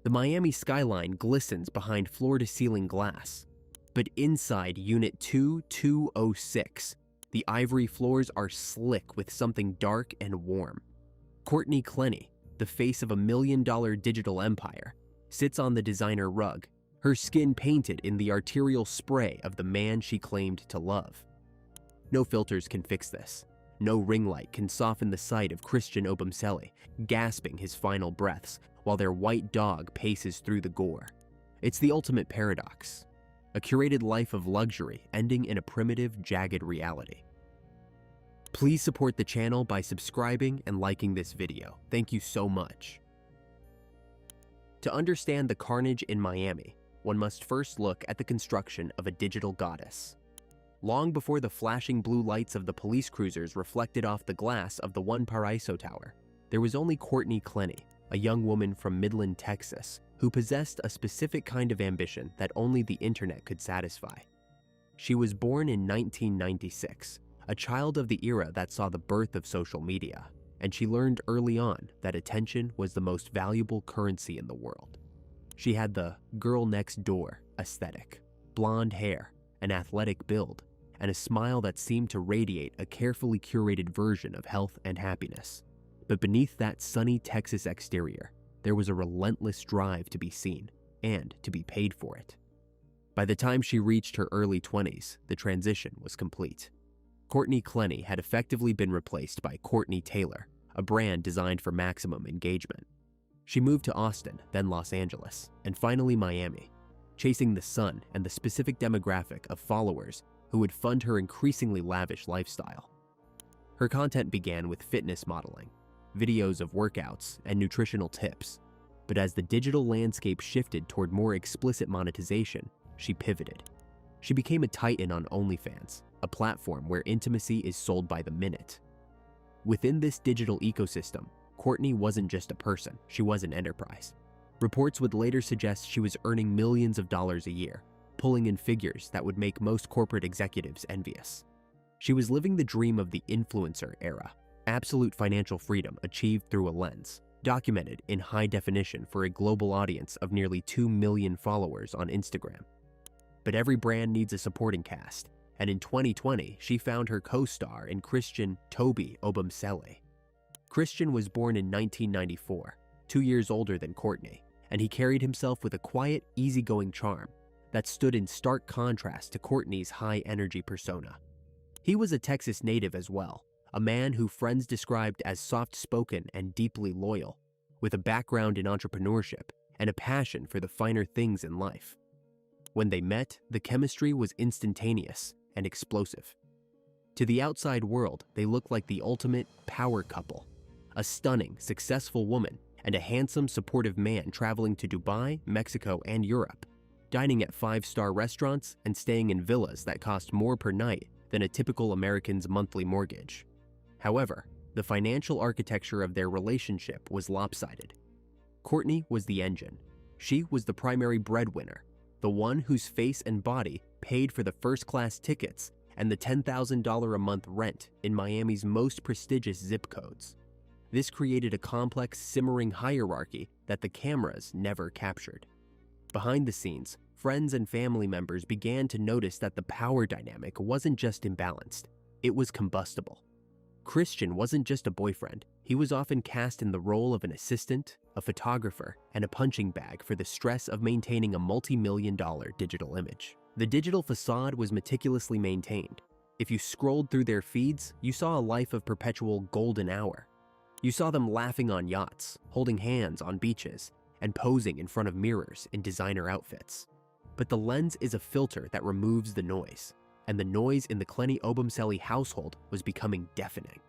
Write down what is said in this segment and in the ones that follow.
The Miami skyline glistens behind floor-to-ceiling glass, but inside Unit 2206, the ivory floors are slick with something dark and warm. Courtney Clenny, the face of $1 million digital empire, sits on the designer rug, her skin painted in the arterial spray of the man she claimed to love. No filters can fix this. No ring light can soften the sight of Christian Obumseli, gasping his final breaths while their white dog paces through the gore. It's the ultimate paradox. A curated life of luxury ending in a primitive, jagged reality. Please support the channel by subscribing and liking this video. Thank you so much. To understand the carnage in Miami, one must first look at the construction of a digital goddess. Long before the flashing blue lights of the police cruisers reflected off the glass of the One Paraiso Tower, there was only Courtney Clenny, a young woman from Midland, Texas, who possessed a specific kind of ambition that only the internet could satisfy. She was born in 1996, a child of the era that saw the birth of social media, and she learned early on that attention was the most valuable currency in the world. She had the girl next door aesthetic, blonde hair, an athletic build, and a smile that seemed to radiate a carefully curated version of health and happiness. But beneath that sunny Texas exterior, there was a relentless drive to be seen and to be paid for it. By the time she reached her early 20s, the transition was complete. Courtney Clenny had effectively been replaced by Courtney Taylor, a brand designed for maximum engagement. She moved to Austin, then Los Angeles, and finally Miami, chasing the sun and the specific demographic of followers who would fund her increasingly lavish lifestyle. Her content began with fitness modeling, videos of workouts, and nutritional tips. But as the digital landscape shifted toward more explicit monetization, she pivoted. She became a titan on OnlyFans, a platform where intimacy is sold by the minute. Within this digital ecosystem, Courtney wasn't just a person, she was an enterprise. Reports would later suggest she was earning millions of dollars a year, pulling in figures that would make most corporate executives envious. She was living the dream of the influencer era, absolute financial freedom achieved through a lens, documented in high definition for a global audience of nearly 2 million followers on Instagram. But every brand needs a supporting cast, and in 2020, she found her co-star in Christian Toby Obumseli. Christian was born in 1994, 2 years older than Courtney, and he carried himself with a quiet, easygoing charm that stood in stark contrast to Courtney's high-energy persona. He was a Texas native as well, a man who friends described as soft-spoken and deeply loyal, with a background in entrepreneurship and a passion for the finer things in life. When they met, the chemistry was instantaneous and explosive. To the outside world, they looked like the ultimate power couple, a stunning, successful woman and a handsome, supportive man traveling to Dubai, Mexico, and Europe, dining at 5-star restaurants and staying in villas that cost more per night than a typical American's monthly mortgage. However, the financial architecture of their relationship was lopsided. Courtney was the engine. She was the primary breadwinner, the one whose face and body paid for the first-class tickets and the $10,000 a month rent in Miami's most prestigious zip codes. This created a complex, simmering hierarchy that the cameras never captured. Behind the scenes, friends and family members began to notice that the power dynamic wasn't just imbalanced, it was combustible. Christian wasn't just a boyfriend, he was often cast in the role of an assistant, a photographer, and a punching bag for the stress of maintaining a multi-million-dollar digital image. The digital facade was meticulously maintained. If you scrolled through their feeds, you saw a life of perpetual golden hour. You saw them laughing on yachts, holding hands on beaches, and posing in front of mirrors in designer outfits. But the lens is a filter that removes the noise, and the noise in the Clenny Obumseli household was becoming deafening.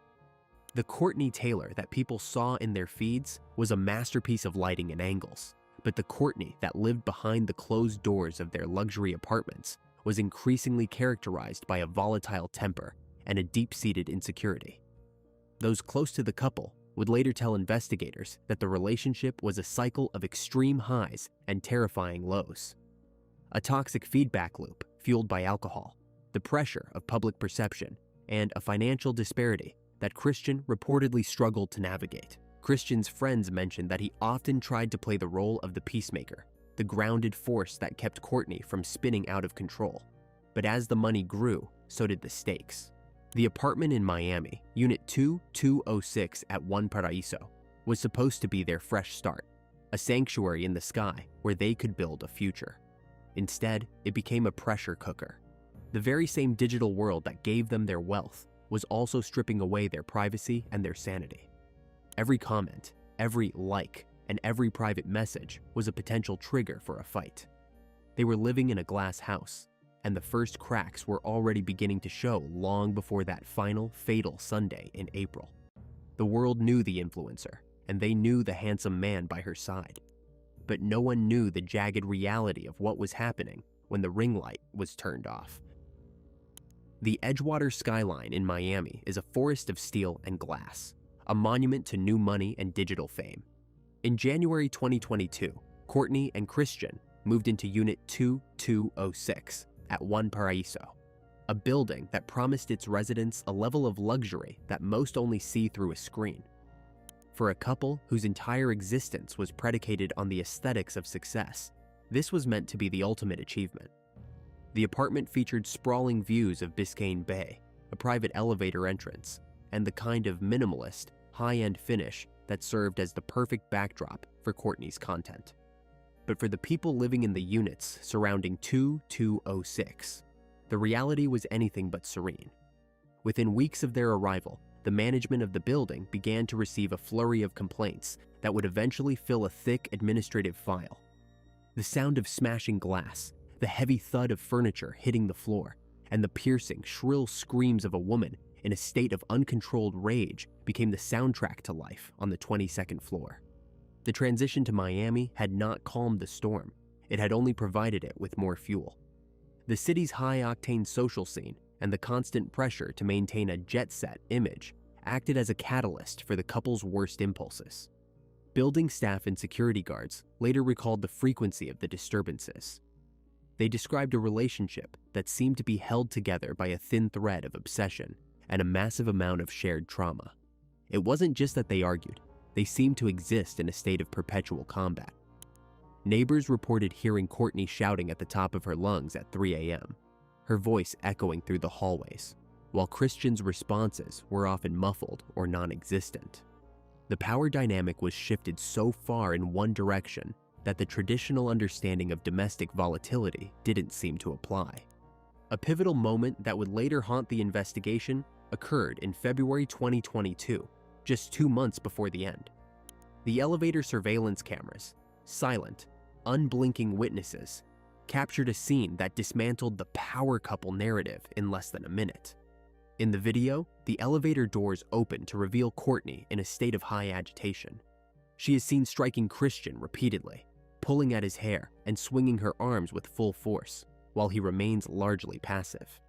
The Courtney Taylor that people saw in their feeds was a masterpiece of lighting and angles, but the Courtney that lived behind the closed doors of their luxury apartments was increasingly characterized by a volatile temper and a deep-seated insecurity. Those close to the couple would later tell investigators that the relationship was a cycle of extreme highs and terrifying lows. A toxic feedback loop fueled by alcohol, the pressure of public perception, and a financial disparity that Christian reportedly struggled to navigate, Christian's friends mentioned that he often tried to play the role of the peacemaker, the grounded force that kept Courtney from spinning out of control. But as the money grew, so did the stakes. The apartment in Miami, Unit 2206 at One Paraíso, was supposed to be their fresh start, a sanctuary in the sky where they could build a future. Instead, it became a pressure cooker. The very same digital world that gave them their wealth was also stripping away their privacy and their sanity. Every comment, every like, and every private message was a potential trigger for a fight. They were living in a glass house, and the first cracks were already beginning to show long before that final, fatal Sunday in April. The world knew the influencer, and they knew the handsome man by her side. But no one knew the jagged reality of what was happening when the ring light was turned off. The Edgewater skyline in Miami is a forest of steel and glass, a monument to new money and digital fame. In January 2022, Courtney and Christian moved into Unit 2206 at One Paraíso, a building that promised its residents a level of luxury that most only see through a screen. For a couple whose entire existence was predicated on the aesthetics of success, this was meant to be the ultimate achievement. The apartment featured sprawling views of Biscayne Bay, a private elevator entrance, and the kind of minimalist, high-end finish that served as the perfect backdrop for Courtney's content. But for the people living in the units surrounding 2206, the reality was anything but serene. Within weeks of their arrival, the management of the building began to receive a flurry of complaints that would eventually fill a thick administrative file. The sound of smashing glass, the heavy thud of furniture hitting the floor, and the piercing, shrill screams of a woman in a state of uncontrolled rage became the soundtrack to life on the 22nd floor. The transition to Miami had not calmed the storm. It had only provided it with more fuel. The city's high-octane social scene and the constant pressure to maintain a jet-set image acted as a catalyst for the couple's worst impulses. Building staff and security guards later recalled the frequency of the disturbances. They described a relationship that seemed to be held together by a thin thread of obsession and a massive amount of shared trauma. It wasn't just that they argued, they seemed to exist in a state of perpetual combat. Neighbors reported hearing Courtney shouting at the top of her lungs at 3 a.m., her voice echoing through the hallways, while Christian's responses were often muffled or non-existent. The power dynamic was shifted so far in one direction that the traditional understanding of domestic volatility didn't seem to apply. A pivotal moment that would later haunt the investigation occurred in February 2022, just 2 months before the end. The elevator surveillance cameras, silent, unblinking witnesses, captured a scene that dismantled the power couple narrative in less than a minute. In the video, the elevator doors open to reveal Courtney in a state of high agitation. She is seen striking Christian repeatedly, pulling at his hair and swinging her arms with full force, while he remains largely passive.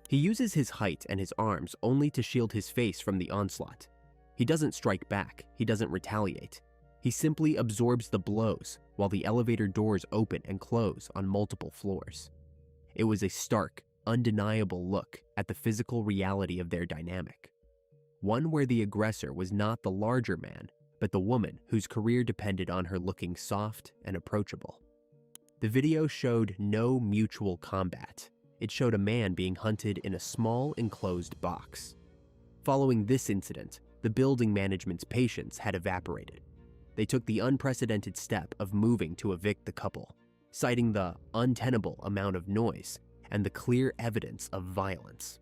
He uses his height and his arms only to shield his face from the onslaught. He doesn't strike back, he doesn't retaliate. He simply absorbs the blows while the elevator doors open and close on multiple floors. It was a stark, undeniable look at the physical reality of their dynamic. One where the aggressor was not the larger man, but the woman whose career depended on her looking soft and approachable. The video showed no mutual combat. It showed a man being hunted in a small enclosed box. Following this incident, the building management's patience had evaporated. They took the unprecedented step of moving to evict the couple, citing the untenable amount of noise and the clear evidence of violence.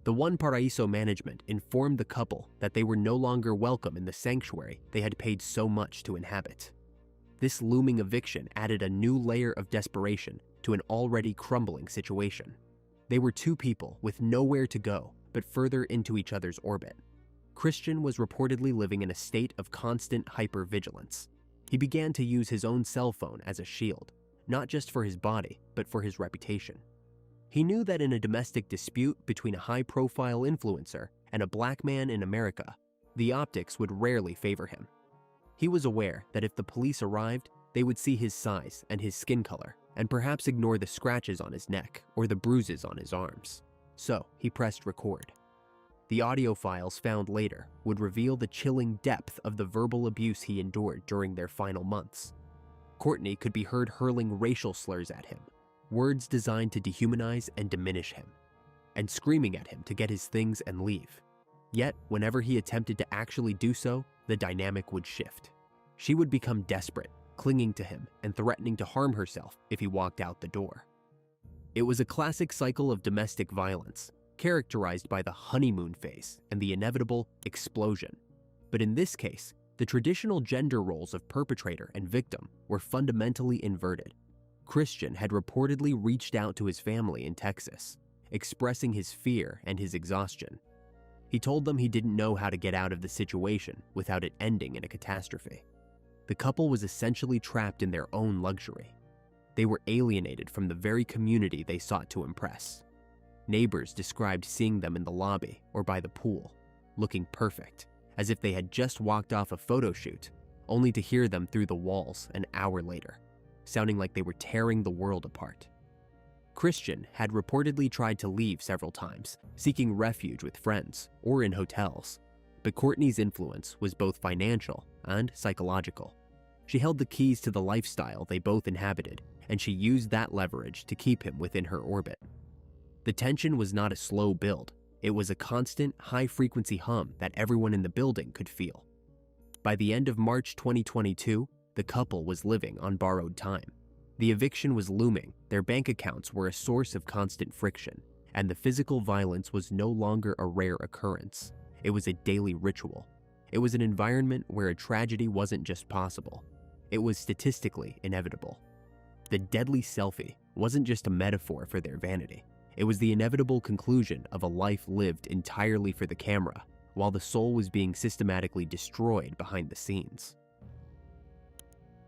The One Paraíso management informed the couple that they were no longer welcome in the sanctuary they had paid so much to inhabit. This looming eviction added a new layer of desperation to an already crumbling situation. They were two people with nowhere to go but further into each other's orbit. Christian was reportedly living in a state of constant hypervigilance. He began to use his own cell phone as a shield, not just for his body, but for his reputation. He knew that in a domestic dispute between a high-profile influencer and a black man in America, the optics would rarely favor him. He was aware that if the police arrived, they would see his size and his skin color, and perhaps ignore the scratches on his neck or the bruises on his arms. So he pressed record. The audio files found later would reveal the chilling depth of the verbal abuse he endured during their final months. Courtney could be heard hurling racial slurs at him, words designed to dehumanize and diminish him, and screaming at him to get his things and leave. Yet, whenever he attempted to actually do so, the dynamic would shift. She would become desperate, clinging to him and threatening to harm herself if he walked out the door. It was a classic cycle of domestic violence, characterized by the honeymoon phase and the inevitable explosion. But in this case, the traditional gender roles of perpetrator and victim were fundamentally inverted. Christian had reportedly reached out to his family in Texas, expressing his fear and his exhaustion. He told them he didn't know how to get out of the situation without it ending in a catastrophe. The couple was essentially trapped in their own luxury. They were alienated from the very community they sought to impress. Neighbors described seeing them in the lobby or by the pool, looking perfect, as if they had just walked off a photo shoot, only to hear them through the walls an hour later, sounding like they were tearing the world apart. Christian had reportedly tried to leave several times, seeking refuge with friends or in hotels, but Courtney's influence was both financial and psychological. She held the keys to the lifestyle they both inhabited, and she used that leverage to keep him within her orbit. The tension was not a slow build. It was a constant, high-frequency hum that everyone in the building could feel. By the end of March 2022, the couple was living on borrowed time. The eviction was looming, their bank accounts were a source of constant friction, and the physical violence was no longer a rare occurrence. It was a daily ritual. It was an environment where a tragedy wasn't just possible. It was statistically inevitable. The deadly selfie wasn't just a metaphor for their vanity. It was the inevitable conclusion of a life lived entirely for the camera, while the soul was being systematically destroyed behind the scenes.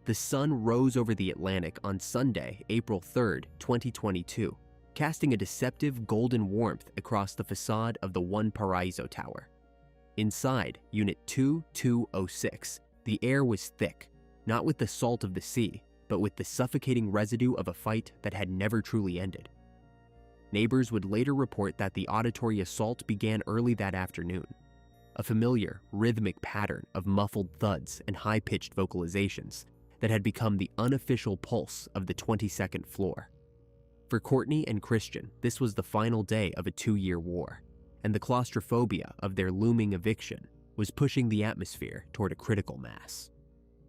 The sun rose over the Atlantic on Sunday, April 3, 2022, casting a deceptive golden warmth across the facade of the One Paraiso Tower. Inside Unit 2206, the air was thick, not with the salt of the sea, but with the suffocating residue of a fight that had never truly ended. Neighbors would later report that the auditory assault began early that afternoon. A familiar, rhythmic pattern of muffled thuds and high-pitched vocalizations that had become the unofficial pulse of the 22nd floor. For Courtney and Christian, this was the final day of a 2-year war, and the claustrophobia of their looming eviction was pushing the atmosphere toward a critical mass.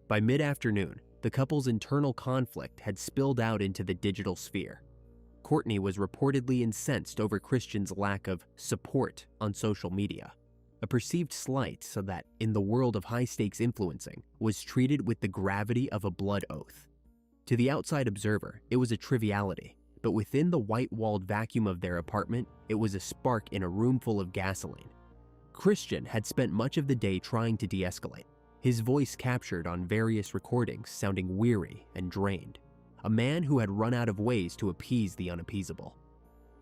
By mid-afternoon, the couple's internal conflict had spilled out into the digital sphere. Courtney was reportedly incensed over Christian's lack of support on social media, a perceived slight so that, in the world of high-stakes influencing, was treated with the gravity of a blood oath. To the outside observer, it was a triviality, but within the white-walled vacuum of their apartment, it was a spark in a room full of gasoline. Christian had spent much of the day trying to de-escalate, his voice captured on various recordings sounding weary and drained, a man who had run out of ways to appease the unappeasable.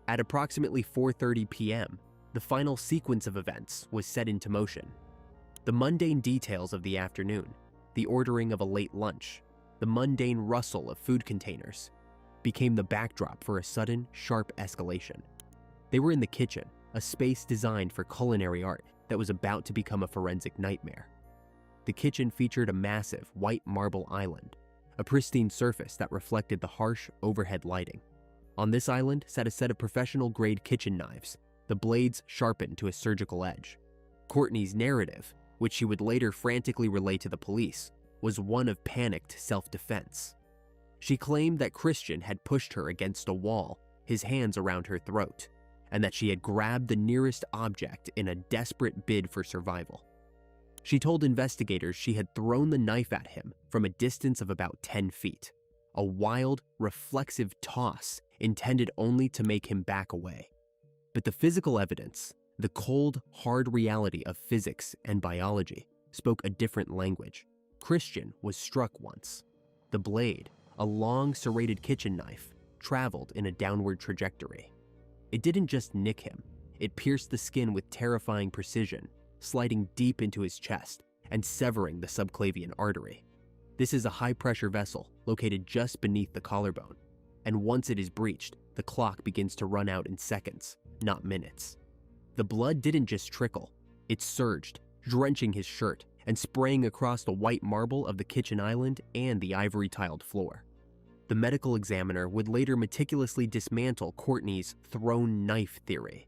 At approximately 4:30 p.m., the final sequence of events was set into motion. The mundane details of the afternoon, the ordering of a late lunch, the mundane rustle of food containers, became the backdrop for a sudden, sharp escalation. They were in the kitchen, a space designed for culinary art that was about to become a forensic nightmare. The kitchen featured a massive white marble island, a pristine surface that reflected the harsh overhead lighting. On this island sat a set of professional-grade kitchen knives, the blades sharpened to a surgical edge. Courtney's narrative, which she would later frantically relay to the police, was one of panicked self-defense. She claimed that Christian had pushed her against a wall, his hands around her throat, and that she had grabbed the nearest object in a desperate bid for survival. She told investigators she had thrown the knife at him from a distance of about 10 feet, a wild, reflexive toss intended only to make him back away. But the physical evidence, the cold, hard reality of physics and biology, spoke a different language. Christian was struck once. The blade, a long, serrated kitchen knife, traveled in a downward trajectory. It didn't just nick him, it pierced the skin with terrifying precision, sliding deep into his chest and severing the subclavian artery. This is a high-pressure vessel located just beneath the collarbone, and once it is breached, the clock begins to run out in seconds, not minutes. The blood didn't just trickle, it surged, drenching his shirt and spraying across the white marble of the kitchen island and the ivory-tiled floor. The medical examiner would later meticulously dismantle Courtney's thrown knife theory.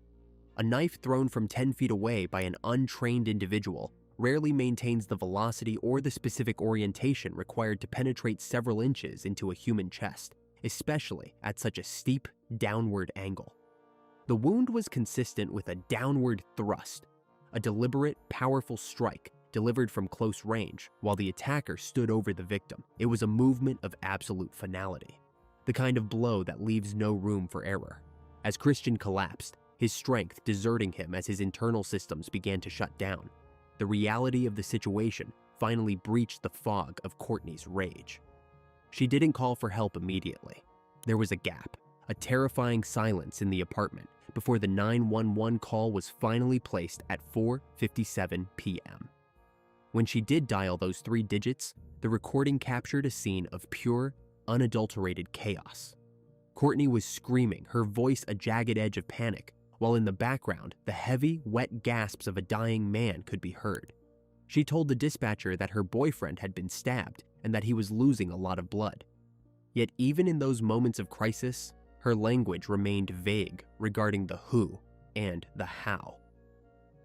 A knife thrown from 10 feet away by an untrained individual rarely maintains the velocity or the specific orientation required to penetrate several inches into a human chest, especially at such a steep, downward angle. The wound was consistent with a downward thrust, a deliberate, powerful strike delivered from close range while the attacker stood over the victim. It was a movement of absolute finality, the kind of blow that leaves no room for error. As Christian collapsed, his strength deserting him as his internal systems began to shut down, the reality of the situation finally breached the fog of Courtney's rage. She didn't call for help immediately. There was a gap, a terrifying silence in the apartment before the 911 call was finally placed at 4:57 p.m. When she did dial those 3 digits, the recording captured a scene of pure, unadulterated chaos. Courtney was screaming, her voice a jagged edge of panic, while in the background, the heavy, wet gasps of a dying man could be heard. She told the dispatcher that her boyfriend had been stabbed and that he was losing a lot of blood. Yet even in those moments of crisis, her language remained vague regarding the who and the how.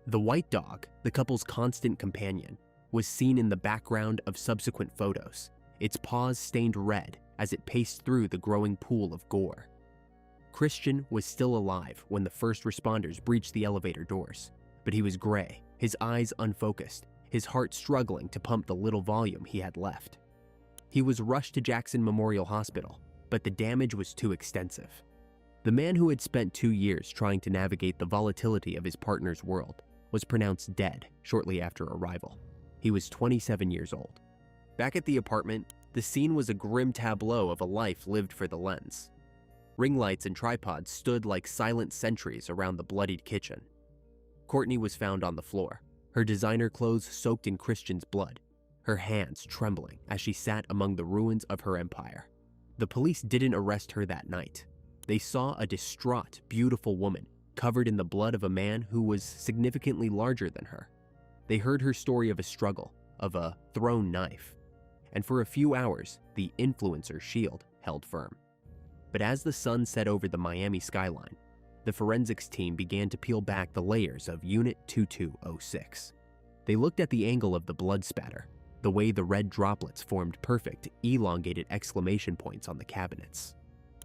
The white dog, the couple's constant companion, was seen in the background of subsequent photos, its paws stained red as it paced through the growing pool of gore. Christian was still alive when the first responders breached the elevator doors, but he was gray, his eyes unfocused, his heart struggling to pump the little volume he had left. He was rushed to Jackson Memorial Hospital, but the damage was too extensive. The man who had spent 2 years trying to navigate the volatility of his partner's world was pronounced dead shortly after arrival. He was 27 years old. Back at the apartment, the scene was a grim tableau of a life lived for the lens. Ring lights and tripods stood like silent sentries around the bloodied kitchen. Courtney was found on the floor, her designer clothes soaked in Christian's blood, her hands trembling as she sat among the ruins of her empire. The police didn't arrest her that night. They saw a distraught, beautiful woman covered in the blood of a man who was significantly larger than her. They heard her story of a struggle, of a thrown knife, and for a few hours, the influencer shield held firm. But as the sun set over the Miami skyline, the forensics team began to peel back the layers of Unit 2206. They looked at the angle of the blood spatter, the way the red droplets formed perfect, elongated exclamation points on the cabinets.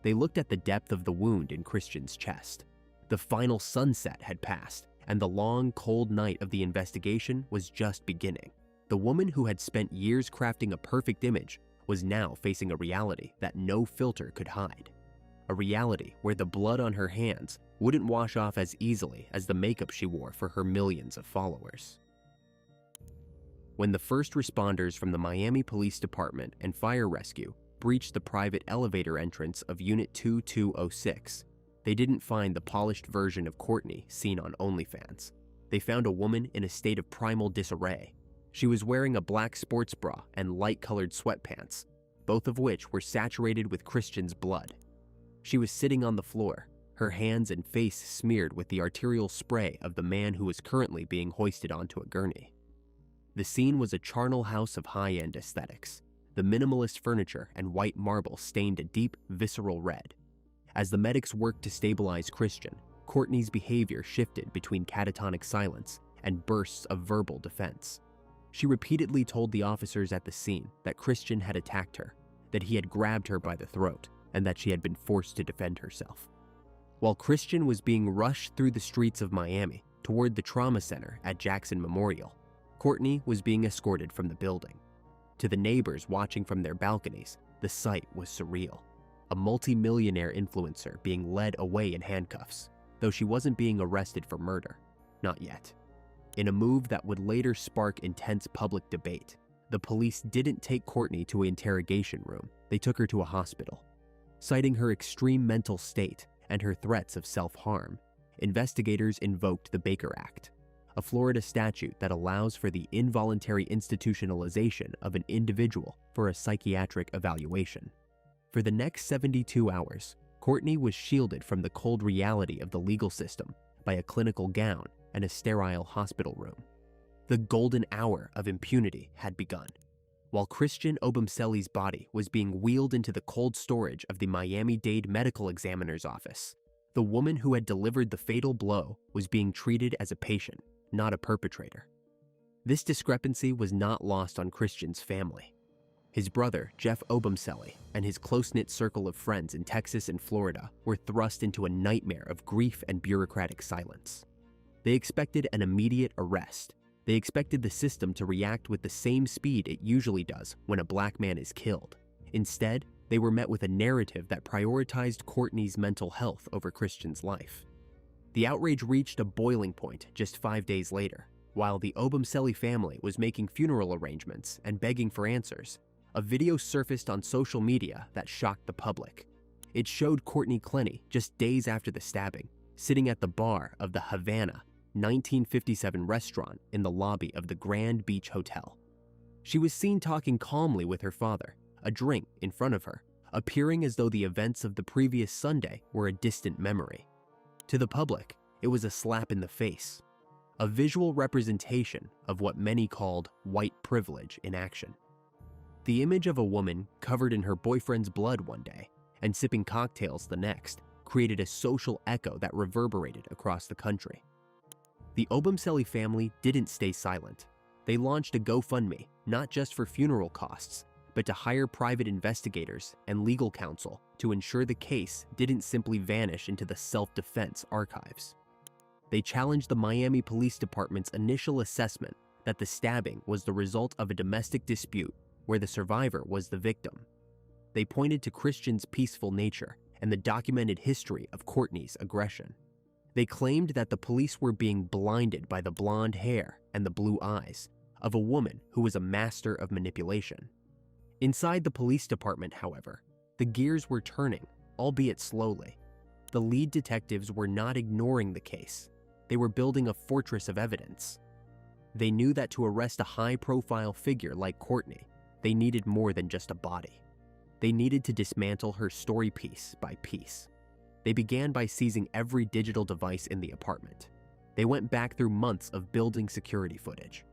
They looked at the depth of the wound in Christian's chest. The final sunset had passed, and the long, cold night of the investigation was just beginning. The woman who had spent years crafting a perfect image was now facing a reality that no filter could hide. A reality where the blood on her hands wouldn't wash off as easily as the makeup she wore for her millions of followers. When the first responders from the Miami Police Department and Fire Rescue breached the private elevator entrance of Unit 2206, they didn't find the polished version of Courtney seen on OnlyFans. They found a woman in a state of primal disarray. She was wearing a black sports bra and light-colored sweatpants, both of which were saturated with Christian's blood. She was sitting on the floor, her hands and face smeared with the arterial spray of the man who was currently being hoisted onto a gurney. The scene was a charnel house of high-end aesthetics. The minimalist furniture and white marble stained a deep, visceral red. As the medics worked to stabilize Christian, Courtney's behavior shifted between catatonic silence and bursts of verbal defense. She repeatedly told the officers at the scene that Christian had attacked her, that he had grabbed her by the throat, and that she had been forced to defend herself. While Christian was being rushed through the streets of Miami toward the trauma center at Jackson Memorial, Courtney was being escorted from the building. To the neighbors watching from their balconies, the sight was surreal. A multi-millionaire influencer being led away in handcuffs, though she wasn't being arrested for murder. Not yet. In a move that would later spark intense public debate, the police didn't take Courtney to an interrogation room. They took her to a hospital. Citing her extreme mental state and her threats of self-harm, investigators invoked the Baker Act, a Florida statute that allows for the involuntary institutionalization of an individual for a psychiatric evaluation. For the next 72 hours, Courtney was shielded from the cold reality of the legal system by a clinical gown and a sterile hospital room. The golden hour of impunity had begun. While Christian Obumseli's body was being wheeled into the cold storage of the Miami-Dade Medical Examiner's office, the woman who had delivered the fatal blow was being treated as a patient, not a perpetrator. This discrepancy was not lost on Christian's family. His brother, Jeff Obumseli, and his close-knit circle of friends in Texas and Florida were thrust into a nightmare of grief and bureaucratic silence. They expected an immediate arrest. They expected the system to react with the same speed it usually does when a black man is killed. Instead, they were met with a narrative that prioritized Courtney's mental health over Christian's life. The outrage reached a boiling point just 5 days later. While the Obumseli family was making funeral arrangements and begging for answers, a video surfaced on social media that shocked the public. It showed Courtney Clenny just days after the stabbing, sitting at the bar of the Havana 1957 restaurant in the lobby of the Grand Beach Hotel. She was seen talking calmly with her father, a drink in front of her, appearing as though the events of the previous Sunday were a distant memory. To the public, it was a slap in the face, a visual representation of what many called white privilege in action. The image of a woman covered in her boyfriend's blood one day and sipping cocktails the next created a social echo that reverberated across the country. The Obumseli family didn't stay silent. They launched a GoFundMe, not just for funeral costs, but to hire private investigators and legal counsel to ensure the case didn't simply vanish into the self-defense archives. They challenged the Miami Police Department's initial assessment that the stabbing was the result of a domestic dispute where the survivor was the victim. They pointed to Christian's peaceful nature and the documented history of Courtney's aggression. They claimed that the police were being blinded by the blonde hair and the blue eyes of a woman who was a master of manipulation. Inside the police department, however, the gears were turning, albeit slowly. The lead detectives were not ignoring the case. They were building a fortress of evidence. They knew that to arrest a high-profile figure like Courtney, they needed more than just a body. They needed to dismantle her story piece by piece. They began by seizing every digital device in the apartment. They went back through months of building security footage.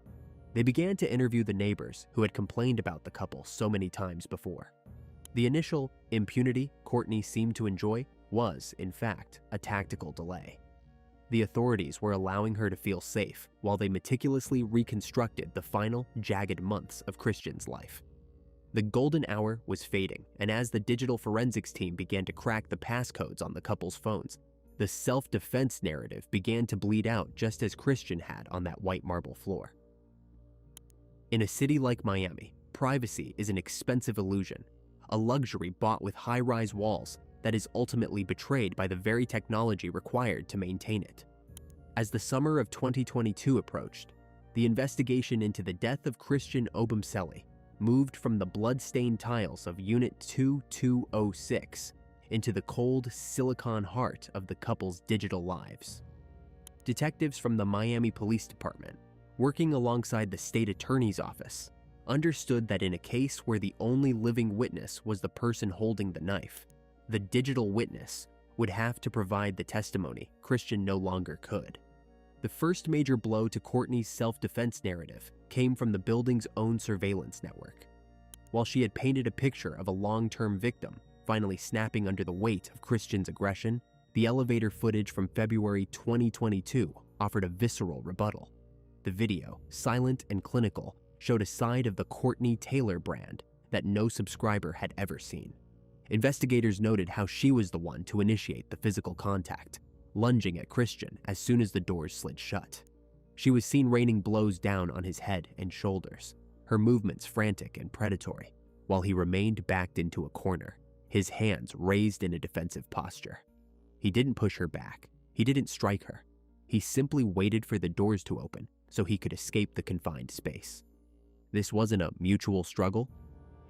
They began to interview the neighbors who had complained about the couple so many times before. The initial impunity Courtney seemed to enjoy was, in fact, a tactical delay. The authorities were allowing her to feel safe while they meticulously reconstructed the final, jagged months of Christian's life. The golden hour was fading, and as the digital forensics team began to crack the passcodes on the couple's phones, the self-defense narrative began to bleed out just as Christian had on that white marble floor. In a city like Miami, privacy is an expensive illusion, a luxury bought with high-rise walls that is ultimately betrayed by the very technology required to maintain it. As the summer of 2022 approached, the investigation into the death of Christian Obumseli moved from the blood-stained tiles of Unit 2206 into the cold silicon heart of the couple's digital lives. Detectives from the Miami Police Department, working alongside the state attorney's office, understood that in a case where the only living witness was the person holding the knife, the digital witness would have to provide the testimony Christian no longer could. The first major blow to Courtney's self-defense narrative came from the building's own surveillance network. While she had painted a picture of a long-term victim finally snapping under the weight of Christian's aggression, the elevator footage from February 2022 offered a visceral rebuttal. The video, silent and clinical, showed a side of the Courtney Taylor brand that no subscriber had ever seen. Investigators noted how she was the one to initiate the physical contact, lunging at Christian as soon as the doors slid shut. She was seen raining blows down on his head and shoulders, her movements frantic and predatory, while he remained backed into a corner, his hands raised in a defensive posture. He didn't push her back. He didn't strike her. He simply waited for the doors to open so he could escape the confined space. This wasn't a mutual struggle.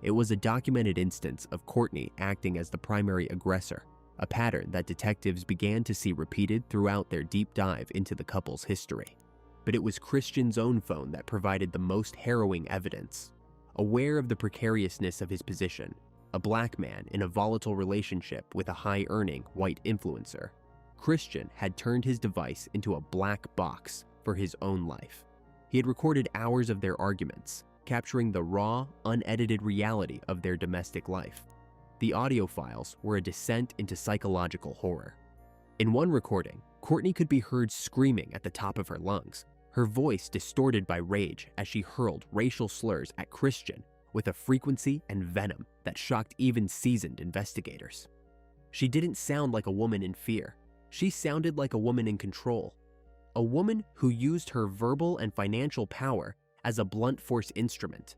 It was a documented instance of Courtney acting as the primary aggressor, a pattern that detectives began to see repeated throughout their deep dive into the couple's history. But it was Christian's own phone that provided the most harrowing evidence. Aware of the precariousness of his position, a black man in a volatile relationship with a high-earning white influencer, Christian had turned his device into a black box for his own life. He had recorded hours of their arguments, capturing the raw, unedited reality of their domestic life. The audio files were a descent into psychological horror. In one recording, Courtney could be heard screaming at the top of her lungs, her voice distorted by rage as she hurled racial slurs at Christian with a frequency and venom that shocked even seasoned investigators. She didn't sound like a woman in fear. She sounded like a woman in control. A woman who used her verbal and financial power as a blunt force instrument.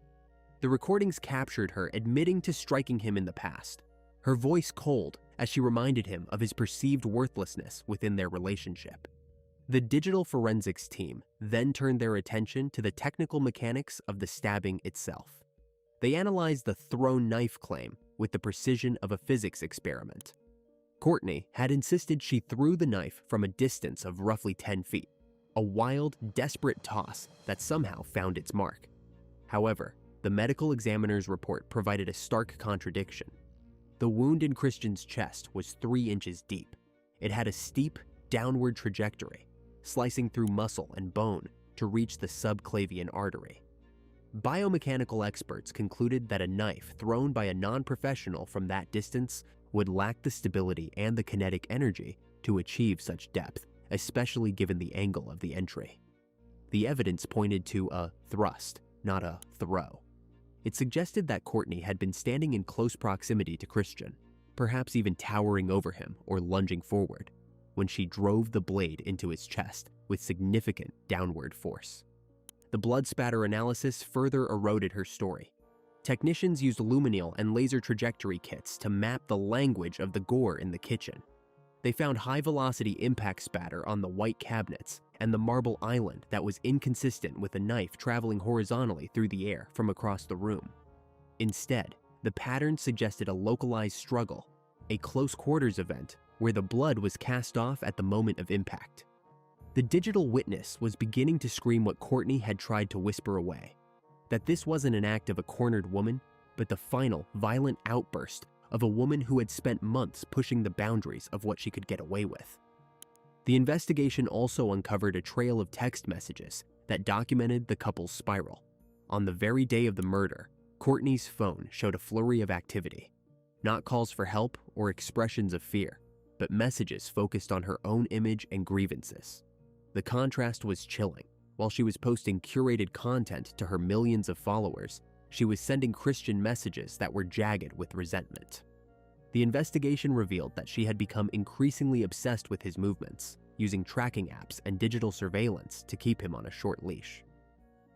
The recordings captured her admitting to striking him in the past, her voice cold as she reminded him of his perceived worthlessness within their relationship. The digital forensics team then turned their attention to the technical mechanics of the stabbing itself. They analyzed the thrown knife claim with the precision of a physics experiment. Courtney had insisted she threw the knife from a distance of roughly 10 feet, a wild, desperate toss that somehow found its mark. However, the medical examiner's report provided a stark contradiction. The wound in Christian's chest was 3 inches deep. It had a steep, downward trajectory, slicing through muscle and bone to reach the subclavian artery. Biomechanical experts concluded that a knife thrown by a non-professional from that distance would lack the stability and the kinetic energy to achieve such depth, especially given the angle of the entry. The evidence pointed to a thrust, not a throw. It suggested that Courtney had been standing in close proximity to Christian, perhaps even towering over him or lunging forward, when she drove the blade into his chest with significant downward force. The blood spatter analysis further eroded her story. Technicians used luminol and laser trajectory kits to map the language of the gore in the kitchen. They found high-velocity impact spatter on the white cabinets and the marble island that was inconsistent with a knife traveling horizontally through the air from across the room. Instead, the pattern suggested a localized struggle, a close-quarters event where the blood was cast off at the moment of impact. The digital witness was beginning to scream what Courtney had tried to whisper away, that this wasn't an act of a cornered woman, but the final, violent outburst of a woman who had spent months pushing the boundaries of what she could get away with. The investigation also uncovered a trail of text messages that documented the couple's spiral. On the very day of the murder, Courtney's phone showed a flurry of activity, not calls for help or expressions of fear, but messages focused on her own image and grievances. The contrast was chilling. While she was posting curated content to her millions of followers, she was sending Christian messages that were jagged with resentment. The investigation revealed that she had become increasingly obsessed with his movements, using tracking apps and digital surveillance to keep him on a short leash.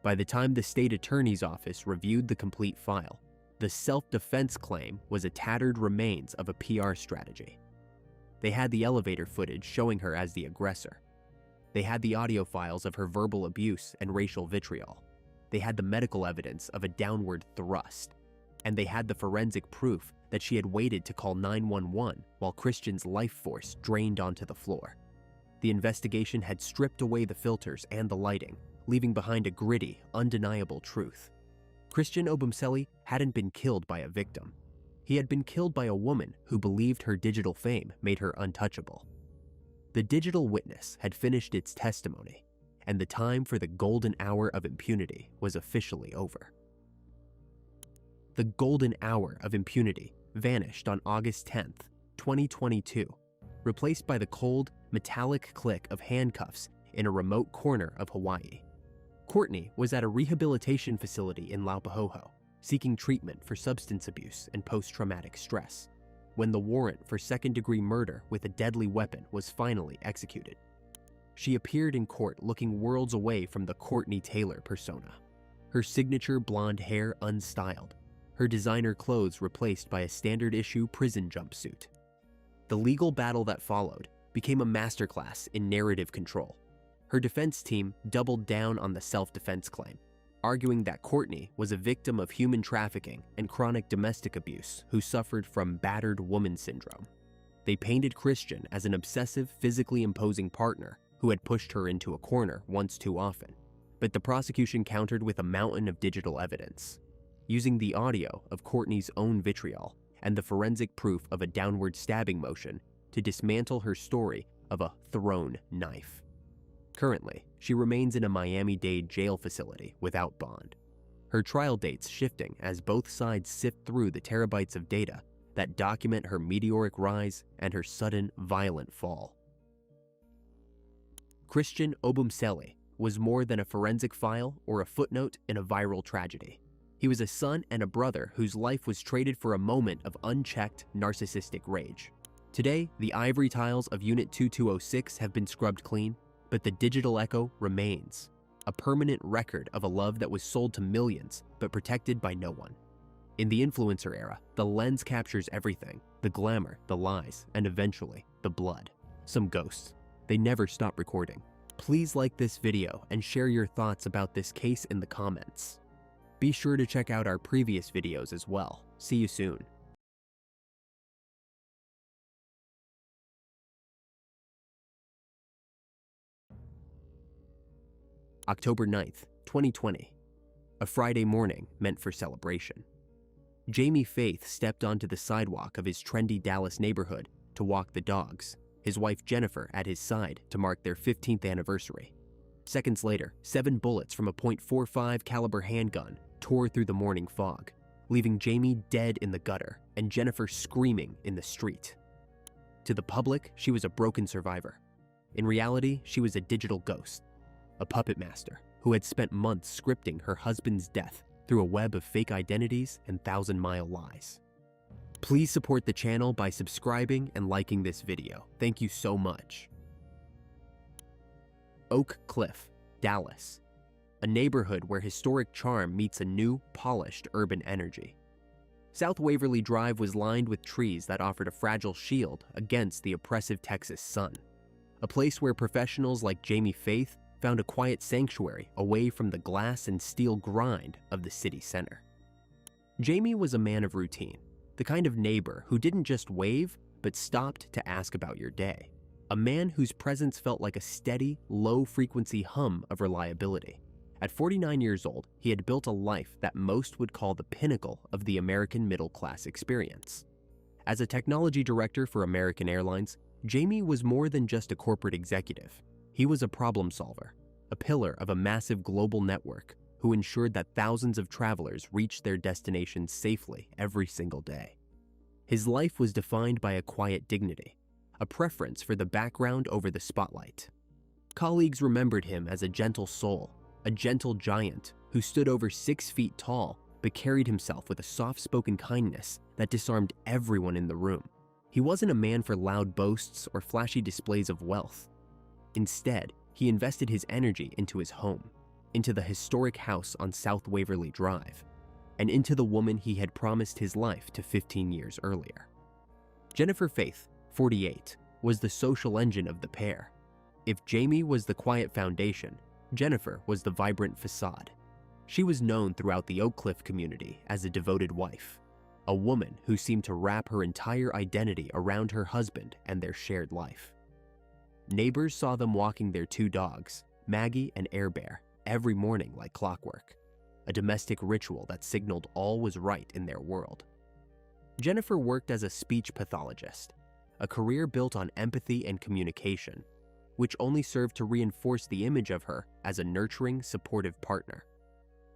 By the time the state attorney's office reviewed the complete file, the self-defense claim was a tattered remains of a PR strategy. They had the elevator footage showing her as the aggressor. They had the audio files of her verbal abuse and racial vitriol. They had the medical evidence of a downward thrust. And they had the forensic proof that she had waited to call 911 while Christian's life force drained onto the floor. The investigation had stripped away the filters and the lighting, leaving behind a gritty, undeniable truth. Christian Obumseli hadn't been killed by a victim. He had been killed by a woman who believed her digital fame made her untouchable. The digital witness had finished its testimony, and the time for the golden hour of impunity was officially over. The golden hour of impunity vanished on August 10th, 2022, replaced by the cold, metallic click of handcuffs in a remote corner of Hawaii. Courtney was at a rehabilitation facility in Laupahoehoe, seeking treatment for substance abuse and post-traumatic stress, when the warrant for second-degree murder with a deadly weapon was finally executed. She appeared in court looking worlds away from the Courtney Taylor persona, her signature blonde hair unstyled, her designer clothes replaced by a standard-issue prison jumpsuit. The legal battle that followed became a masterclass in narrative control. Her defense team doubled down on the self-defense claim, arguing that Courtney was a victim of human trafficking and chronic domestic abuse who suffered from battered woman syndrome. They painted Christian as an obsessive, physically imposing partner who had pushed her into a corner once too often, but the prosecution countered with a mountain of digital evidence. Using the audio of Courtney's own vitriol and the forensic proof of a downward stabbing motion to dismantle her story of a thrown knife. Currently, she remains in a Miami-Dade jail facility without bond. Her trial date's shifting as both sides sift through the terabytes of data that document her meteoric rise and her sudden, violent fall. Christian Obumseli was more than a forensic file or a footnote in a viral tragedy. He was a son and a brother whose life was traded for a moment of unchecked, narcissistic rage. Today, the ivory tiles of Unit 2206 have been scrubbed clean, but the digital echo remains, a permanent record of a love that was sold to millions but protected by no one. In the influencer era, the lens captures everything: the glamour, the lies, and eventually, the blood. Some ghosts. They never stop recording. Please like this video and share your thoughts about this case in the comments. Be sure to check out our previous videos as well. See you soon. October 9th, 2020. A Friday morning meant for celebration. Jamie Faith stepped onto the sidewalk of his trendy Dallas neighborhood to walk the dogs, his wife Jennifer at his side to mark their 15th anniversary. Seconds later, 7 bullets from a .45 caliber handgun tore through the morning fog, leaving Jamie dead in the gutter and Jennifer screaming in the street. To the public, she was a broken survivor. In reality, she was a digital ghost, a puppet master who had spent months scripting her husband's death through a web of fake identities and thousand-mile lies. Please support the channel by subscribing and liking this video. Thank you so much. Oak Cliff, Dallas. A neighborhood where historic charm meets a new, polished urban energy. South Waverly Drive was lined with trees that offered a fragile shield against the oppressive Texas sun. A place where professionals like Jamie Faith found a quiet sanctuary away from the glass and steel grind of the city center. Jamie was a man of routine, the kind of neighbor who didn't just wave, but stopped to ask about your day. A man whose presence felt like a steady, low-frequency hum of reliability. At 49 years old, he had built a life that most would call the pinnacle of the American middle-class experience. As a technology director for American Airlines, Jamie was more than just a corporate executive. He was a problem solver, a pillar of a massive global network who ensured that thousands of travelers reached their destinations safely every single day. His life was defined by a quiet dignity, a preference for the background over the spotlight. Colleagues remembered him as a gentle soul, a gentle giant who stood over 6 feet tall but carried himself with a soft-spoken kindness that disarmed everyone in the room. He wasn't a man for loud boasts or flashy displays of wealth. Instead, he invested his energy into his home, into the historic house on South Waverly Drive, and into the woman he had promised his life to 15 years earlier. Jennifer Faith, 48, was the social engine of the pair. If Jamie was the quiet foundation, Jennifer was the vibrant facade. She was known throughout the Oak Cliff community as a devoted wife, a woman who seemed to wrap her entire identity around her husband and their shared life. Neighbors saw them walking their 2 dogs, Maggie and Air Bear, every morning like clockwork, a domestic ritual that signaled all was right in their world. Jennifer worked as a speech pathologist, a career built on empathy and communication, which only served to reinforce the image of her as a nurturing, supportive partner.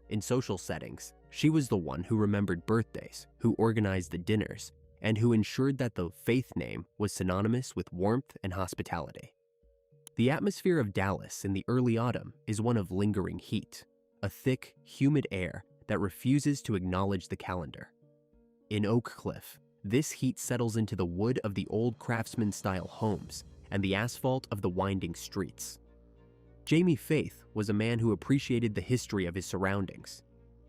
In social settings, she was the one who remembered birthdays, who organized the dinners, and who ensured that the Faith name was synonymous with warmth and hospitality. The atmosphere of Dallas in the early autumn is one of lingering heat, a thick, humid air that refuses to acknowledge the calendar. In Oak Cliff, this heat settles into the wood of the old craftsman-style homes and the asphalt of the winding streets. Jamie Faith was a man who appreciated the history of his surroundings.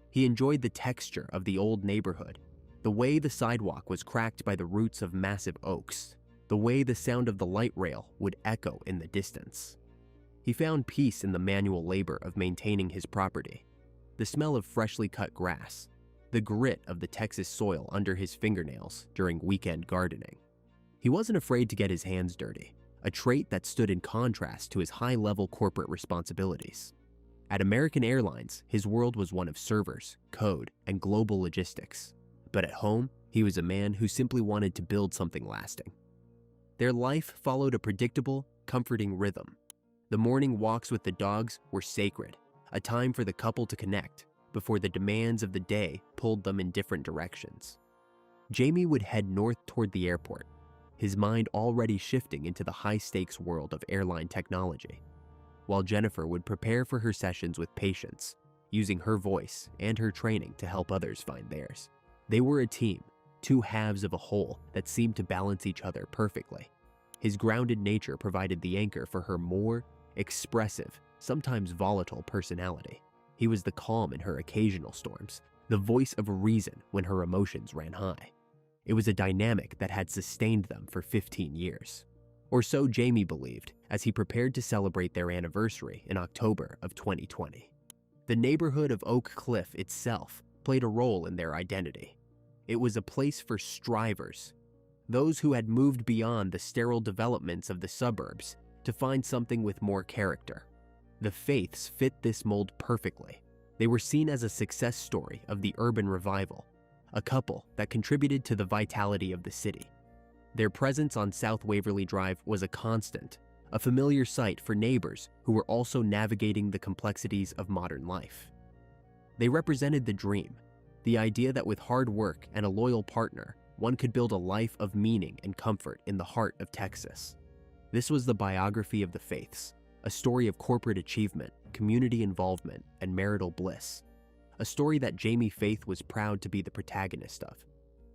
He enjoyed the texture of the old neighborhood, the way the sidewalk was cracked by the roots of massive oaks, the way the sound of the light rail would echo in the distance. He found peace in the manual labor of maintaining his property, the smell of freshly cut grass, the grit of the Texas soil under his fingernails during weekend gardening. He wasn't afraid to get his hands dirty, a trait that stood in contrast to his high-level corporate responsibilities. At American Airlines, his world was one of servers, code, and global logistics. But at home, he was a man who simply wanted to build something lasting. Their life followed a predictable comforting rhythm. The morning walks with the dogs were sacred, a time for the couple to connect before the demands of the day pulled them in different directions. Jamie would head north toward the airport, his mind already shifting into the high-stakes world of airline technology, while Jennifer would prepare for her sessions with patients, using her voice and her training to help others find theirs. They were a team, two halves of a whole that seemed to balance each other perfectly. His grounded nature provided the anchor for her more expressive, sometimes volatile personality. He was the calm in her occasional storms, the voice of reason when her emotions ran high. It was a dynamic that had sustained them for 15 years. Or so Jamie believed as he prepared to celebrate their anniversary in October of 2020. The neighborhood of Oak Cliff itself played a role in their identity. It was a place for strivers, those who had moved beyond the sterile developments of the suburbs to find something with more character. The Faiths fit this mold perfectly. They were seen as a success story of the urban revival, a couple that contributed to the vitality of the city. Their presence on South Waverly Drive was a constant, a familiar sight for neighbors who were also navigating the complexities of modern life. They represented the dream, the idea that with hard work and a loyal partner, one could build a life of meaning and comfort in the heart of Texas. This was the biography of the Faiths, a story of corporate achievement, community involvement, and marital bliss. A story that Jamie Faith was proud to be the protagonist of,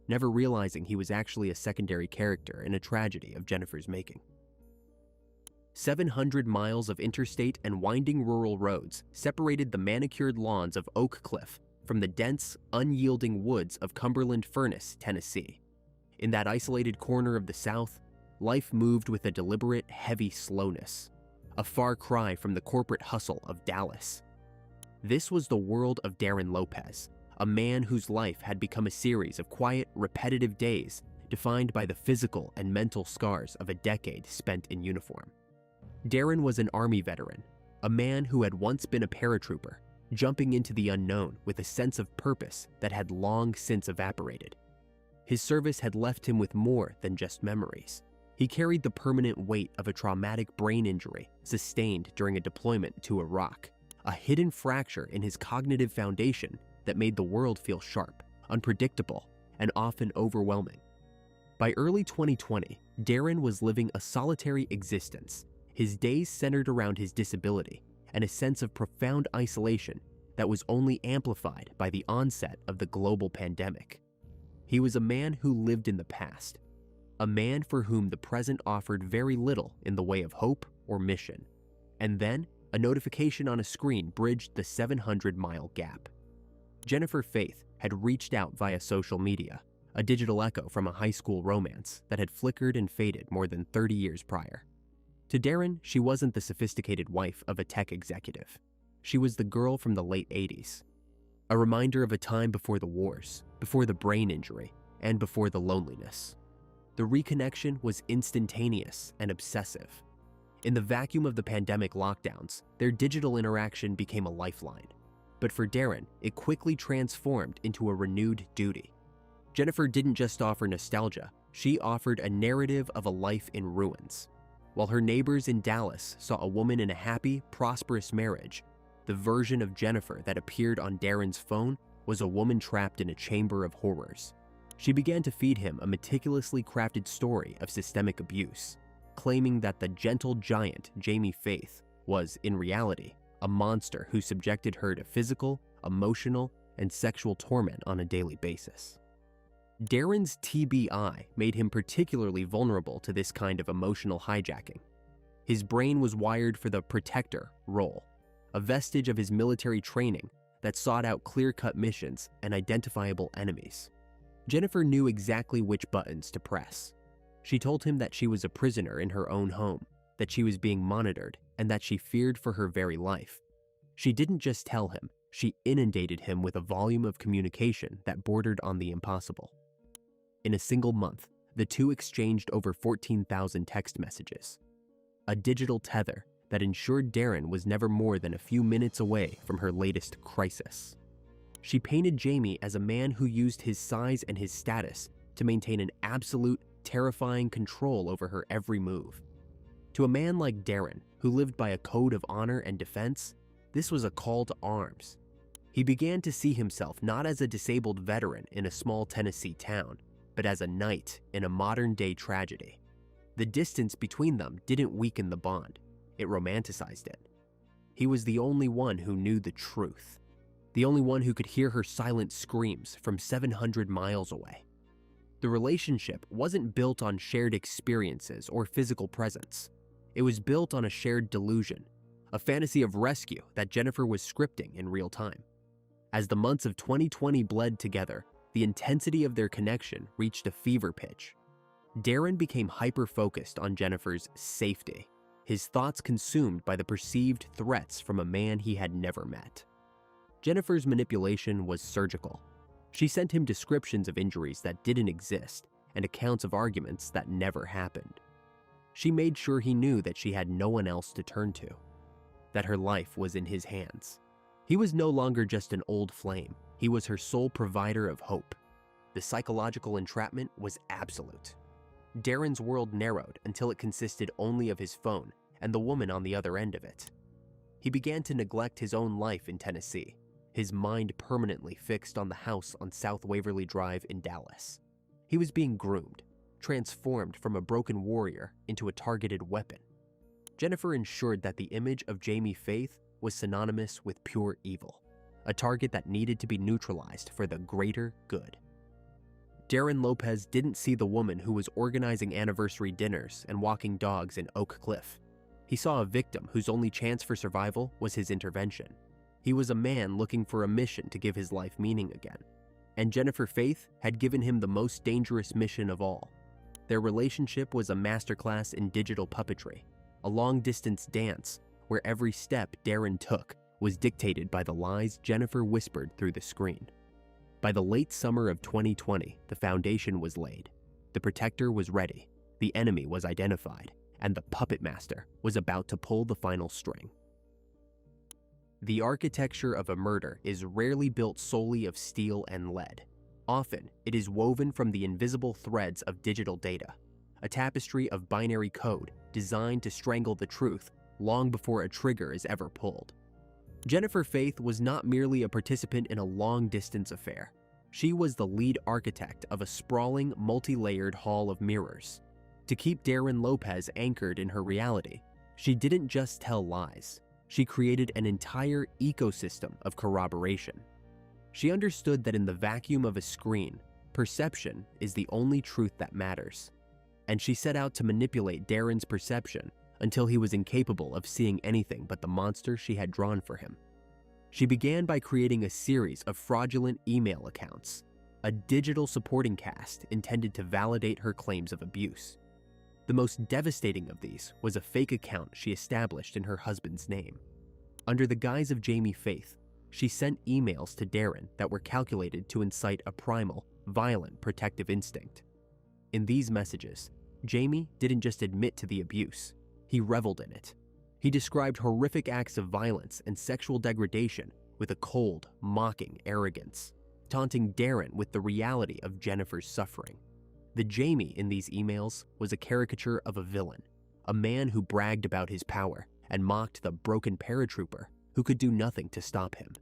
never realizing he was actually a secondary character in a tragedy of Jennifer's making. 700 miles of interstate and winding rural roads separated the manicured lawns of Oak Cliff from the dense, unyielding woods of Cumberland Furnace, Tennessee. In that isolated corner of the South, life moved with a deliberate, heavy slowness, a far cry from the corporate hustle of Dallas. This was the world of Darren Lopez, a man whose life had become a series of quiet, repetitive days defined by the physical and mental scars of a decade spent in uniform. Darren was an Army veteran, a man who had once been a paratrooper, jumping into the unknown with a sense of purpose that had long since evaporated. His service had left him with more than just memories. He carried the permanent weight of a traumatic brain injury sustained during a deployment to Iraq, a hidden fracture in his cognitive foundation that made the world feel sharp, unpredictable, and often overwhelming. By early 2020, Darren was living a solitary existence, his days centered around his disability and a sense of profound isolation that was only amplified by the onset of the global pandemic. He was a man who lived in the past, a man for whom the present offered very little in the way of hope or mission. And then, a notification on a screen bridged the 700-mile gap. Jennifer Faith had reached out via social media, a digital echo from a high school romance that had flickered and faded more than 30 years prior. To Darren, she wasn't the sophisticated wife of a tech executive. She was the girl from the late 80s, a reminder of a time before the wars, before the brain injury, and before the loneliness. The reconnection was instantaneous and obsessive. In the vacuum of the pandemic lockdowns, their digital interaction became a lifeline. But for Darren, it quickly transformed into a renewed duty. Jennifer didn't just offer nostalgia, she offered a narrative of a life in ruins. While her neighbors in Dallas saw a woman in a happy, prosperous marriage, the version of Jennifer that appeared on Darren's phone was a woman trapped in a chamber of horrors. She began to feed him a meticulously crafted story of systemic abuse, claiming that the gentle giant Jamie Faith was, in reality, a monster who subjected her to physical, emotional, and sexual torment on a daily basis. Darren's TBI made him particularly vulnerable to this kind of emotional hijacking. His brain was wired for the protector role, a vestige of his military training that sought out clear-cut missions and identifiable enemies. Jennifer knew exactly which buttons to press. She told him that she was a prisoner in her own home, that she was being monitored, and that she feared for her very life. She didn't just tell him, she inundated him with a volume of communication that bordered on the impossible. In a single month, the two exchanged over 14,000 text messages, a digital tether that ensured Darren was never more than a few minutes away from her latest crisis. She painted Jamie as a man who used his size and his status to maintain an absolute, terrifying control over her every move. To a man like Darren, who lived by a code of honor and defense, this was a call to arms. He began to see himself not as a disabled veteran in a small Tennessee town, but as a knight in a modern-day tragedy. The distance between them didn't weaken the bond, it romanticized it. He was the only one who knew the truth, the only one who could hear her silent screams from 700 miles away. The relationship wasn't built on shared experiences or physical presence. It was built on a shared delusion, a fantasy of rescue that Jennifer was scripting in real time. As the months of 2020 bled together, the intensity of their connection reached a fever pitch. Darren became hyper-focused on Jennifer's safety, his thoughts consumed by the perceived threats from a man he had never met. Jennifer's manipulation was surgical. She sent him descriptions of injuries that didn't exist and accounts of arguments that never happened. She made sure he knew that she had no one else to turn to, that her life was in his hands. He was no longer just an old flame. He was her sole provider of hope. The psychological entrapment was absolute. Darren's world narrowed until it consisted only of his phone and the woman on the other end of it. He began to neglect his own life in Tennessee, his mind permanently fixed on the house on South Waverly Drive in Dallas. He was being groomed, transformed from a broken warrior into a targeted weapon. Jennifer ensured that the image of Jamie Faith was synonymous with pure evil, a target that needed to be neutralized for the greater good. Darren Lopez didn't see the woman who was organizing anniversary dinners and walking dogs in Oak Cliff. He saw a victim whose only chance for survival was his intervention. He was a man looking for a mission to give his life meaning again. And Jennifer Faith had given him the most dangerous mission of all. Their relationship was a masterclass in digital puppetry, a long-distance dance where every step Darren took was dictated by the lies Jennifer whispered through the screen. By the late summer of 2020, the foundation was laid. The protector was ready, the enemy was identified, and the puppet master was about to pull the final string. The architecture of a murder is rarely built solely of steel and lead. Often, it is woven from the invisible threads of digital data, a tapestry of binary code designed to strangle the truth long before a trigger is ever pulled. Jennifer Faith was not merely a participant in a long-distance affair. She was the lead architect of a sprawling, multi-layered hall of mirrors. To keep Darren Lopez anchored in her reality, she didn't just tell lies. She created an entire ecosystem of corroboration. She understood that in the vacuum of a screen, perception is the only truth that matters. And she set out to manipulate Darren's perception until he was incapable of seeing anything but the monster she had drawn for him. She began by creating a series of fraudulent email accounts, a digital supporting cast intended to validate her claims of abuse. The most devastating of these was a fake account she established in her husband's name. Under the guise of Jamie Faith, she sent emails to Darren that were calculated to incite a primal, violent protective instinct. In these messages, Jamie didn't just admit to the abuse, he reveled in it. He described horrific acts of violence and sexual degradation with a cold, mocking arrogance, taunting Darren with the reality of Jennifer's suffering. The Jamie in these emails was a caricature of a villain, a man who bragged about his power and mocked the broken paratrooper who could do nothing to stop him.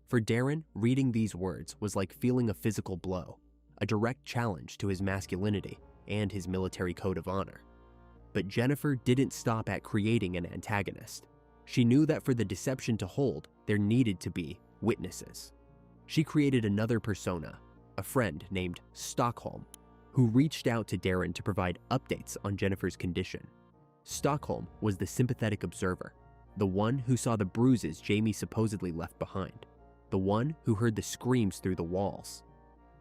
For Darren, reading these words was like feeling a physical blow, a direct challenge to his masculinity and his military code of honor. But Jennifer didn't stop at creating an antagonist. She knew that for the deception to hold, there needed to be witnesses. She created another persona, a friend named Stockholm, who reached out to Darren to provide updates on Jennifer's condition. Stockholm was the sympathetic observer, the one who saw the bruises Jamie supposedly left behind, the one who heard the screams through the walls.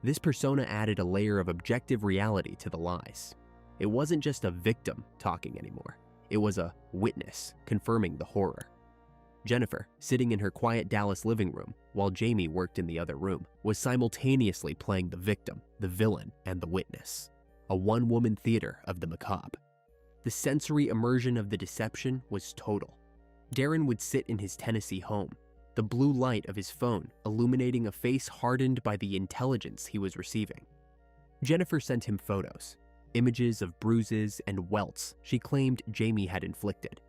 This persona added a layer of objective reality to the lies. It wasn't just a victim talking anymore. It was a witness confirming the horror. Jennifer, sitting in her quiet Dallas living room while Jamie worked in the other room, was simultaneously playing the victim, the villain, and the witness. A one-woman theater of the macabre. The sensory immersion of the deception was total. Darren would sit in his Tennessee home, the blue light of his phone illuminating a face hardened by the intelligence he was receiving. Jennifer sent him photos. images of bruises and welts she claimed Jamie had inflicted.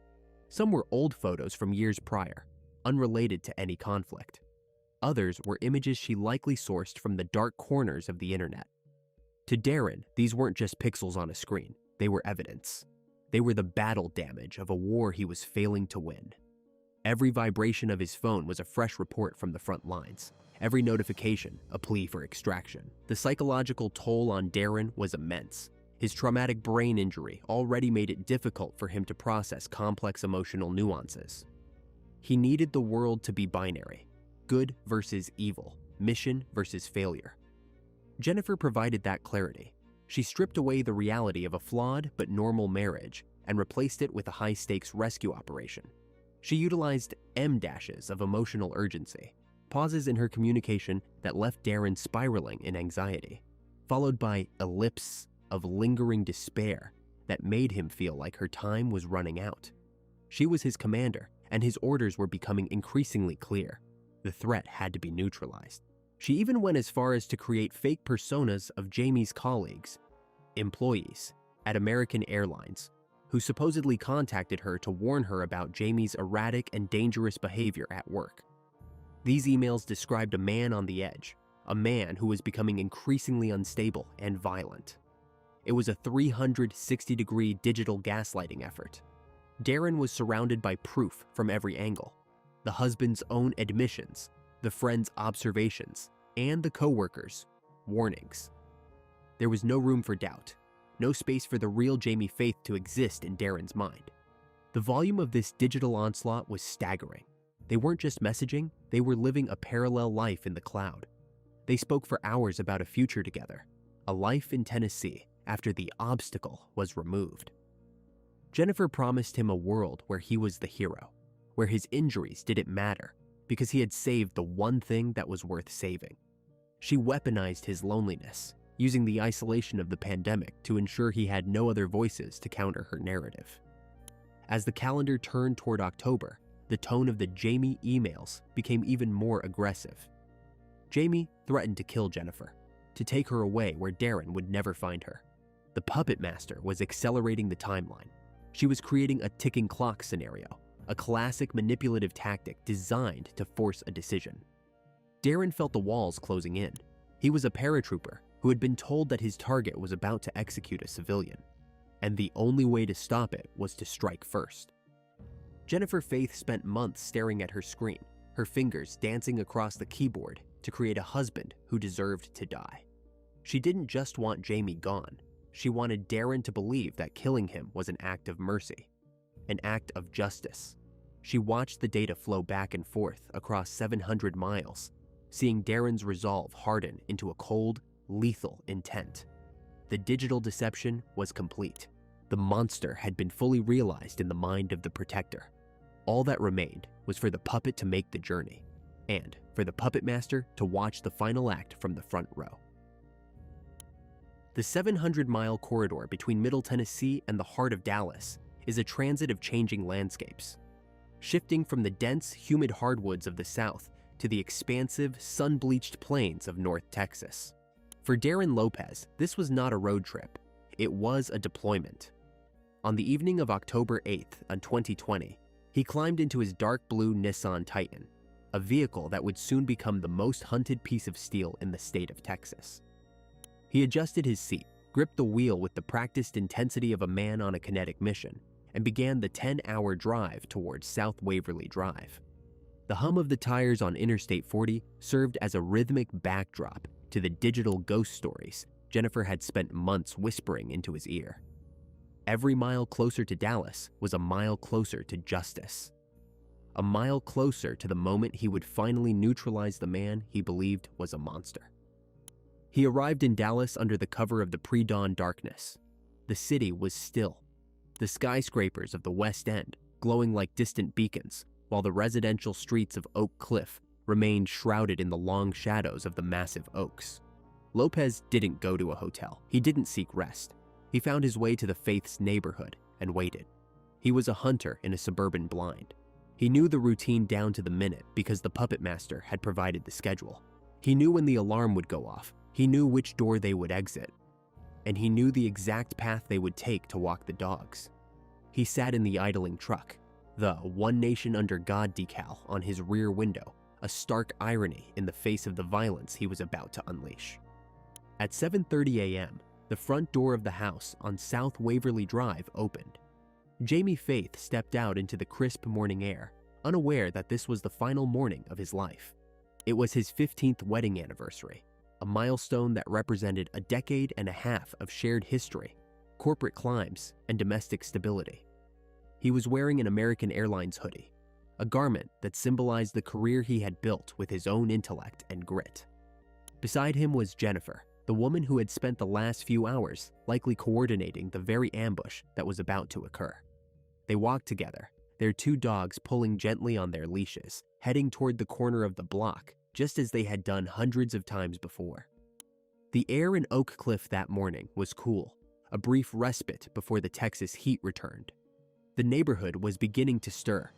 Some were old photos from years prior, unrelated to any conflict. Others were images she likely sourced from the dark corners of the internet. To Darren, these weren't just pixels on a screen, they were evidence. They were the battle damage of a war he was failing to win. Every vibration of his phone was a fresh report from the front lines. Every notification, a plea for extraction. The psychological toll on Darren was immense. His traumatic brain injury already made it difficult for him to process complex emotional nuances. He needed the world to be binary, good versus evil, mission versus failure. Jennifer provided that clarity. She stripped away the reality of a flawed but normal marriage and replaced it with a high-stakes rescue operation. She utilized M-dashes of emotional urgency, pauses in her communication that left Darren spiraling in anxiety, followed by ellipses of lingering despair that made him feel like her time was running out. She was his commander, and his orders were becoming increasingly clear. The threat had to be neutralized. She even went as far as to create fake personas of Jamie's colleagues, employees, at American Airlines, who supposedly contacted her to warn her about Jamie's erratic and dangerous behavior at work. These emails described a man on the edge, a man who was becoming increasingly unstable and violent. It was a 360-degree digital gaslighting effort. Darren was surrounded by proof from every angle: the husband's own admissions, the friend's observations, and the co-workers' warnings. There was no room for doubt, no space for the real Jamie Faith to exist in Darren's mind. The volume of this digital onslaught was staggering. They weren't just messaging, they were living a parallel life in the cloud. They spoke for hours about a future together, a life in Tennessee after the obstacle was removed. Jennifer promised him a world where he was the hero, where his injuries didn't matter because he had saved the one thing that was worth saving. She weaponized his loneliness, using the isolation of the pandemic to ensure he had no other voices to counter her narrative. As the calendar turned toward October, the tone of the Jamie emails became even more aggressive. Jamie threatened to kill Jennifer, to take her away where Darren would never find her. The puppet master was accelerating the timeline. She was creating a ticking clock scenario, a classic manipulative tactic designed to force a decision. Darren felt the walls closing in. He was a paratrooper who had been told that his target was about to execute a civilian, and the only way to stop it was to strike first. Jennifer Faith spent months staring at her screen, her fingers dancing across the keyboard to create a husband who deserved to die. She didn't just want Jamie gone. She wanted Darren to believe that killing him was an act of mercy, an act of justice. She watched the data flow back and forth across 700 miles, seeing Darren's resolve harden into a cold, lethal intent. The digital deception was complete. The monster had been fully realized in the mind of the protector. All that remained was for the puppet to make the journey, and for the puppet master to watch the final act from the front row. The 700-mile corridor between Middle Tennessee and the heart of Dallas is a transit of changing landscapes, shifting from the dense, humid hardwoods of the south to the expansive, sun-bleached plains of North Texas. For Darren Lopez, this was not a road trip. It was a deployment. On the evening of October 8th, 2020, he climbed into his dark blue Nissan Titan, a vehicle that would soon become the most hunted piece of steel in the state of Texas. He adjusted his seat, gripped the wheel with the practiced intensity of a man on a kinetic mission, and began the 10-hour drive towards South Waverly Drive. The hum of the tires on Interstate 40 served as a rhythmic backdrop to the digital ghost stories Jennifer had spent months whispering into his ear. Every mile closer to Dallas was a mile closer to justice. A mile closer to the moment he would finally neutralize the man he believed was a monster. He arrived in Dallas under the cover of the pre-dawn darkness. The city was still. The skyscrapers of the West End glowing like distant beacons, while the residential streets of Oak Cliff remained shrouded in the long shadows of the massive oaks. Lopez didn't go to a hotel. He didn't seek rest. He found his way to the Faith's neighborhood and waited. He was a hunter in a suburban blind. He knew the routine down to the minute because the puppet master had provided the schedule. He knew when the alarm would go off. He knew which door they would exit. and he knew the exact path they would take to walk the dogs. He sat in the idling truck, the "One Nation Under God" decal on his rear window, a stark irony in the face of the violence he was about to unleash. At 7:30 a.m., the front door of the house on South Waverly Drive opened. Jamie Faith stepped out into the crisp morning air, unaware that this was the final morning of his life. It was his 15th wedding anniversary, a milestone that represented a decade and a half of shared history, corporate climbs, and domestic stability. He was wearing an American Airlines hoodie, a garment that symbolized the career he had built with his own intellect and grit. Beside him was Jennifer, the woman who had spent the last few hours likely coordinating the very ambush that was about to occur. They walked together, their two dogs pulling gently on their leashes, heading toward the corner of the block, just as they had done hundreds of times before. The air in Oak Cliff that morning was cool, a brief respite before the Texas heat returned. The neighborhood was beginning to stir,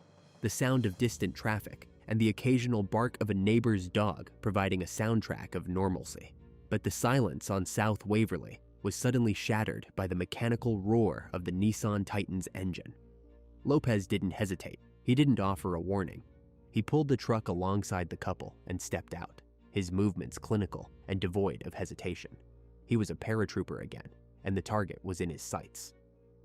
the sound of distant traffic and the occasional bark of a neighbor's dog providing a soundtrack of normalcy. But the silence on South Waverly was suddenly shattered by the mechanical roar of the Nissan Titan's engine. Lopez didn't hesitate. He didn't offer a warning. He pulled the truck alongside the couple and stepped out, his movements clinical and devoid of hesitation. He was a paratrooper again, and the target was in his sights.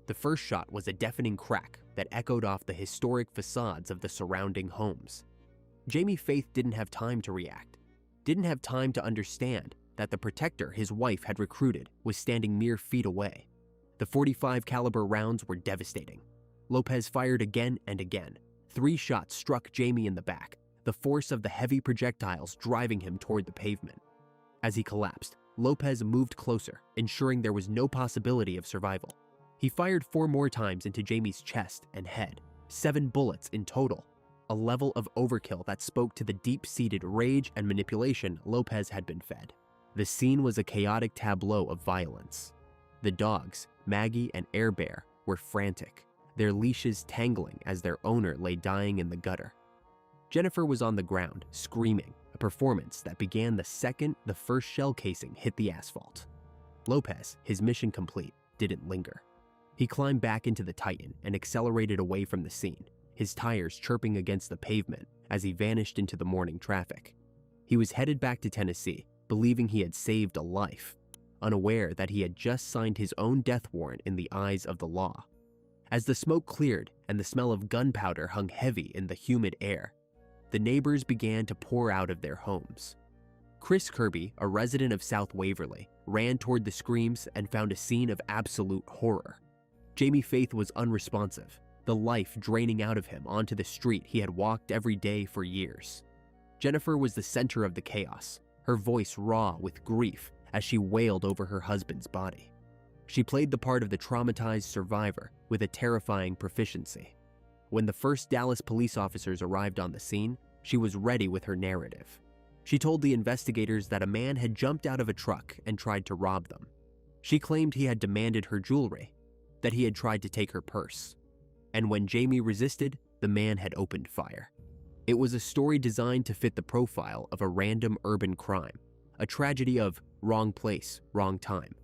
The first shot was a deafening crack that echoed off the historic facades of the surrounding homes. Jamie Faith didn't have time to react, didn't have time to understand that the protector his wife had recruited was standing mere feet away. The .45 caliber rounds were devastating. Lopez fired again and again. 3 shots struck Jamie in the back, the force of the heavy projectiles driving him toward the pavement. As he collapsed, Lopez moved closer, ensuring there was no possibility of survival. He fired 4 more times into Jamie's chest and head, 7 bullets in total, a level of overkill that spoke to the deep-seated rage and manipulation Lopez had been fed. The scene was a chaotic tableau of violence. The dogs, Maggie and Air Bear, were frantic, their leashes tangling as their owner lay dying in the gutter. Jennifer was on the ground, screaming, a performance that began the second the first shell casing hit the asphalt. Lopez, his mission complete, didn't linger. He climbed back into the Titan and accelerated away from the scene, his tires chirping against the pavement as he vanished into the morning traffic. He was headed back to Tennessee, believing he had saved a life, unaware that he had just signed his own death warrant in the eyes of the law. As the smoke cleared and the smell of gunpowder hung heavy in the humid air, the neighbors began to pour out of their homes. Chris Kirby, a resident of South Waverly, ran toward the screams and found a scene of absolute horror. Jamie Faith was unresponsive, the life draining out of him onto the street he had walked every day for years. Jennifer was the center of the chaos, her voice raw with grief as she wailed over her husband's body. She played the part of the traumatized survivor with a terrifying proficiency. When the first Dallas police officers arrived on the scene, she was ready with her narrative. She told the investigators that a man had jumped out of a truck and tried to rob them. She claimed he had demanded her jewelry, that he had tried to take her purse. And when Jamie resisted, the man had opened fire. It was a story designed to fit the profile of a random urban crime, a tragedy of wrong place, wrong time.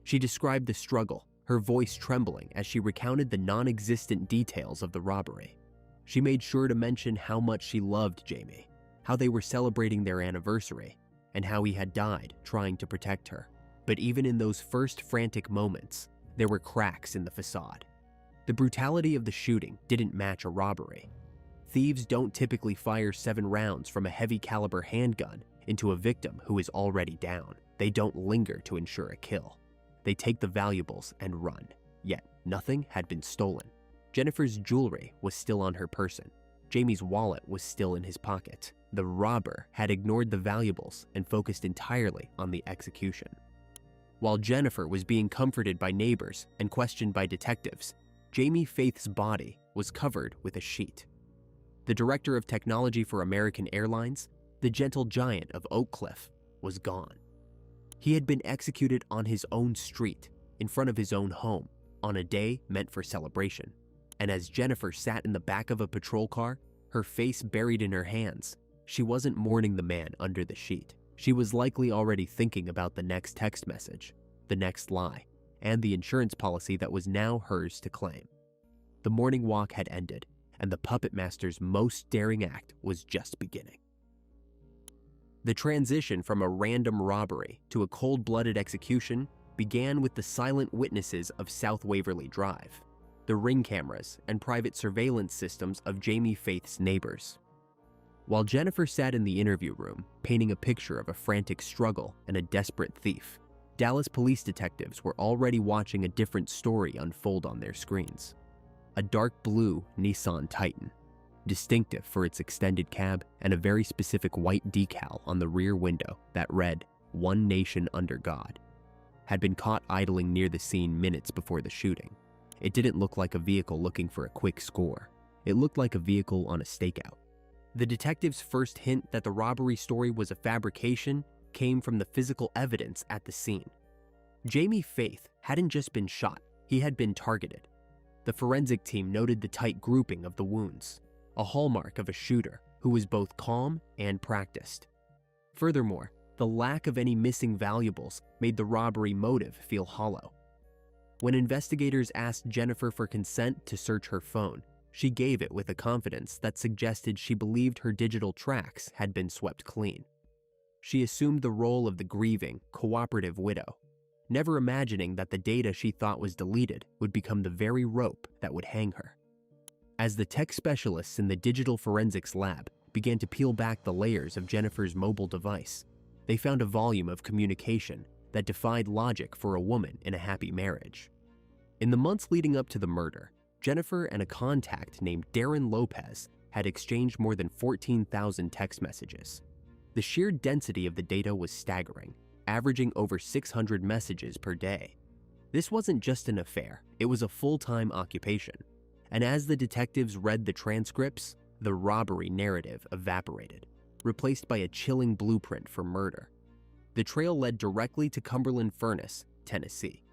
She described the struggle, her voice trembling as she recounted the non-existent details of the robbery. She made sure to mention how much she loved Jamie, how they were celebrating their anniversary, and how he had died trying to protect her. But even in those first frantic moments, there were cracks in the facade. The brutality of the shooting didn't match a robbery. Thieves don't typically fire 7 rounds from a heavy caliber handgun into a victim who is already down. They don't linger to ensure a kill. They take the valuables and run. Yet nothing had been stolen. Jennifer's jewelry was still on her person. Jamie's wallet was still in his pocket. The robber had ignored the valuables and focused entirely on the execution. While Jennifer was being comforted by neighbors and questioned by detectives, Jamie Faith's body was covered with a sheet. The director of technology for American Airlines, the gentle giant of Oak Cliff, was gone. He had been executed on his own street, in front of his own home, on a day meant for celebration. And as Jennifer sat in the back of a patrol car, her face buried in her hands, she wasn't mourning the man under the sheet. She was likely already thinking about the next text message. the next lie, and the insurance policy that was now hers to claim. The morning walk had ended, and the puppet master's most daring act was just beginning. The transition from a random robbery to a cold-blooded execution began with the silent witnesses of South Waverly Drive, the ring cameras and private surveillance systems of Jamie Faith's neighbors. While Jennifer sat in the interview room, painting a picture of a frantic struggle and a desperate thief, Dallas police detectives were already watching a different story unfold on their screens. A dark blue Nissan Titan, distinctive for its extended cab and a very specific white decal on the rear window that read, "One Nation Under God," had been caught idling near the scene minutes before the shooting. It didn't look like a vehicle looking for a quick score. It looked like a vehicle on a stakeout. The detectives' first hint that the robbery story was a fabrication came from the physical evidence at the scene. Jamie Faith hadn't just been shot, he had been targeted. The forensic team noted the tight grouping of the wounds, a hallmark of a shooter who was both calm and practiced. Furthermore, the lack of any missing valuables made the robbery motive feel hollow. When investigators asked Jennifer for consent to search her phone, she gave it with a confidence that suggested she believed her digital tracks had been swept clean. She assumed the role of the grieving, cooperative widow, never imagining that the data she thought was deleted would become the very rope that would hang her. As the tech specialists in the digital forensics lab began to peel back the layers of Jennifer's mobile device, they found a volume of communication that defied logic for a woman in a happy marriage. In the months leading up to the murder, Jennifer and a contact named Darren Lopez had exchanged more than 14,000 text messages. The sheer density of the data was staggering, averaging over 600 messages per day. This wasn't just an affair, it was a full-time occupation. And as the detectives read the transcripts, the robbery narrative evaporated, replaced by a chilling blueprint for murder. The trail led directly to Cumberland Furnace, Tennessee.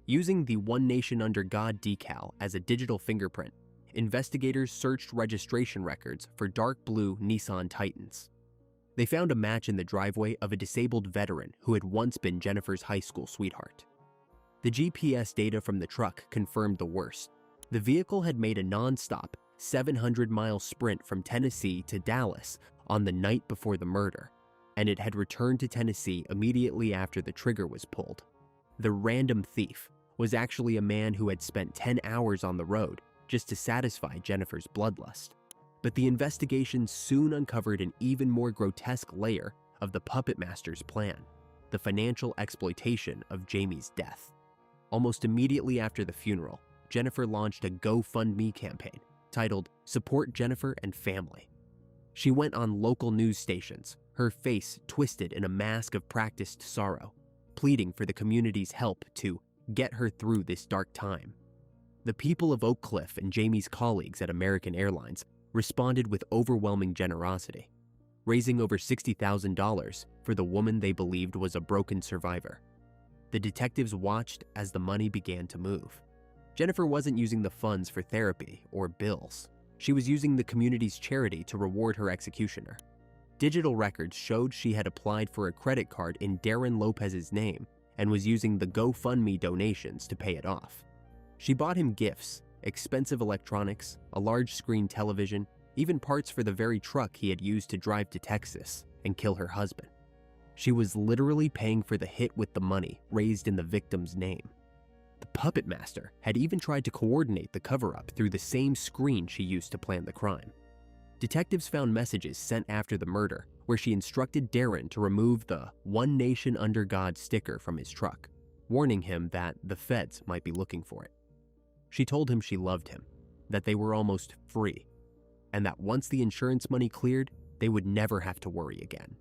Using the One Nation Under God decal as a digital fingerprint, investigators searched registration records for dark blue Nissan Titans. They found a match in the driveway of a disabled veteran who had once been Jennifer's high school sweetheart. The GPS data from the truck confirmed the worst. The vehicle had made a non-stop 700-mile sprint from Tennessee to Dallas on the night before the murder, and it had returned to Tennessee immediately after the trigger was pulled. The random thief was actually a man who had spent 10 hours on the road just to satisfy Jennifer's bloodlust. But the investigation soon uncovered an even more grotesque layer of the puppet master's plan, the financial exploitation of Jamie's death. Almost immediately after the funeral, Jennifer launched a GoFundMe campaign titled "Support Jennifer and Family." She went on local news stations, her face twisted in a mask of practiced sorrow, pleading for the community's help to get her through this dark time. The people of Oak Cliff and Jamie's colleagues at American Airlines responded with overwhelming generosity, raising over $60,000 for the woman they believed was a broken survivor. The detectives watched as the money began to move. Jennifer wasn't using the funds for therapy or bills. She was using the community's charity to reward her executioner. Digital records showed she had applied for a credit card in Darren Lopez's name and was using the GoFundMe donations to pay it off. She bought him gifts, expensive electronics, a large screen television, even parts for the very truck he had used to drive to Texas and kill her husband. She was literally paying for the hit with the money raised in the victim's name. The puppet master had even tried to coordinate the cover-up through the same screen she used to plan the crime. Detectives found messages sent after the murder where she instructed Darren to remove the "One Nation Under God" sticker from his truck, warning him that the feds might be looking for it. She told him she loved him, that they were almost free, and that once the insurance money cleared, they would never have to worry again.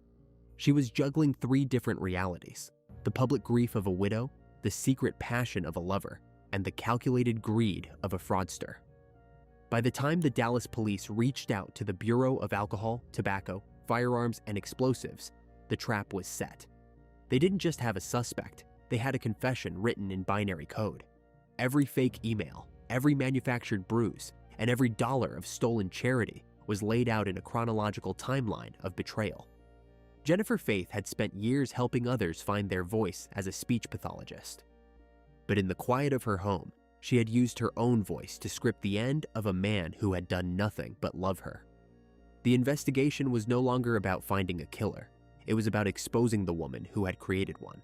She was juggling 3 different realities: the public grief of a widow, the secret passion of a lover, and the calculated greed of a fraudster. By the time the Dallas police reached out to the Bureau of Alcohol, Tobacco, Firearms, and Explosives, the trap was set. They didn't just have a suspect, they had a confession written in binary code. Every fake email, every manufactured bruise, and every dollar of stolen charity was laid out in a chronological timeline of betrayal. Jennifer Faith had spent years helping others find their voice as a speech pathologist. But in the quiet of her home, she had used her own voice to script the end of a man who had done nothing but love her. The investigation was no longer about finding a killer. It was about exposing the woman who had created one.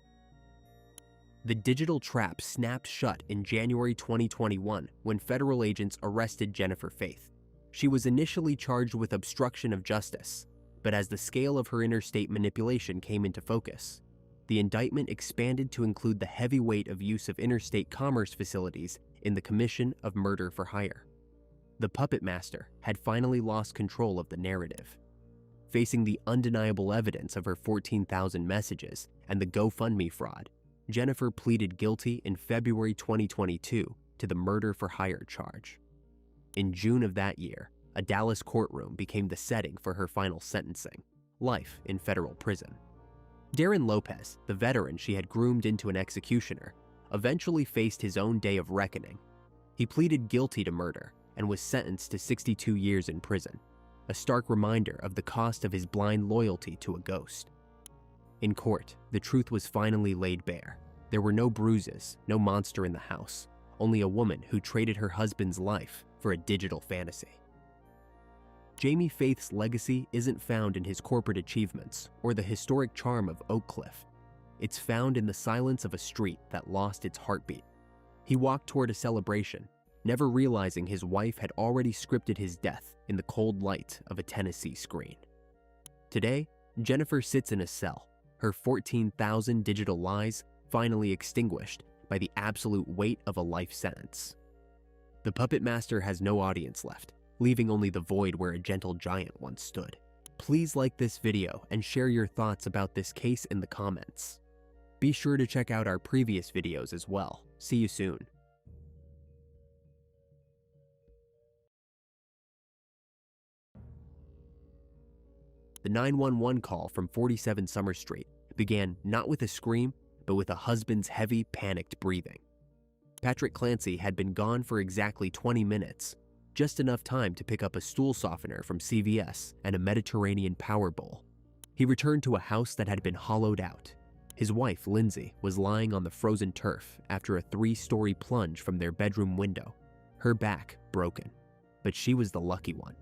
The digital trap snapped shut in January 2021 when federal agents arrested Jennifer Faith. She was initially charged with obstruction of justice, but as the scale of her interstate manipulation came into focus, the indictment expanded to include the heavy weight of use of interstate commerce facilities in the commission of murder for hire. The puppet master had finally lost control of the narrative. Facing the undeniable evidence of her 14,000 messages and the GoFundMe fraud, Jennifer pleaded guilty in February 2022 to the murder for hire charge. In June of that year, a Dallas courtroom became the setting for her final sentencing, life in federal prison. Darren Lopez, the veteran she had groomed into an executioner, eventually faced his own day of reckoning. He pleaded guilty to murder and was sentenced to 62 years in prison, a stark reminder of the cost of his blind loyalty to a ghost. In court, the truth was finally laid bare. There were no bruises, no monster in the house, only a woman who traded her husband's life for a digital fantasy. Jamie Faith's legacy isn't found in his corporate achievements or the historic charm of Oak Cliff. It's found in the silence of a street that lost its heartbeat. He walked toward a celebration, never realizing his wife had already scripted his death in the cold light of a Tennessee screen. Today, Jennifer sits in a cell, her 14,000 digital lies finally extinguished by the absolute weight of a life sentence. The puppet master has no audience left, leaving only the void where a gentle giant once stood. Please like this video and share your thoughts about this case in the comments. Be sure to check out our previous videos as well. See you soon. The 911 call from 47 Summer Street began not with a scream, but with a husband's heavy, panicked breathing. Patrick Clancy had been gone for exactly 20 minutes, just enough time to pick up a stool softener from CVS and a Mediterranean power bowl. He returned to a house that had been hollowed out. His wife, Lindsay, was lying on the frozen turf after a 3-story plunge from their bedroom window, her back broken. But she was the lucky one.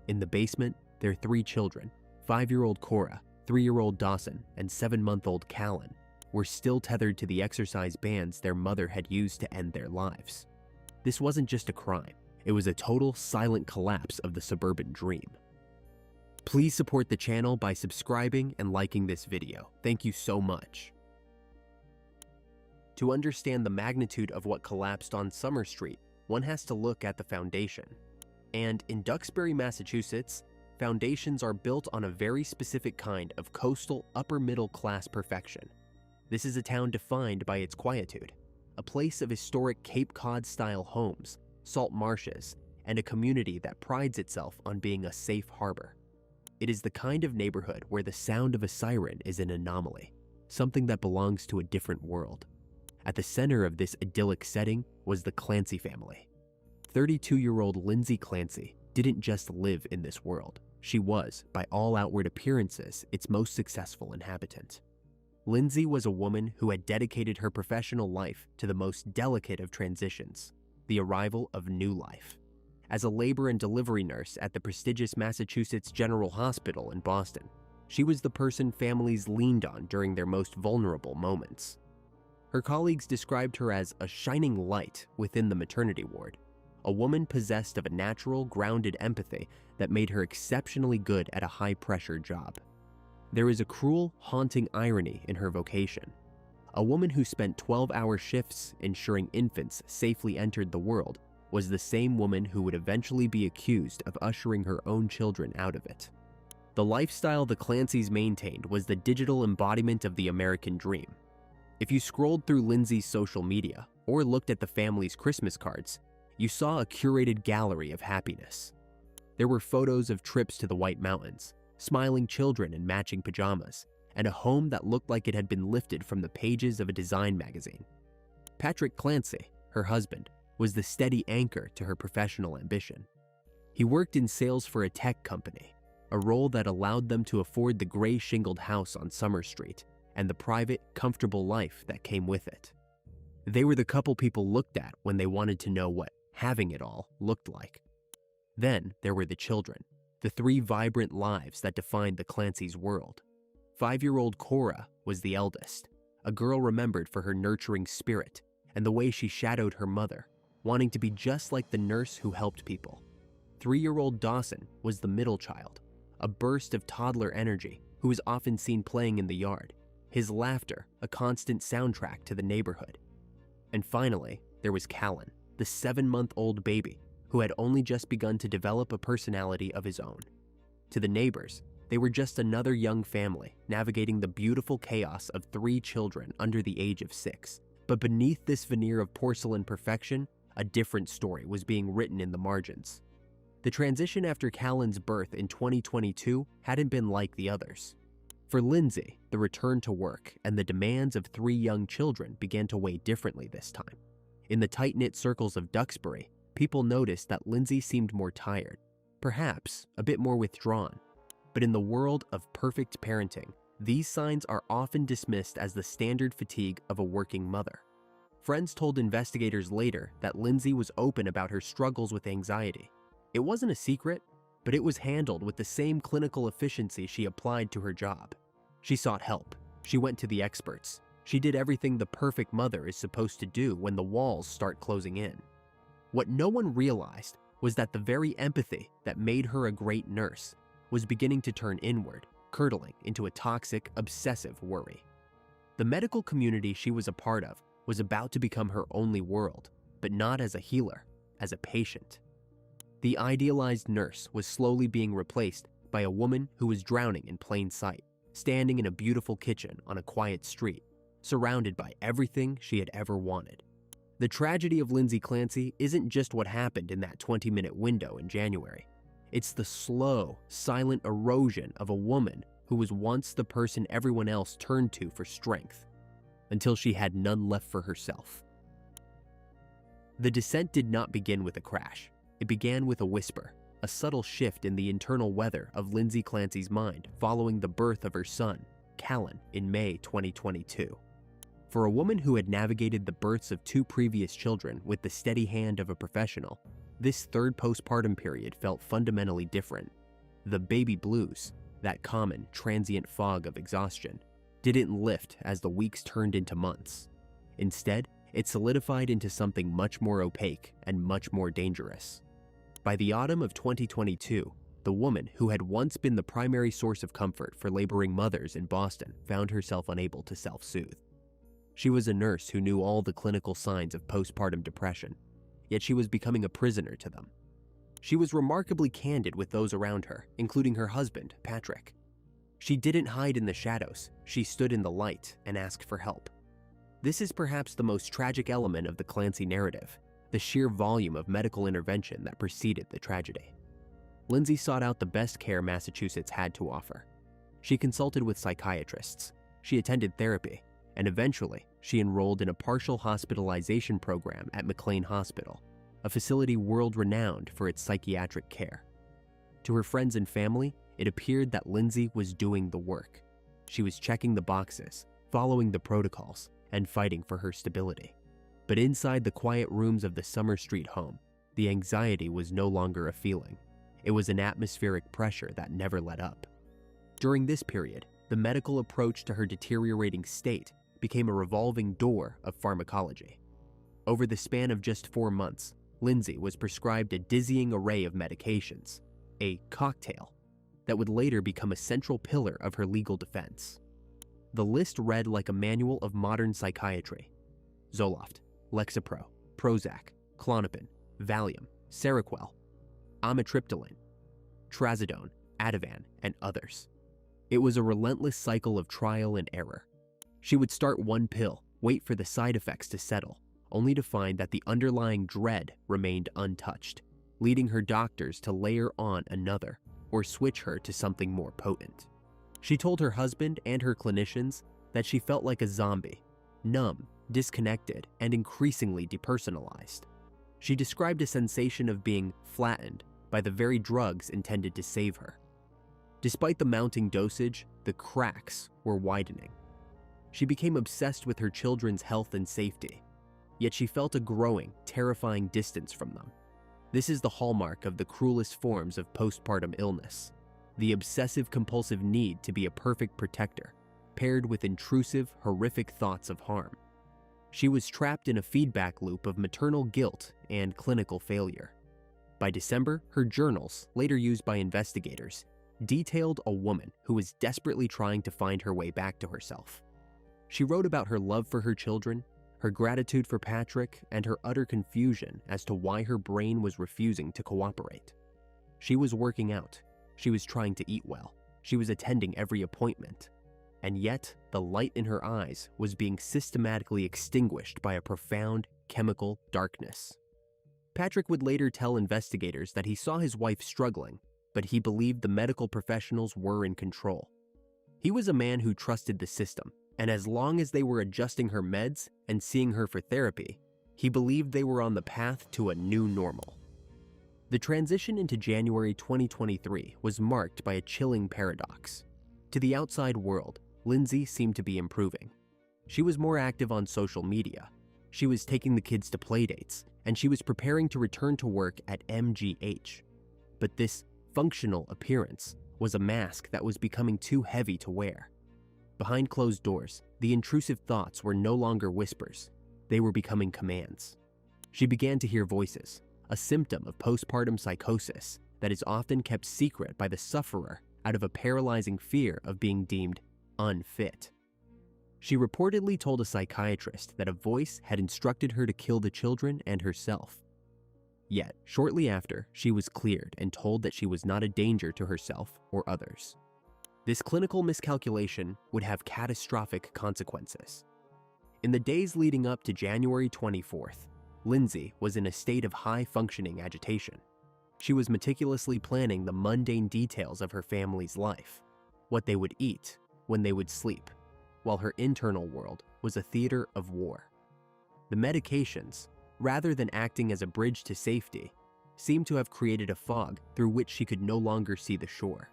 In the basement, their 3 children, 5-year-old Cora, 3-year-old Dawson, and 7-month-old Callan, were still tethered to the exercise bands their mother had used to end their lives. This wasn't just a crime. It was a total silent collapse of the suburban dream. Please support the channel by subscribing and liking this video. Thank you so much. To understand the magnitude of what collapsed on Summer Street, one has to look at the foundation. And in Duxbury, Massachusetts, foundations are built on a very specific kind of coastal upper-middle-class perfection. This is a town defined by its quietude, a place of historic Cape Cod-style homes, salt marshes, and a community that prides itself on being a safe harbor. It is the kind of neighborhood where the sound of a siren is an anomaly, something that belongs to a different world. At the center of this idyllic setting was the Clancy family. 32-year-old Lindsay Clancy didn't just live in this world. She was, by all outward appearances, its most successful inhabitant. Lindsay was a woman who had dedicated her professional life to the most delicate of transitions, the arrival of new life. As a labor and delivery nurse at the prestigious Massachusetts General Hospital in Boston, she was the person families leaned on during their most vulnerable moments. Her colleagues described her as a shining light within the maternity ward, a woman possessed of a natural, grounded empathy that made her exceptionally good at a high-pressure job. There is a cruel, haunting irony in her vocation. A woman who spent 12-hour shifts ensuring infants safely entered the world was the same woman who would eventually be accused of ushering her own children out of it. The lifestyle the Clancys maintained was the digital embodiment of the American dream. If you scrolled through Lindsay's social media or looked at the family's Christmas cards, you saw a curated gallery of happiness. There were photos of trips to the White Mountains, smiling children in matching pajamas, and a home that looked like it had been lifted from the pages of a design magazine. Patrick Clancy, her husband, was the steady anchor to her professional ambition. He worked in sales for a tech company, a role that allowed them to afford the gray shingled house on Summer Street and the private, comfortable life that came with it. They were the couple people looked at when they wanted to know what having it all looked like. Then there were the children, the three vibrant lives that defined the Clancy's world. 5-year-old Cora was the eldest, a girl remembered for her nurturing spirit and the way she shadowed her mother, wanting to be just like the nurse who helped people. 3-year-old Dawson was the middle child, a burst of toddler energy who was often seen playing in the yard, his laughter a constant soundtrack to the neighborhood. And finally, there was Callan, the 7-month-old baby who had only just begun to develop a personality of his own. To the neighbors, they were just another young family navigating the beautiful chaos of 3 children under the age of 6. But beneath this veneer of porcelain perfection, a different story was being written in the margins. The transition after Callan's birth in 2022 hadn't been like the others. For Lindsay, the return to work and the demands of 3 young children began to weigh differently this time. In the tight-knit circles of Duxbury, people noticed that Lindsay seemed more tired, perhaps a bit more withdrawn. But in the world of perfect parenting, these signs are often dismissed as the standard fatigue of a working mother. Friends told investigators later that Lindsay was open about her struggles with anxiety. It wasn't a secret, but it was handled with the same clinical efficiency she applied to her job. She sought help. She went to the experts. She did everything the perfect mother is supposed to do when the walls start closing in. What no one realized was that the very empathy that made her a great nurse was beginning to turn inward, curdling into a toxic, obsessive worry. The medical community she was a part of was about to become her only world, but not as a healer, as a patient. The idealized nurse was slowly being replaced by a woman who was drowning in plain sight, standing in a beautiful kitchen on a quiet street, surrounded by everything she had ever wanted. The tragedy of Lindsay Clancy isn't just what happened in that 20-minute window in January. It's the slow, silent erosion of a woman who was once the person everyone else turned to for strength, until she had none left for herself. The descent did not begin with a crash. It began with a whisper, a subtle shift in the internal weather of Lindsay Clancy's mind following the birth of her son, Callan, in May 2022. For a woman who had navigated the births of 2 previous children with the steady hand of a professional, this third postpartum period felt fundamentally different. The baby blues, that common, transient fog of exhaustion, didn't lift as the weeks turned into months. Instead, it solidified into something much more opaque and much more dangerous. By the autumn of 2022, the woman who had once been the primary source of comfort for laboring mothers in Boston found herself unable to self-soothe. She was a nurse who knew all the clinical signs of postpartum depression, yet she was becoming a prisoner to them. She was remarkably candid with those around her, including her husband, Patrick. She didn't hide in the shadows, she stood in the light and asked for help. This is perhaps the most tragic element of the Clancy narrative, the sheer volume of medical intervention that preceded the tragedy. Lindsay sought out the best care Massachusetts had to offer. She consulted with psychiatrists, she attended therapy, and eventually she enrolled in a partial hospitalization program at McLean Hospital, a facility world-renowned for its psychiatric care. To her friends and family, it appeared that Lindsay was doing the work. She was checking the boxes, following the protocols, and fighting for her stability. But inside the quiet rooms of the Summer Street home, the anxiety was no longer a feeling. It was an atmospheric pressure that never let up. During this period, the medical approach to her deteriorating state became a revolving door of pharmacology. Over the span of just 4 months, Lindsay was prescribed a dizzying array of medications, a cocktail, that would later become a central pillar of her legal defense. The list read like a manual of modern psychiatry: Zoloft, Lexapro, Prozac, Klonopin, Valium, Seroquel, amitriptyline, Trazodone, Ativan, and others. It was a relentless cycle of trial and error. She would start one pill, wait for the side effects to settle, only to find that the underlying dread remained untouched, leading her doctors to layer on another or switch her to something more potent. She told her husband and her clinicians that she felt like a zombie, numb, disconnected, and increasingly depersonalized. She described a sensation of being flattened by the very drugs intended to save her. Despite the mounting dosage, the cracks were widening. She became obsessed with her children's health and safety, yet she felt a growing, terrifying distance from them. This is the hallmark of the cruelest forms of postpartum illness, the obsessive-compulsive need to be a perfect protector, paired with intrusive, horrific thoughts of harm. She was trapped in a feedback loop of maternal guilt and clinical failure. By December, her journals, later used by investigators, detailed a woman who was desperately trying to find her way back to herself. She wrote about her love for her children, her gratitude for Patrick, and her utter confusion as to why her brain was refusing to cooperate. She was working out. She was trying to eat well. She was attending every appointment. And yet, the light in her eyes was being systematically extinguished by a profound chemical darkness. Patrick would later tell investigators that he saw his wife struggling, but he believed the medical professionals were in control. He was a man who trusted the system, and as long as they were adjusting her meds and seeing her for therapy, he believed they were on the path to a new normal. The transition into January 2023 was marked by a chilling paradox. To the outside world, Lindsay seemed to be improving. She was more active on social media. She was taking the kids to playdates, and she was preparing to return to work at MGH. But this functional appearance was a mask that was becoming too heavy to wear. Behind closed doors, the intrusive thoughts were no longer whispers. They were becoming commands. She began to hear voices, a symptom of postpartum psychosis that is often kept secret by the sufferer out of a paralyzing fear of being deemed unfit. She reportedly told a psychiatrist that a voice had instructed her to kill the children and herself. Yet, shortly after, she was cleared and told that she was not a danger to herself or others. This clinical miscalculation would have catastrophic consequences. In the days leading up to January 24th, Lindsay was in a state of high-functioning agitation. She was meticulously planning the mundane details of her family's life, what they would eat, when they would sleep, while her internal world was a theater of war. The medications, rather than acting as a bridge to safety, seemed to have created a fog through which she could no longer see the shore.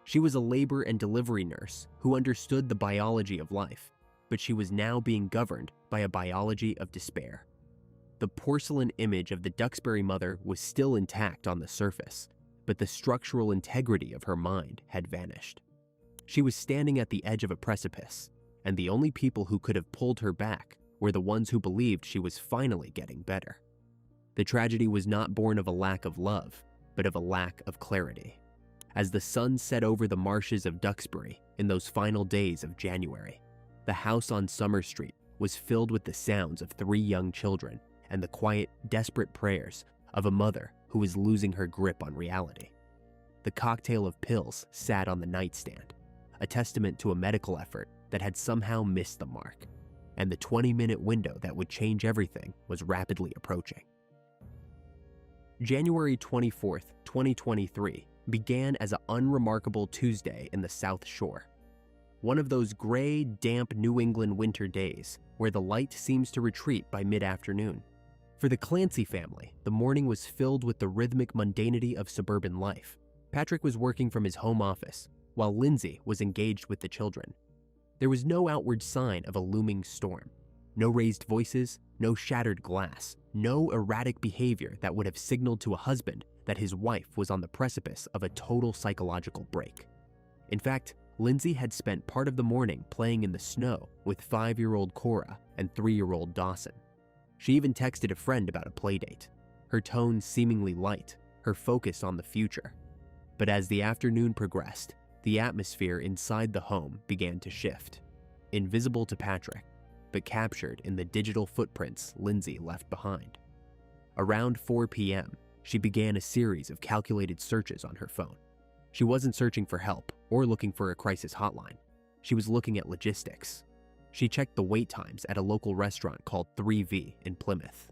She was a labor and delivery nurse who understood the biology of life, but she was now being governed by a biology of despair. The porcelain image of the Duxbury mother was still intact on the surface, but the structural integrity of her mind had vanished. She was standing at the edge of a precipice, and the only people who could have pulled her back were the ones who believed she was finally getting better. The tragedy was not born of a lack of love, but of a lack of clarity. As the sun set over the marshes of Duxbury in those final days of January, the house on Summer Street was filled with the sounds of 3 young children and the quiet, desperate prayers of a mother who was losing her grip on reality. The cocktail of pills sat on the nightstand, a testament to a medical effort that had somehow missed the mark, and the 20-minute window that would change everything was rapidly approaching. January 24th, 2023 began as an unremarkable Tuesday in the South Shore. One of those gray, damp New England winter days where the light seems to retreat by mid-afternoon. For the Clancy family, the morning was filled with the rhythmic mundanity of suburban life. Patrick was working from his home office, while Lindsay was engaged with the children. There was no outward sign of a looming storm. No raised voices, no shattered glass, no erratic behavior that would have signaled to a husband that his wife was on the precipice of a total psychological break. In fact, Lindsay had spent part of the morning playing in the snow with 5-year-old Cora and 3-year-old Dawson. She even texted a friend about a playdate, her tone seemingly light, her focus on the future. But as the afternoon progressed, the atmosphere inside the home began to shift, invisible to Patrick, but captured in the digital footprints Lindsay left behind. Around 4 p.m., she began a series of calculated searches on her phone. She wasn't searching for help or looking for a crisis hotline. She was looking at logistics. She checked the wait times at a local restaurant called 3V in Plymouth.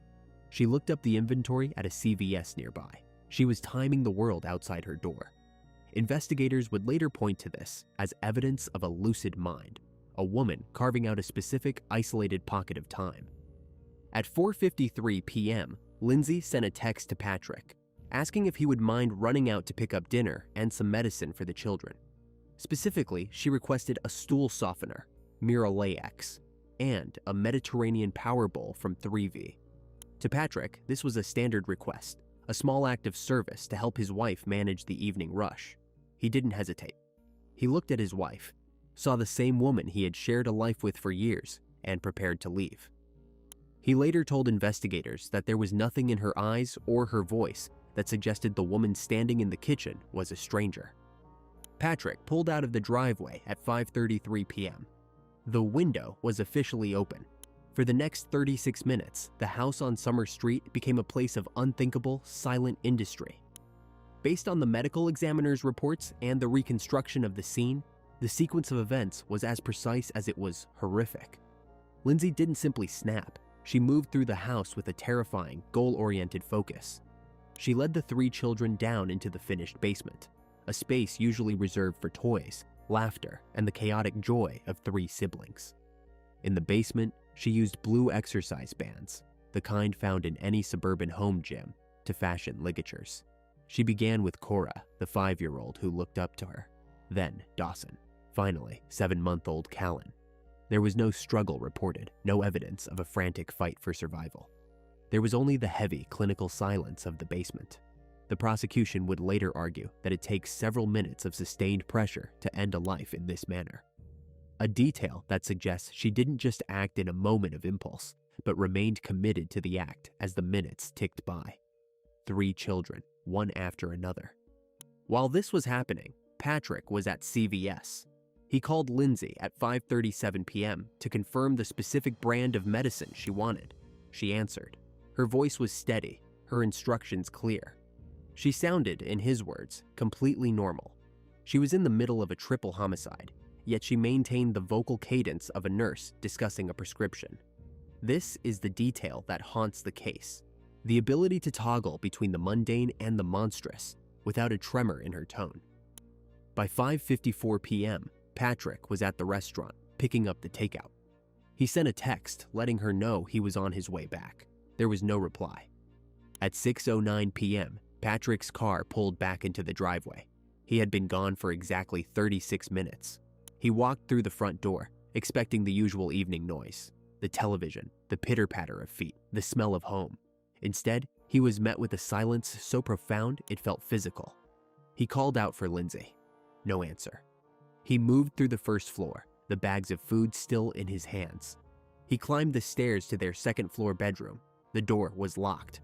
She looked up the inventory at a CVS nearby. She was timing the world outside her door. Investigators would later point to this as evidence of a lucid mind, a woman carving out a specific isolated pocket of time. At 4:53 p.m., Lindsay sent a text to Patrick, asking if he would mind running out to pick up dinner and some medicine for the children. Specifically, she requested a stool softener, Miralax, and a Mediterranean power bowl from 3V. To Patrick, this was a standard request, a small act of service to help his wife manage the evening rush. He didn't hesitate. He looked at his wife, saw the same woman he had shared a life with for years, and prepared to leave. He later told investigators that there was nothing in her eyes or her voice that suggested the woman standing in the kitchen was a stranger. Patrick pulled out of the driveway at 5:33 p.m. The window was officially open. For the next 36 minutes, the house on Summer Street became a place of unthinkable, silent industry. Based on the medical examiner's reports and the reconstruction of the scene, the sequence of events was as precise as it was horrific. Lindsay didn't simply snap. She moved through the house with a terrifying, goal-oriented focus. She led the 3 children down into the finished basement, a space usually reserved for toys, laughter, and the chaotic joy of 3 siblings. In the basement, she used blue exercise bands, the kind found in any suburban home gym, to fashion ligatures. She began with Cora, the 5-year-old who looked up to her, then Dawson, finally 7-month-old Callan. There was no struggle reported, no evidence of a frantic fight for survival. There was only the heavy clinical silence of the basement. The prosecution would later argue that it takes several minutes of sustained pressure to end a life in this manner. A detail that suggests she didn't just act in a moment of impulse, but remained committed to the act as the minutes ticked by. 3 children, one after another. While this was happening, Patrick was at CVS. He called Lindsay at 5:37 p.m. to confirm the specific brand of medicine she wanted. She answered. Her voice was steady, her instructions clear. She sounded, in his words, completely normal. She was in the middle of a triple homicide, yet she maintained the vocal cadence of a nurse discussing a prescription. This is the detail that haunts the case, the ability to toggle between the mundane and the monstrous without a tremor in her tone. By 5:54 p.m., Patrick was at the restaurant, picking up the takeout. He sent a text letting her know he was on his way back. There was no reply. At 6:09 p.m., Patrick's car pulled back into the driveway. He had been gone for exactly 36 minutes. He walked through the front door, expecting the usual evening noise, the television, the pitter-patter of feet, the smell of home. Instead, he was met with a silence so profound it felt physical. He called out for Lindsay. No answer. He moved through the first floor, the bags of food still in his hands. He climbed the stairs to their second-floor bedroom. The door was locked.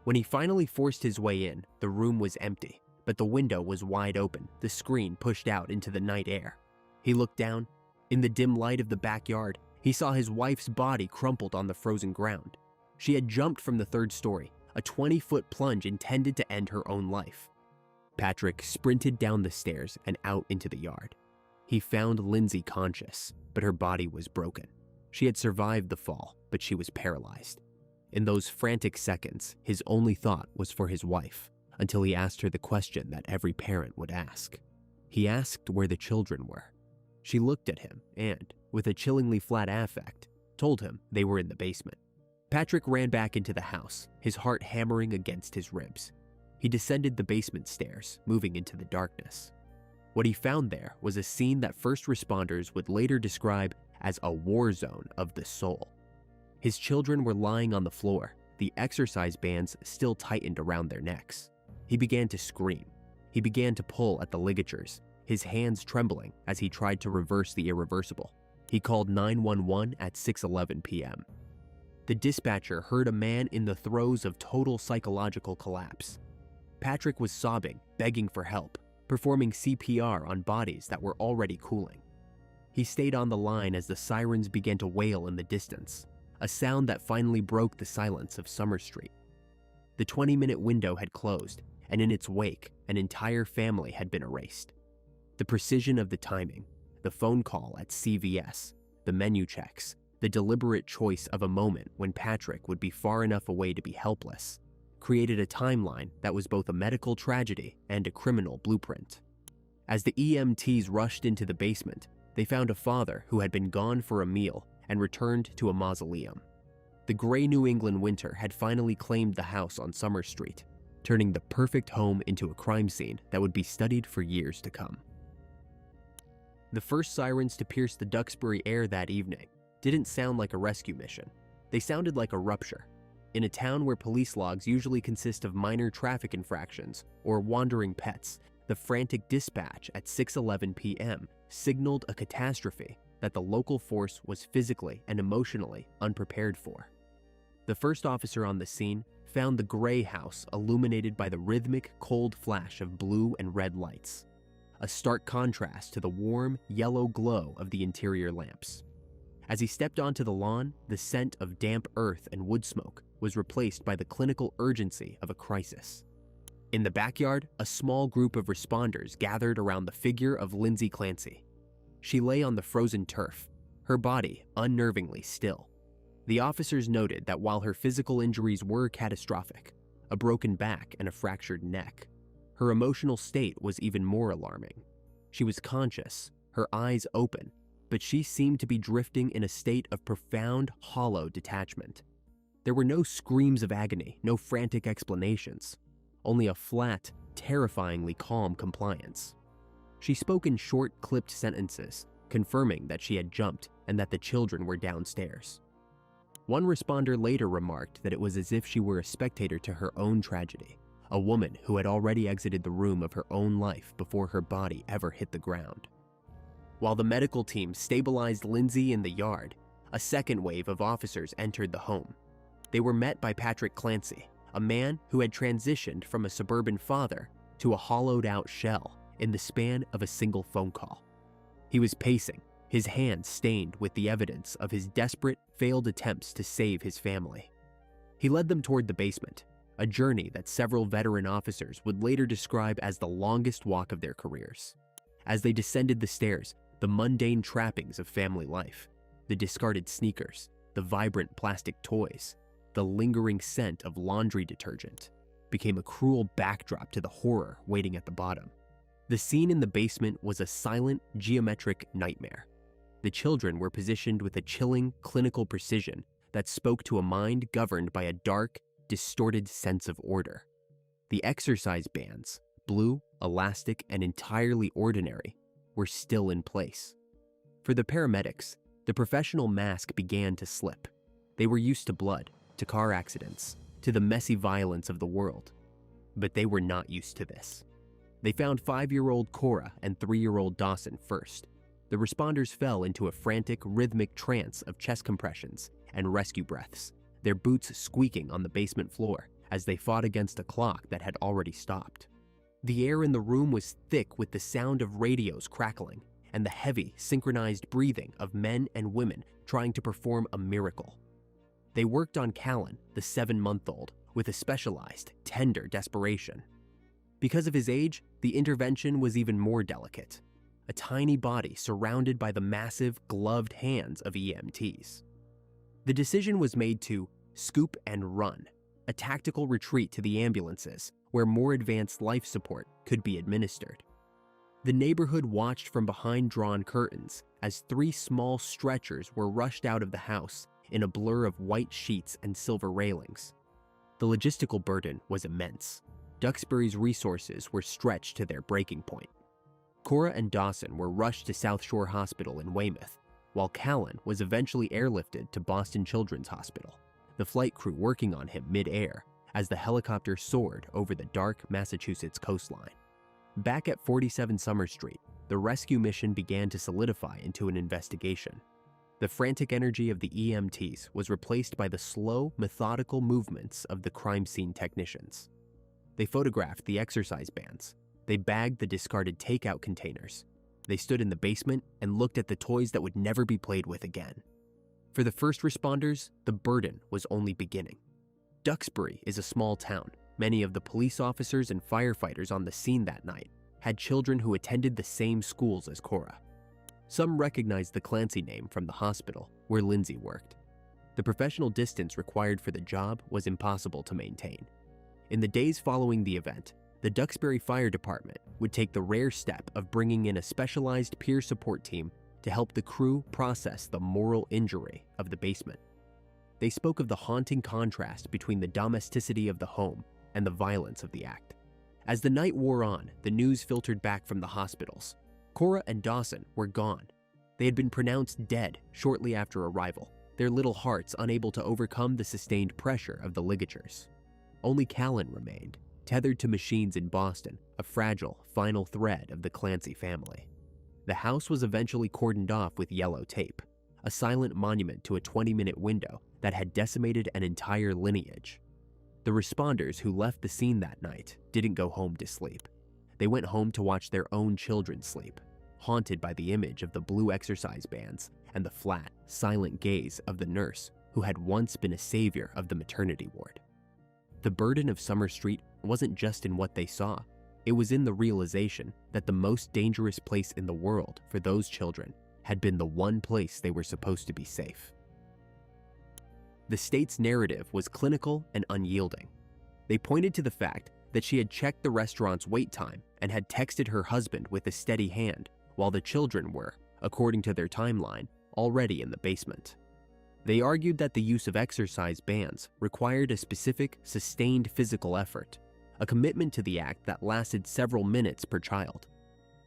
When he finally forced his way in, the room was empty, but the window was wide open, the screen pushed out into the night air. He looked down. In the dim light of the backyard, he saw his wife's body crumpled on the frozen ground. She had jumped from the 3rd story, a 20-foot plunge intended to end her own life. Patrick sprinted down the stairs and out into the yard. He found Lindsay conscious, but her body was broken. She had survived the fall, but she was paralyzed. In those frantic seconds, his only thought was for his wife, until he asked her the question that every parent would ask. He asked where the children were. She looked at him and, with a chillingly flat affect, told him they were in the basement. Patrick ran back into the house, his heart hammering against his ribs. He descended the basement stairs, moving into the darkness. What he found there was a scene that first responders would later describe as a war zone of the soul. His children were lying on the floor, the exercise bands still tightened around their necks. He began to scream. He began to pull at the ligatures, his hands trembling as he tried to reverse the irreversible. He called 911 at 6:11 p.m. The dispatcher heard a man in the throes of total psychological collapse. Patrick was sobbing, begging for help, performing CPR on bodies that were already cooling. He stayed on the line as the sirens began to wail in the distance, a sound that finally broke the silence of Summer Street. The 20-minute window had closed, and in its wake, an entire family had been erased. The precision of the timing, the phone call at CVS, the menu checks, the deliberate choice of a moment when Patrick would be far enough away to be helpless, created a timeline that was both a medical tragedy and a criminal blueprint. As the EMTs rushed into the basement, they found a father who had been gone for a meal and returned to a mausoleum. The gray New England winter had finally claimed the house on Summer Street. turning the perfect home into a crime scene that would be studied for years to come. The first sirens to pierce the Duxbury air that evening didn't sound like a rescue mission. They sounded like a rupture. In a town where police logs usually consist of minor traffic infractions or wandering pets, the frantic dispatch at 6:11 p.m. signaled a catastrophe that the local force was physically and emotionally unprepared for. The first officer on the scene found the gray house illuminated by the rhythmic, cold flash of blue and red lights, a stark contrast to the warm, yellow glow of the interior lamps. As he stepped onto the lawn, the scent of damp earth and wood smoke was replaced by the clinical urgency of a crisis. In the backyard, a small group of responders gathered around the figure of Lindsay Clancy. She lay on the frozen turf, her body unnervingly still. The officers noted that while her physical injuries were catastrophic, a broken back and a fractured neck, her emotional state was even more alarming. She was conscious, her eyes open, but she seemed to be drifting in a state of profound, hollow detachment. There were no screams of agony, no frantic explanations, only a flat, terrifyingly calm compliance. She spoke in short, clipped sentences, confirming that she had jumped and that the children were downstairs. One responder later remarked that it was as if she were a spectator to her own tragedy, a woman who had already exited the room of her own life before her body ever hit the ground. While the medical team stabilized Lindsay in the yard, a second wave of officers entered the home. They were met by Patrick Clancy, a man who had transitioned from a suburban father to a hollowed-out shell in the span of a single phone call. He was pacing, his hands stained with the evidence of his desperate, failed attempts to save his family. He led them toward the basement, a journey that several veteran officers would later describe as the longest walk of their careers. As they descended the stairs, the mundane trappings of family life, the discarded sneakers, the vibrant plastic toys, the lingering scent of laundry detergent, became a cruel backdrop to the horror waiting at the bottom. The scene in the basement was a silent, geometric nightmare. The children were positioned with a chilling, clinical precision that spoke to a mind governed by a dark, distorted sense of order. The exercise bands, blue, elastic, and entirely ordinary, were still in place. For the paramedics, the professional mask began to slip. They were used to blood, to car accidents, to the messy violence of the world. But they were not used to this. They found 5-year-old Cora and 3-year-old Dawson first. The responders fell into a frantic, rhythmic trance of chest compressions and rescue breaths, their boots squeaking on the basement floor as they fought against a clock that had already stopped. The air in the room was thick with the sound of radios crackling and the heavy, synchronized breathing of men and women trying to perform a miracle. They worked on Callan, the 7-month-old, with a specialized, tender desperation. Because of his age, the intervention was even more delicate. A tiny body surrounded by the massive, gloved hands of EMTs. The decision was made to scoop and run, a tactical retreat to the ambulances where more advanced life support could be administered. The neighborhood watched from behind drawn curtains as 3 small stretchers were rushed out of the house in a blur of white sheets and silver railings. The logistical burden was immense. Duxbury's resources were stretched to their breaking point. Cora and Dawson were rushed to South Shore Hospital in Weymouth, while Callan was eventually airlifted to Boston Children's Hospital, the flight crew working on him mid-air as the helicopter soared over the dark Massachusetts coastline. Back at 47 Summer Street, the rescue mission began to solidify into an investigation. The frantic energy of the EMTs was replaced by the slow, methodical movements of the crime scene technicians. They photographed the exercise bands. They bagged the discarded takeout containers. They stood in the basement and looked at the toys that would never be played with again. For the first responders, the burden was only beginning. Duxbury is a small town. Many of the police officers and firefighters on the scene that night had children who attended the same schools as Cora. Some recognized the Clancy name from the hospital where Lindsay worked. The professional distance required for the job was impossible to maintain. In the days following the event, the Duxbury Fire Department would take the rare step of bringing in a specialized peer support team to help the crew process the moral injury of the basement. They spoke of the haunting contrast between the domesticity of the home and the violence of the act. As the night wore on, the news filtered back from the hospitals. Cora and Dawson were gone. They had been pronounced dead shortly after arrival, their little hearts unable to overcome the sustained pressure of the ligatures. Only Callan remained, tethered to machines in Boston, a fragile, final thread of the Clancy family. The house was eventually cordoned off with yellow tape, a silent monument to a 20-minute window that had decimated an entire lineage. The responders who left the scene that night didn't go home to sleep. They went home to watch their own children sleep, haunted by the image of the blue exercise bands and the flat, silent gaze of the nurse who had once been a savior of the maternity ward. The burden of Summer Street wasn't just in what they saw. It was in the realization that the most dangerous place in the world for those children had been the one place they were supposed to be safe. The state's narrative was clinical and unyielding. They pointed to the fact that she had checked the restaurant's wait time and had texted her husband with a steady hand while the children were, according to their timeline, already in the basement. They argued that the use of exercise bands required a specific, sustained physical effort, a commitment to the act that lasted several minutes per child.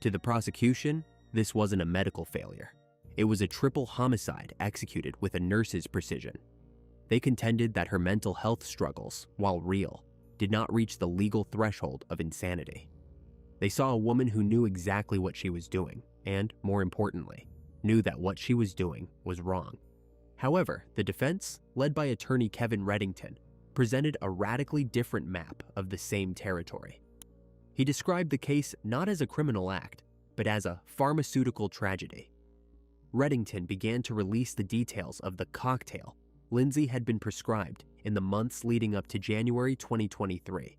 To the prosecution, this wasn't a medical failure. It was a triple homicide executed with a nurse's precision. They contended that her mental health struggles, while real, did not reach the legal threshold of insanity. They saw a woman who knew exactly what she was doing, and, more importantly, knew that what she was doing was wrong. However, the defense, led by attorney Kevin Reddington, presented a radically different map of the same territory. He described the case not as a criminal act, but as a pharmaceutical tragedy. Reddington began to release the details of the cocktail Lindsay had been prescribed in the months leading up to January 2023.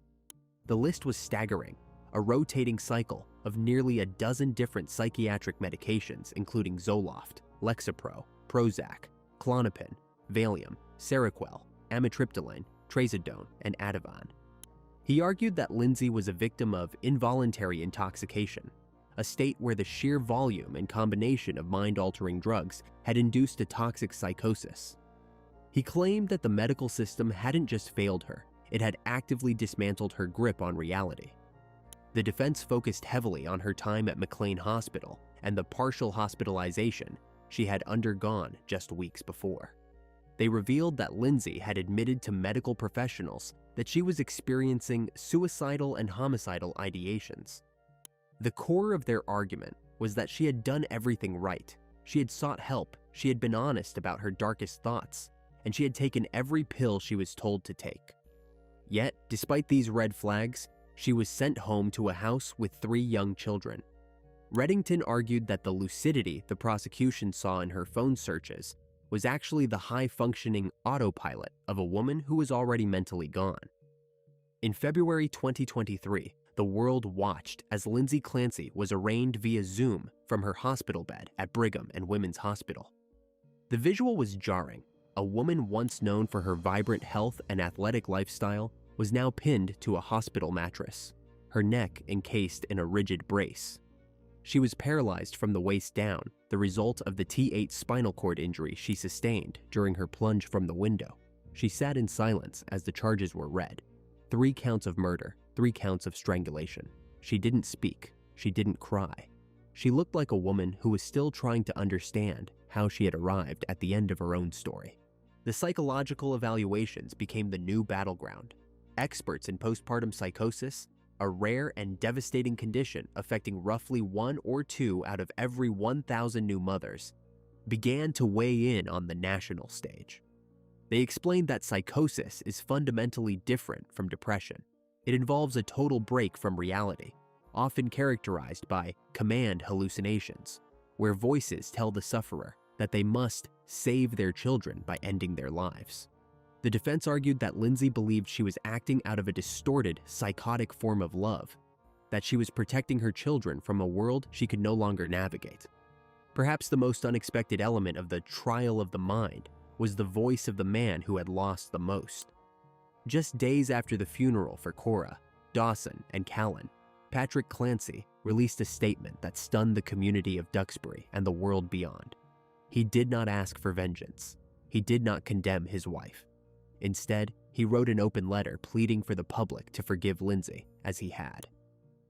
The list was staggering, a rotating cycle of nearly a dozen different psychiatric medications including Zoloft, Lexapro, Prozac, Klonopin, Valium, Seroquel, amitriptyline, Trazodone, and Ativan. He argued that Lindsay was a victim of involuntary intoxication, a state where the sheer volume and combination of mind-altering drugs had induced a toxic psychosis. He claimed that the medical system hadn't just failed her, it had actively dismantled her grip on reality. The defense focused heavily on her time at McLean Hospital and the partial hospitalization she had undergone just weeks before. They revealed that Lindsay had admitted to medical professionals that she was experiencing suicidal and homicidal ideations. The core of their argument was that she had done everything right. She had sought help, she had been honest about her darkest thoughts, and she had taken every pill she was told to take. Yet, despite these red flags, she was sent home to a house with 3 young children. Reddington argued that the lucidity the prosecution saw in her phone searches was actually the high-functioning autopilot of a woman who was already mentally gone. In February 2023, the world watched as Lindsay Clancy was arraigned via Zoom from her hospital bed at Brigham and Women's Hospital. The visual was jarring. A woman once known for her vibrant health and athletic lifestyle was now pinned to a hospital mattress, her neck encased in a rigid brace. She was paralyzed from the waist down, the result of the T8 spinal cord injury she sustained during her plunge from the window. She sat in silence as the charges were read. 3 counts of murder, 3 counts of strangulation. She didn't speak. She didn't cry. She looked like a woman who was still trying to understand how she had arrived at the end of her own story. The psychological evaluations became the new battleground. Experts in postpartum psychosis, a rare and devastating condition affecting roughly 1 or 2 out of every 1,000 new mothers, began to weigh in on the national stage. They explained that psychosis is fundamentally different from depression. It involves a total break from reality, often characterized by command hallucinations, where voices tell the sufferer that they must save their children by ending their lives. The defense argued that Lindsay believed she was acting out of a distorted, psychotic form of love, that she was protecting her children from a world she could no longer navigate. Perhaps the most unexpected element of the trial of the mind was the voice of the man who had lost the most. Just days after the funeral for Cora, Dawson, and Callan, Patrick Clancy released a statement that stunned the community of Duxbury and the world beyond. He did not ask for vengeance. He did not condemn his wife. Instead, he wrote an open letter pleading for the public to forgive Lindsay, as he had.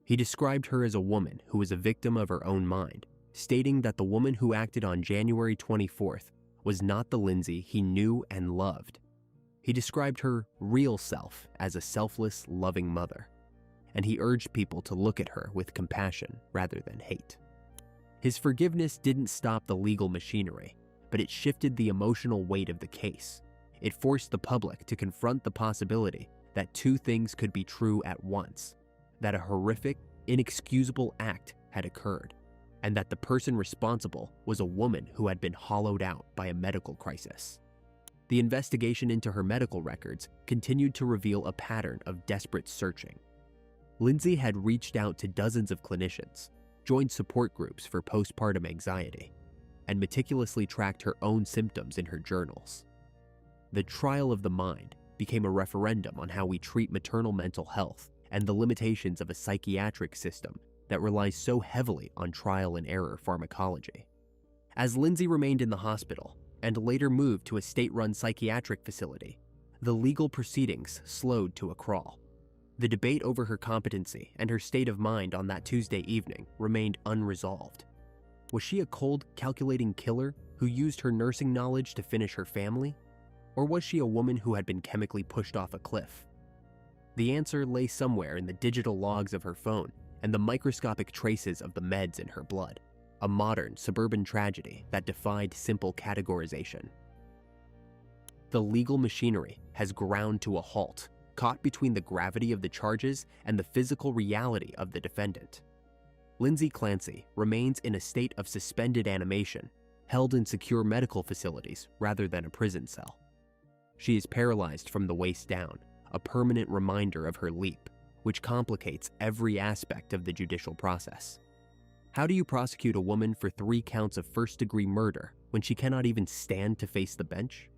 He described her as a woman who was a victim of her own mind, stating that the woman who acted on January 24th was not the Lindsay he knew and loved. He described her real self as a selfless, loving mother, and he urged people to look at her with compassion rather than hate. His forgiveness didn't stop the legal machinery, but it shifted the emotional weight of the case. It forced the public to confront the possibility that two things could be true at once: that a horrific, inexcusable act had occurred, and that the person responsible was a woman who had been hollowed out by a medical crisis. The investigation into her medical records continued to reveal a pattern of desperate searching. Lindsay had reached out to dozens of clinicians, joined support groups for postpartum anxiety, and meticulously tracked her own symptoms in her journals. The trial of the mind became a referendum on how we treat maternal mental health and the limitations of a psychiatric system that relies so heavily on trial and error pharmacology. As Lindsay remained in the hospital and later moved to a state-run psychiatric facility, the legal proceedings slowed to a crawl. The debate over her competency and her state of mind on that Tuesday evening remained unresolved. Was she a cold, calculating killer who used her nursing knowledge to finish her family? Or was she a woman who had been chemically pushed off a cliff? The answer lay somewhere in the digital logs of her phone and the microscopic traces of the meds in her blood, a modern suburban tragedy that defied simple categorization. The legal machinery has ground to a halt, caught between the gravity of the charges and the physical reality of the defendant. Lindsay Clancy remains in a state of suspended animation, held in secure medical facilities rather than a prison cell. She is paralyzed from the waist down, a permanent reminder of her leap, which complicates every aspect of the judicial process. How do you prosecute a woman for 3 counts of first-degree murder when she cannot even stand to face the bench?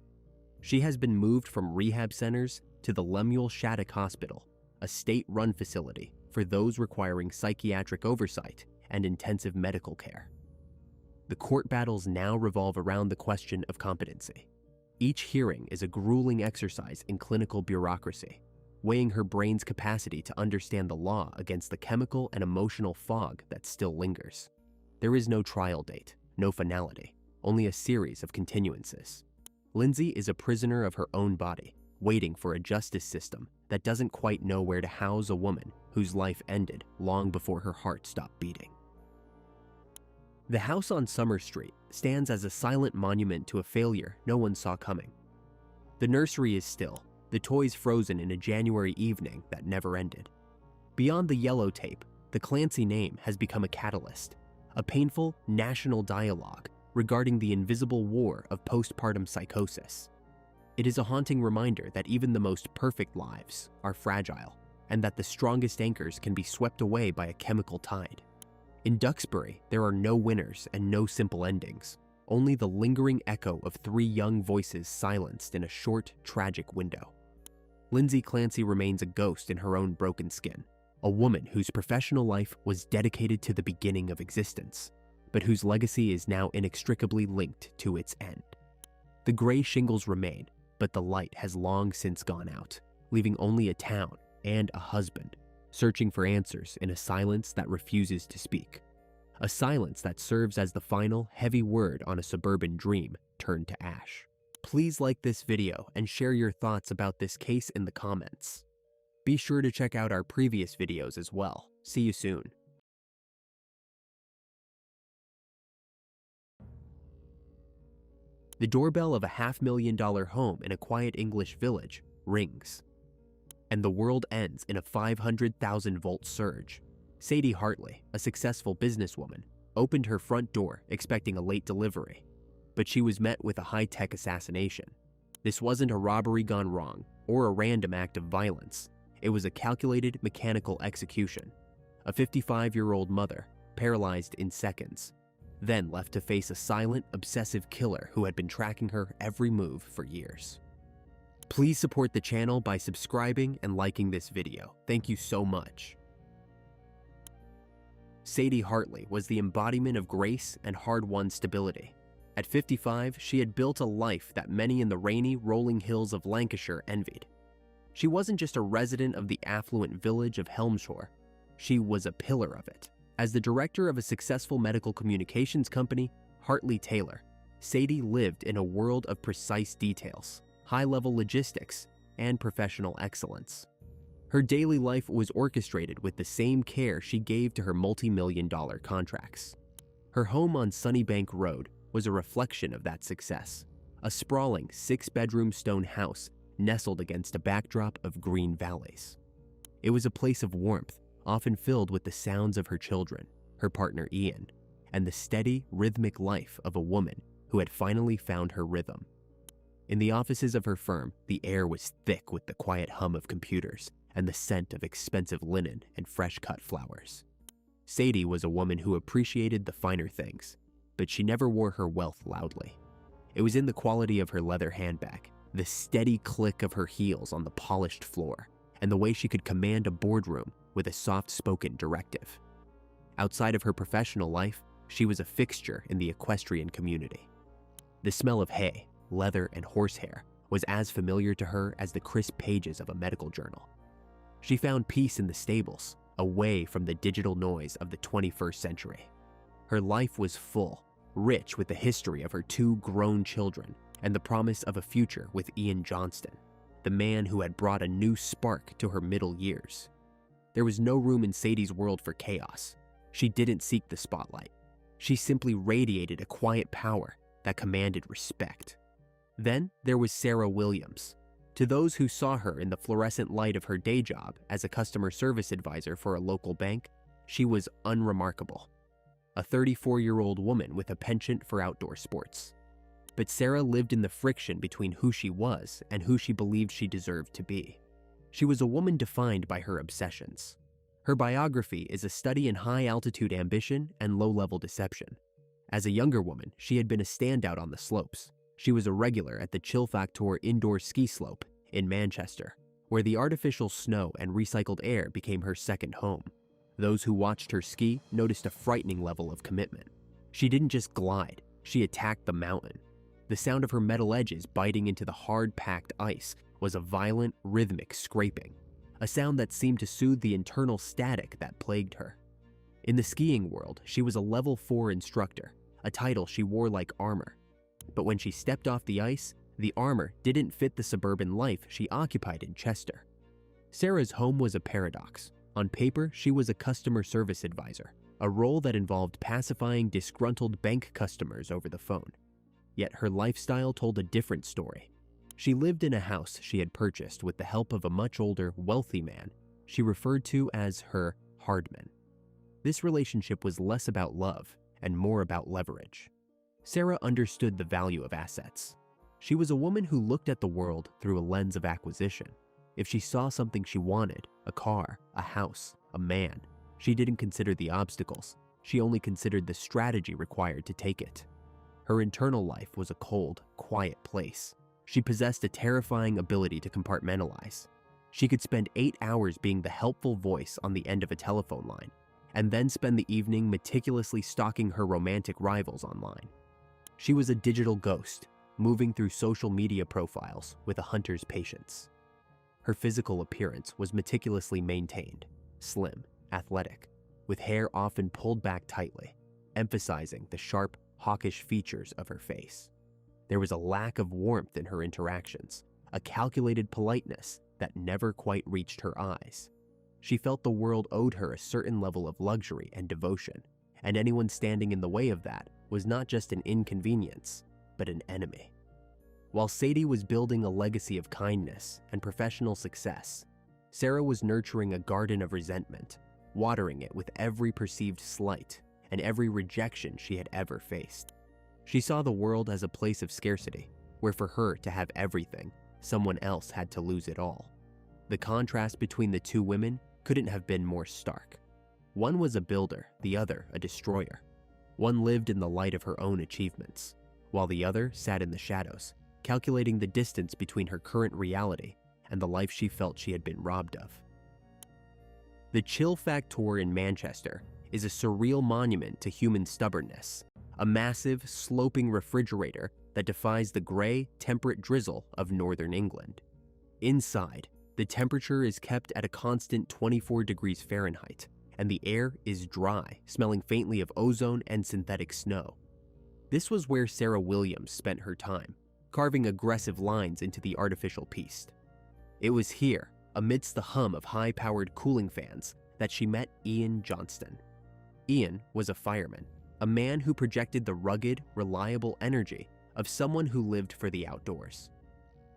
She has been moved from rehab centers to the Lemuel Shattuck Hospital, a state-run facility for those requiring psychiatric oversight and intensive medical care. The court battles now revolve around the question of competency. Each hearing is a grueling exercise in clinical bureaucracy, weighing her brain's capacity to understand the law against the chemical and emotional fog that still lingers. There is no trial date, no finality, only a series of continuances. Lindsay is a prisoner of her own body, waiting for a justice system that doesn't quite know where to house a woman whose life ended long before her heart stopped beating. The house on Summer Street stands as a silent monument to a failure no one saw coming. The nursery is still, the toys frozen in a January evening that never ended. Beyond the yellow tape, the Clancy name has become a catalyst, a painful national dialogue regarding the invisible war of postpartum psychosis. It is a haunting reminder that even the most perfect lives are fragile, and that the strongest anchors can be swept away by a chemical tide. In Duxbury, there are no winners and no simple endings, only the lingering echo of 3 young voices silenced in a short, tragic window. Lindsay Clancy remains a ghost in her own broken skin, a woman whose professional life was dedicated to the beginning of existence, but whose legacy is now inextricably linked to its end. The gray shingles remain, but the light has long since gone out, leaving only a town and a husband searching for answers in a silence that refuses to speak. A silence that serves as the final heavy word on a suburban dream turned to ash. Please like this video and share your thoughts about this case in the comments. Be sure to check out our previous videos as well. See you soon. The doorbell of a $500,000 home in a quiet English village rings, and the world ends in a 500,000-volt surge. Sadie Hartley, a successful businesswoman, opened her front door expecting a late delivery, but she was met with a high-tech assassination. This wasn't a robbery gone wrong or a random act of violence. It was a calculated mechanical execution. A 55-year-old mother, paralyzed in seconds, then left to face a silent, obsessive killer who had been tracking her every move for years. Please support the channel by subscribing and liking this video. Thank you so much. Sadie Hartley was the embodiment of grace and hard-won stability. At 55, she had built a life that many in the rainy, rolling hills of Lancashire envied. She wasn't just a resident of the affluent village of Helmshire, she was a pillar of it. As the director of a successful medical communications company, Hartley Taylor, Sadie lived in a world of precise details, high-level logistics, and professional excellence. Her daily life was orchestrated with the same care she gave to her multi-million-dollar contracts. Her home on Sunnybank Road was a reflection of that success, a sprawling 6-bedroom stone house nestled against a backdrop of green valleys. It was a place of warmth, often filled with the sounds of her children, her partner Ian, and the steady, rhythmic life of a woman who had finally found her rhythm. In the offices of her firm, the air was thick with the quiet hum of computers and the scent of expensive linen and fresh-cut flowers. Sadie was a woman who appreciated the finer things, but she never wore her wealth loudly. It was in the quality of her leather handbag, the steady click of her heels on the polished floor, and the way she could command a boardroom with a soft-spoken directive. Outside of her professional life, she was a fixture in the equestrian community. The smell of hay, leather, and horsehair was as familiar to her as the crisp pages of a medical journal. She found peace in the stables, away from the digital noise of the 21st century. Her life was full, rich with the history of her 2 grown children and the promise of a future with Ian Johnston, the man who had brought a new spark to her middle years. There was no room in Sadie's world for chaos. She didn't seek the spotlight. She simply radiated a quiet power that commanded respect. Then there was Sarah Williams. To those who saw her in the fluorescent light of her day job as a customer service advisor for a local bank, she was unremarkable. A 34-year-old woman with a penchant for outdoor sports. But Sarah lived in the friction between who she was and who she believed she deserved to be. She was a woman defined by her obsessions. Her biography is a study in high-altitude ambition and low-level deception. As a younger woman, she had been a standout on the slopes. She was a regular at the Chill Factor indoor ski slope in Manchester, where the artificial snow and recycled air became her second home. Those who watched her ski noticed a frightening level of commitment. She didn't just glide, she attacked the mountain. The sound of her metal edges biting into the hard-packed ice was a violent, rhythmic scraping, a sound that seemed to soothe the internal static that plagued her. In the skiing world, she was a level 4 instructor, a title she wore like armor. But when she stepped off the ice, the armor didn't fit the suburban life she occupied in Chester. Sarah's home was a paradox. On paper, she was a customer service advisor, a role that involved pacifying disgruntled bank customers over the phone. Yet her lifestyle told a different story. She lived in a house she had purchased with the help of a much older, wealthy man she referred to as her hardman. This relationship was less about love and more about leverage. Sarah understood the value of assets. She was a woman who looked at the world through a lens of acquisition. If she saw something she wanted, a car, a house, a man, she didn't consider the obstacles. She only considered the strategy required to take it. Her internal life was a cold, quiet place. She possessed a terrifying ability to compartmentalize. She could spend 8 hours being the helpful voice on the end of a telephone line, and then spend the evening meticulously stalking her romantic rivals online. She was a digital ghost, moving through social media profiles with a hunter's patience. Her physical appearance was meticulously maintained, slim, athletic, with hair often pulled back tightly, emphasizing the sharp, hawkish features of her face. There was a lack of warmth in her interactions, a calculated politeness that never quite reached her eyes. She felt the world owed her a certain level of luxury and devotion, and anyone standing in the way of that was not just an inconvenience, but an enemy. While Sadie was building a legacy of kindness and professional success, Sarah was nurturing a garden of resentment, watering it with every perceived slight and every rejection she had ever faced. She saw the world as a place of scarcity, where for her to have everything, someone else had to lose it all. The contrast between the two women couldn't have been more stark. One was a builder, the other a destroyer. One lived in the light of her own achievements, while the other sat in the shadows, calculating the distance between her current reality and the life she felt she had been robbed of. The Chill Factor in Manchester is a surreal monument to human stubbornness, a massive, sloping refrigerator that defies the gray, temperate drizzle of northern England. Inside, the temperature is kept at a constant 24 degrees Fahrenheit, and the air is dry, smelling faintly of ozone and synthetic snow. This was where Sarah Williams spent her time, carving aggressive lines into the artificial piece. It was here, amidst the hum of high-powered cooling fans, that she met Ian Johnston. Ian was a fireman, a man who projected the rugged, reliable energy of someone who lived for the outdoors.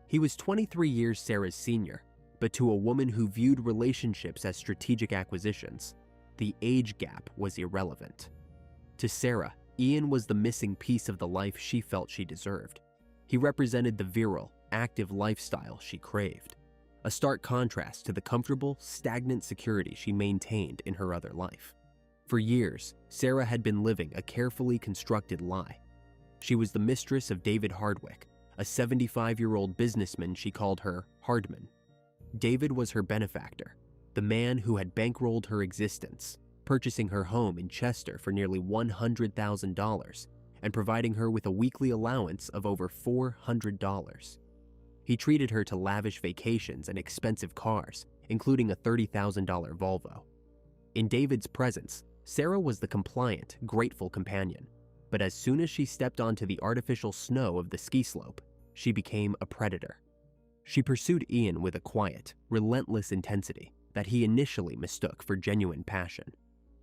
He was 23 years Sarah's senior, but to a woman who viewed relationships as strategic acquisitions, the age gap was irrelevant. To Sarah, Ian was the missing piece of the life she felt she deserved. He represented the virile, active lifestyle she craved, a stark contrast to the comfortable, stagnant security she maintained in her other life. For years, Sarah had been living a carefully constructed lie. She was the mistress of David Hardwick, a 75-year-old businessman she called her Hardman. David was her benefactor, the man who had bankrolled her existence, purchasing her home in Chester for nearly $100,000 and providing her with a weekly allowance of over $400. He treated her to lavish vacations and expensive cars, including a $30,000 Volvo. In David's presence, Sarah was the compliant, grateful companion, but as soon as she stepped onto the artificial snow of the ski slope, she became a predator. She pursued Ian with a quiet, relentless intensity that he initially mistook for genuine passion.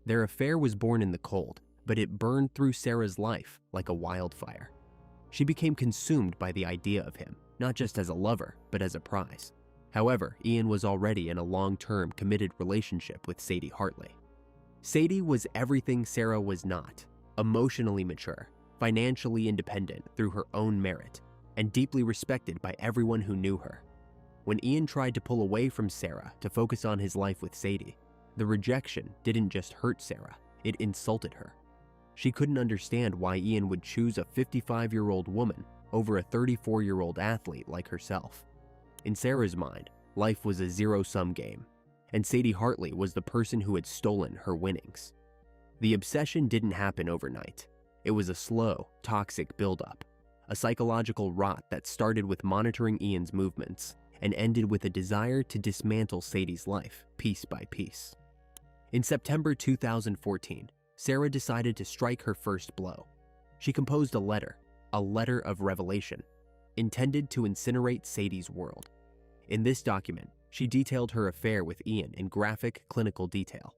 Their affair was born in the cold, but it burned through Sarah's life like a wildfire. She became consumed by the idea of him, not just as a lover, but as a prize. However, Ian was already in a long-term committed relationship with Sadie Hartley. Sadie was everything Sarah was not: emotionally mature, financially independent through her own merit, and deeply respected by everyone who knew her. When Ian tried to pull away from Sarah to focus on his life with Sadie, the rejection didn't just hurt Sarah, it insulted her. She couldn't understand why Ian would choose a 55-year-old woman over a 34-year-old athlete like herself. In Sarah's mind, life was a zero-sum game, and Sadie Hartley was the person who had stolen her winnings. The obsession didn't happen overnight. It was a slow, toxic buildup, a psychological rot that started with monitoring Ian's movements and ended with a desire to dismantle Sadie's life piece by piece. In September 2014, Sarah decided to strike her first blow. She composed a letter of revelation, intended to incinerate Sadie's world. In this document, she detailed her affair with Ian in graphic, clinical detail.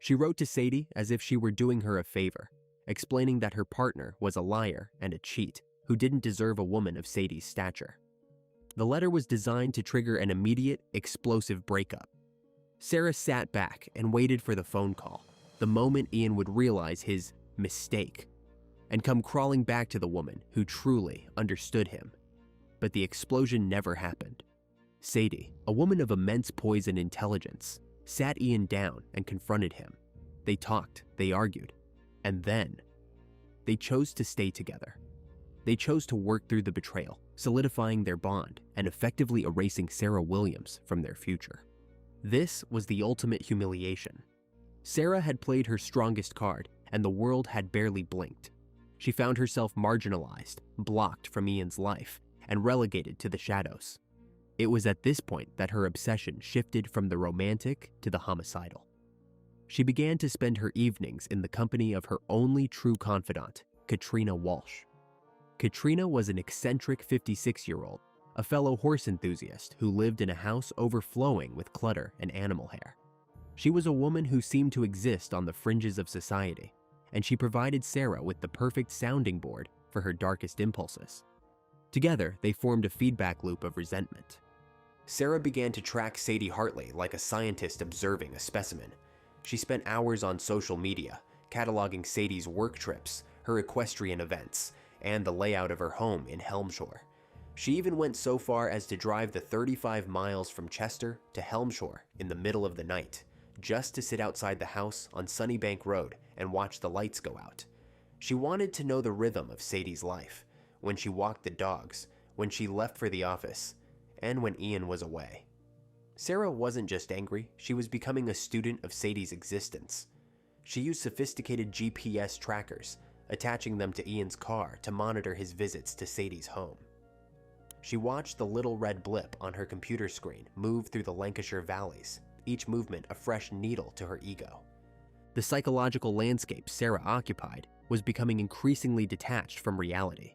She wrote to Sadie as if she were doing her a favor, explaining that her partner was a liar and a cheat who didn't deserve a woman of Sadie's stature. The letter was designed to trigger an immediate, explosive breakup. Sarah sat back and waited for the phone call, the moment Ian would realize his mistake and come crawling back to the woman who truly understood him. But the explosion never happened. Sadie, a woman of immense poise and intelligence, sat Ian down and confronted him. They talked, they argued, and then they chose to stay together. They chose to work through the betrayal, solidifying their bond and effectively erasing Sarah Williams from their future. This was the ultimate humiliation. Sarah had played her strongest card, and the world had barely blinked. She found herself marginalized, blocked from Ian's life, and relegated to the shadows. It was at this point that her obsession shifted from the romantic to the homicidal. She began to spend her evenings in the company of her only true confidant, Katrina Walsh. Katrina was an eccentric 56-year-old, a fellow horse enthusiast who lived in a house overflowing with clutter and animal hair. She was a woman who seemed to exist on the fringes of society, and she provided Sarah with the perfect sounding board for her darkest impulses. Together, they formed a feedback loop of resentment. Sarah began to track Sadie Hartley like a scientist observing a specimen. She spent hours on social media, cataloging Sadie's work trips, her equestrian events, and the layout of her home in Helmshore. She even went so far as to drive the 35 miles from Chester to Helmshore in the middle of the night, just to sit outside the house on Sunnybank Road and watch the lights go out. She wanted to know the rhythm of Sadie's life, when she walked the dogs, when she left for the office, and when Ian was away. Sarah wasn't just angry, she was becoming a student of Sadie's existence. She used sophisticated GPS trackers, attaching them to Ian's car to monitor his visits to Sadie's home. She watched the little red blip on her computer screen move through the Lancashire valleys, each movement a fresh needle to her ego. The psychological landscape Sarah occupied was becoming increasingly detached from reality.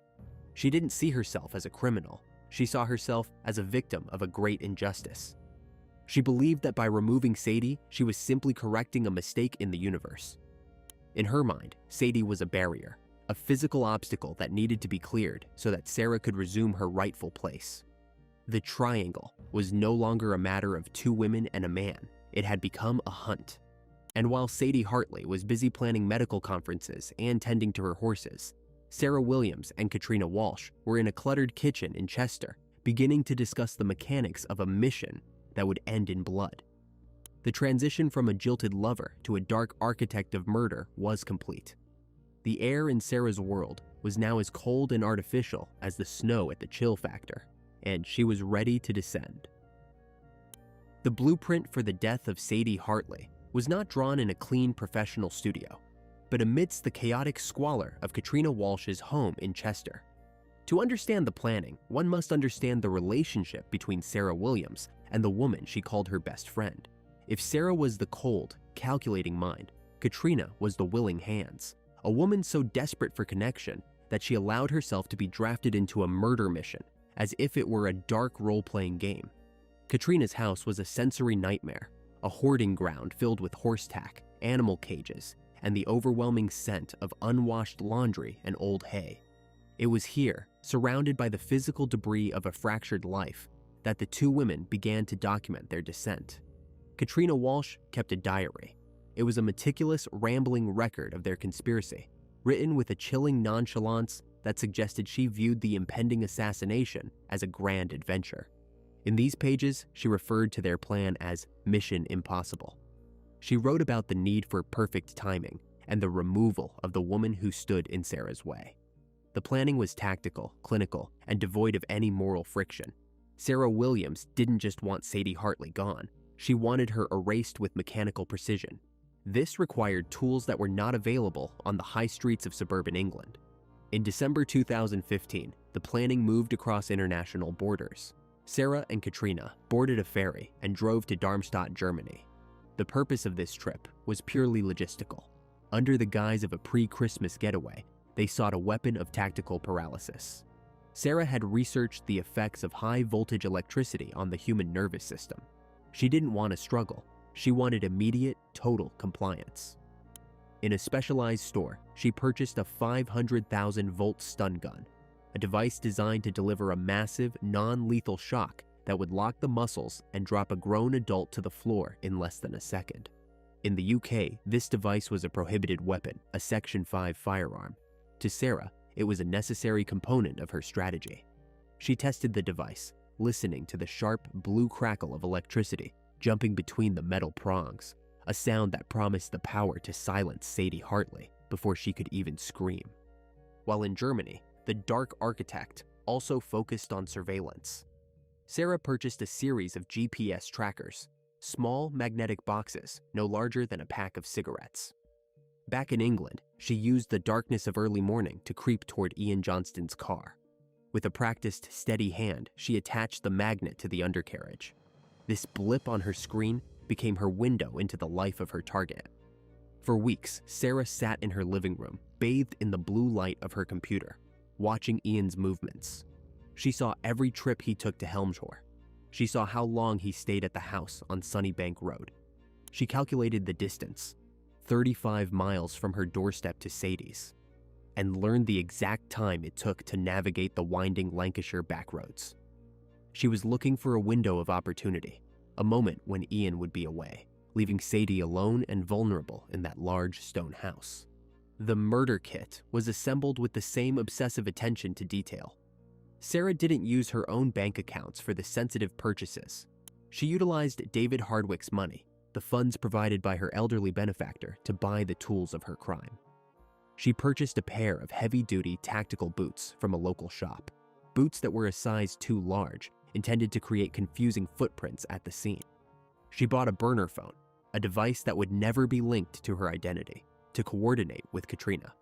She didn't see herself as a criminal. She saw herself as a victim of a great injustice. She believed that by removing Sadie, she was simply correcting a mistake in the universe. In her mind, Sadie was a barrier, a physical obstacle that needed to be cleared so that Sarah could resume her rightful place. The triangle was no longer a matter of two women and a man. It had become a hunt. And while Sadie Hartley was busy planning medical conferences and tending to her horses, Sarah Williams and Katrina Walsh were in a cluttered kitchen in Chester, beginning to discuss the mechanics of a mission that would end in blood. The transition from a jilted lover to a dark architect of murder was complete. The air in Sarah's world was now as cold and artificial as the snow at the chill factor, and she was ready to descend. The blueprint for the death of Sadie Hartley was not drawn in a clean professional studio, but amidst the chaotic squalor of Katrina Walsh's home in Chester. To understand the planning, one must understand the relationship between Sarah Williams and the woman she called her best friend. If Sarah was the cold, calculating mind, Katrina was the willing hands, a woman so desperate for connection that she allowed herself to be drafted into a murder mission as if it were a dark role-playing game. Katrina's house was a sensory nightmare, a hoarding ground filled with horse tack, animal cages, and the overwhelming scent of unwashed laundry and old hay. It was here, surrounded by the physical debris of a fractured life, that the two women began to document their descent. Katrina Walsh kept a diary. It was a meticulous, rambling record of their conspiracy, written with a chilling nonchalance that suggested she viewed the impending assassination as a grand adventure. In these pages, she referred to their plan as Mission Impossible. She wrote about the need for perfect timing and the removal of the woman who stood in Sarah's way. The planning was tactical, clinical, and devoid of any moral friction. Sarah Williams didn't just want Sadie Hartley gone. She wanted her erased with mechanical precision. This required tools that were not available on the high streets of suburban England. In December 2015, the planning moved across international borders. Sarah and Katrina boarded a ferry and drove to Darmstadt, Germany. The purpose of this trip was purely logistical. Under the guise of a pre-Christmas getaway, they sought a weapon of tactical paralysis. Sarah had researched the effects of high-voltage electricity on the human nervous system. She didn't want to struggle. She wanted immediate, total compliance. In a specialized store, she purchased a 500,000-volt stun gun, a device designed to deliver a massive, non-lethal shock that would lock the muscles and drop a grown adult to the floor in less than a second. In the UK, this device was a prohibited weapon, a Section 5 firearm. To Sarah, it was a necessary component of her strategy. She tested the device, listening to the sharp, blue crackle of electricity jumping between the metal prongs, a sound that promised the power to silence Sadie Hartley before she could even scream. While in Germany, the dark architect also focused on surveillance. Sarah purchased a series of GPS trackers, small magnetic boxes no larger than a pack of cigarettes. Back in England, she used the darkness of early morning to creep toward Ian Johnston's car. With a practiced, steady hand, she attached the magnet to the undercarriage. This blip on her screen became her window into the life of her target. For weeks, Sarah sat in her living room, bathed in the blue light of her computer, watching Ian's movements. She saw every trip he took to Helmshore. She saw how long he stayed at the house on Sunnybank Road. She calculated the distance, 35 miles from her doorstep to Sadie's, and learned the exact time it took to navigate the winding Lancashire backroads. She was looking for a window of opportunity, a moment when Ian would be away, leaving Sadie alone and vulnerable in that large stone house. The murder kit was assembled with the same obsessive attention to detail. Sarah didn't use her own bank accounts for the sensitive purchases. She utilized David Hardwick's money, the funds provided by her elderly benefactor, to buy the tools of her crime. She purchased a pair of heavy-duty tactical boots from a local shop, boots that were a size too large, intended to create confusing footprints at the scene. She bought a burner phone, a device that would never be linked to her identity, to coordinate with Katrina.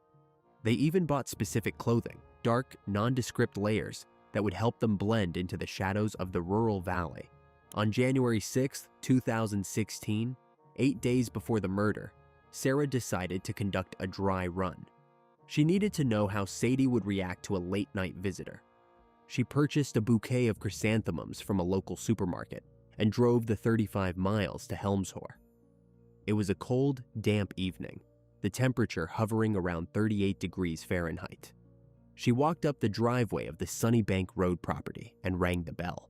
They even bought specific clothing, dark, nondescript layers that would help them blend into the shadows of the rural valley. On January 6, 2016, 8 days before the murder, Sarah decided to conduct a dry run. She needed to know how Sadie would react to a late-night visitor. She purchased a bouquet of chrysanthemums from a local supermarket and drove the 35 miles to Helmshore. It was a cold, damp evening, the temperature hovering around 38 degrees Fahrenheit. She walked up the driveway of the Sunnybank Road property and rang the bell.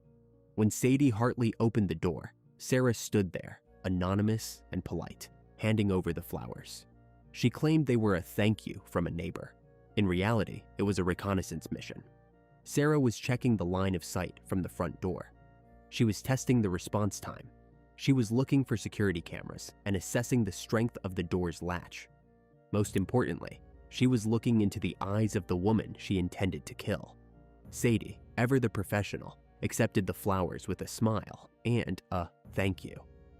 When Sadie Hartley opened the door, Sarah stood there, anonymous and polite, handing over the flowers. She claimed they were a thank you from a neighbor. In reality, it was a reconnaissance mission. Sarah was checking the line of sight from the front door. She was testing the response time. She was looking for security cameras and assessing the strength of the door's latch. Most importantly, she was looking into the eyes of the woman she intended to kill. Sadie, ever the professional, accepted the flowers with a smile and a thank you,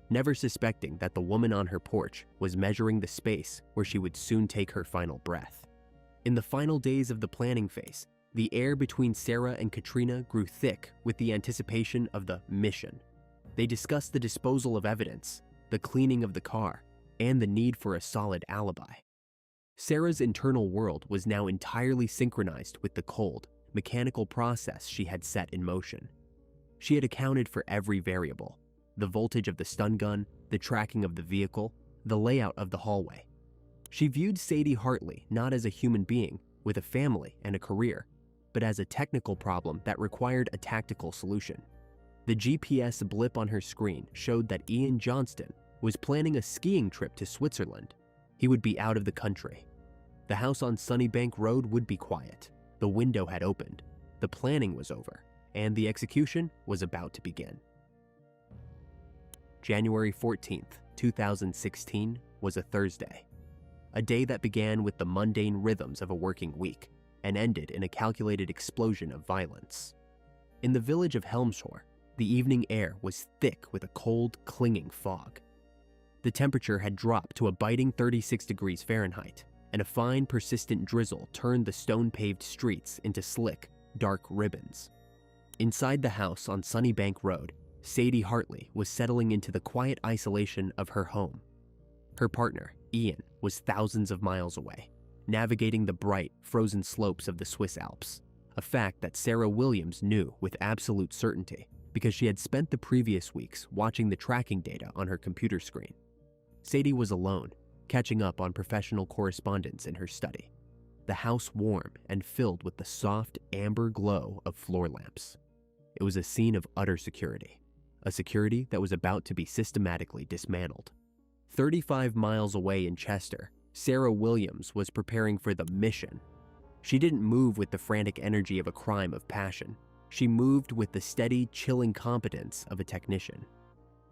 never suspecting that the woman on her porch was measuring the space where she would soon take her final breath. In the final days of the planning phase, the air between Sarah and Katrina grew thick with the anticipation of the mission. They discussed the disposal of evidence, the cleaning of the car, and the need for a solid alibi. Sarah's internal world was now entirely synchronized with the cold, mechanical process she had set in motion. She had accounted for every variable: the voltage of the stun gun, the tracking of the vehicle, the layout of the hallway. She viewed Sadie Hartley not as a human being with a family and a career, but as a technical problem that required a tactical solution. The GPS blip on her screen showed that Ian Johnston was planning a skiing trip to Switzerland. He would be out of the country. The house on Sunnybank Road would be quiet. The window had opened. The planning was over, and the execution was about to begin. January 14th, 2016 was a Thursday, a day that began with the mundane rhythms of a working week and ended in a calculated explosion of violence. In the village of Helmshore, the evening air was thick with a cold, clinging fog. The temperature had dropped to a biting 36 degrees Fahrenheit, and a fine, persistent drizzle turned the stone-paved streets into slick, dark ribbons. Inside the house on Sunnybank Road, Sadie Hartley was settling into the quiet isolation of her home. Her partner, Ian, was thousands of miles away, navigating the bright, frozen slopes of the Swiss Alps, a fact that Sarah Williams knew with absolute certainty because she had spent the previous weeks watching the tracking data on her computer screen. Sadie was alone, catching up on professional correspondence in her study, the house warm and filled with the soft, amber glow of floor lamps. It was a scene of utter security, a security that was about to be systematically dismantled. 35 miles away in Chester, Sarah Williams was preparing for the mission. She didn't move with the frantic energy of a crime of passion. She moved with the steady, chilling competence of a technician.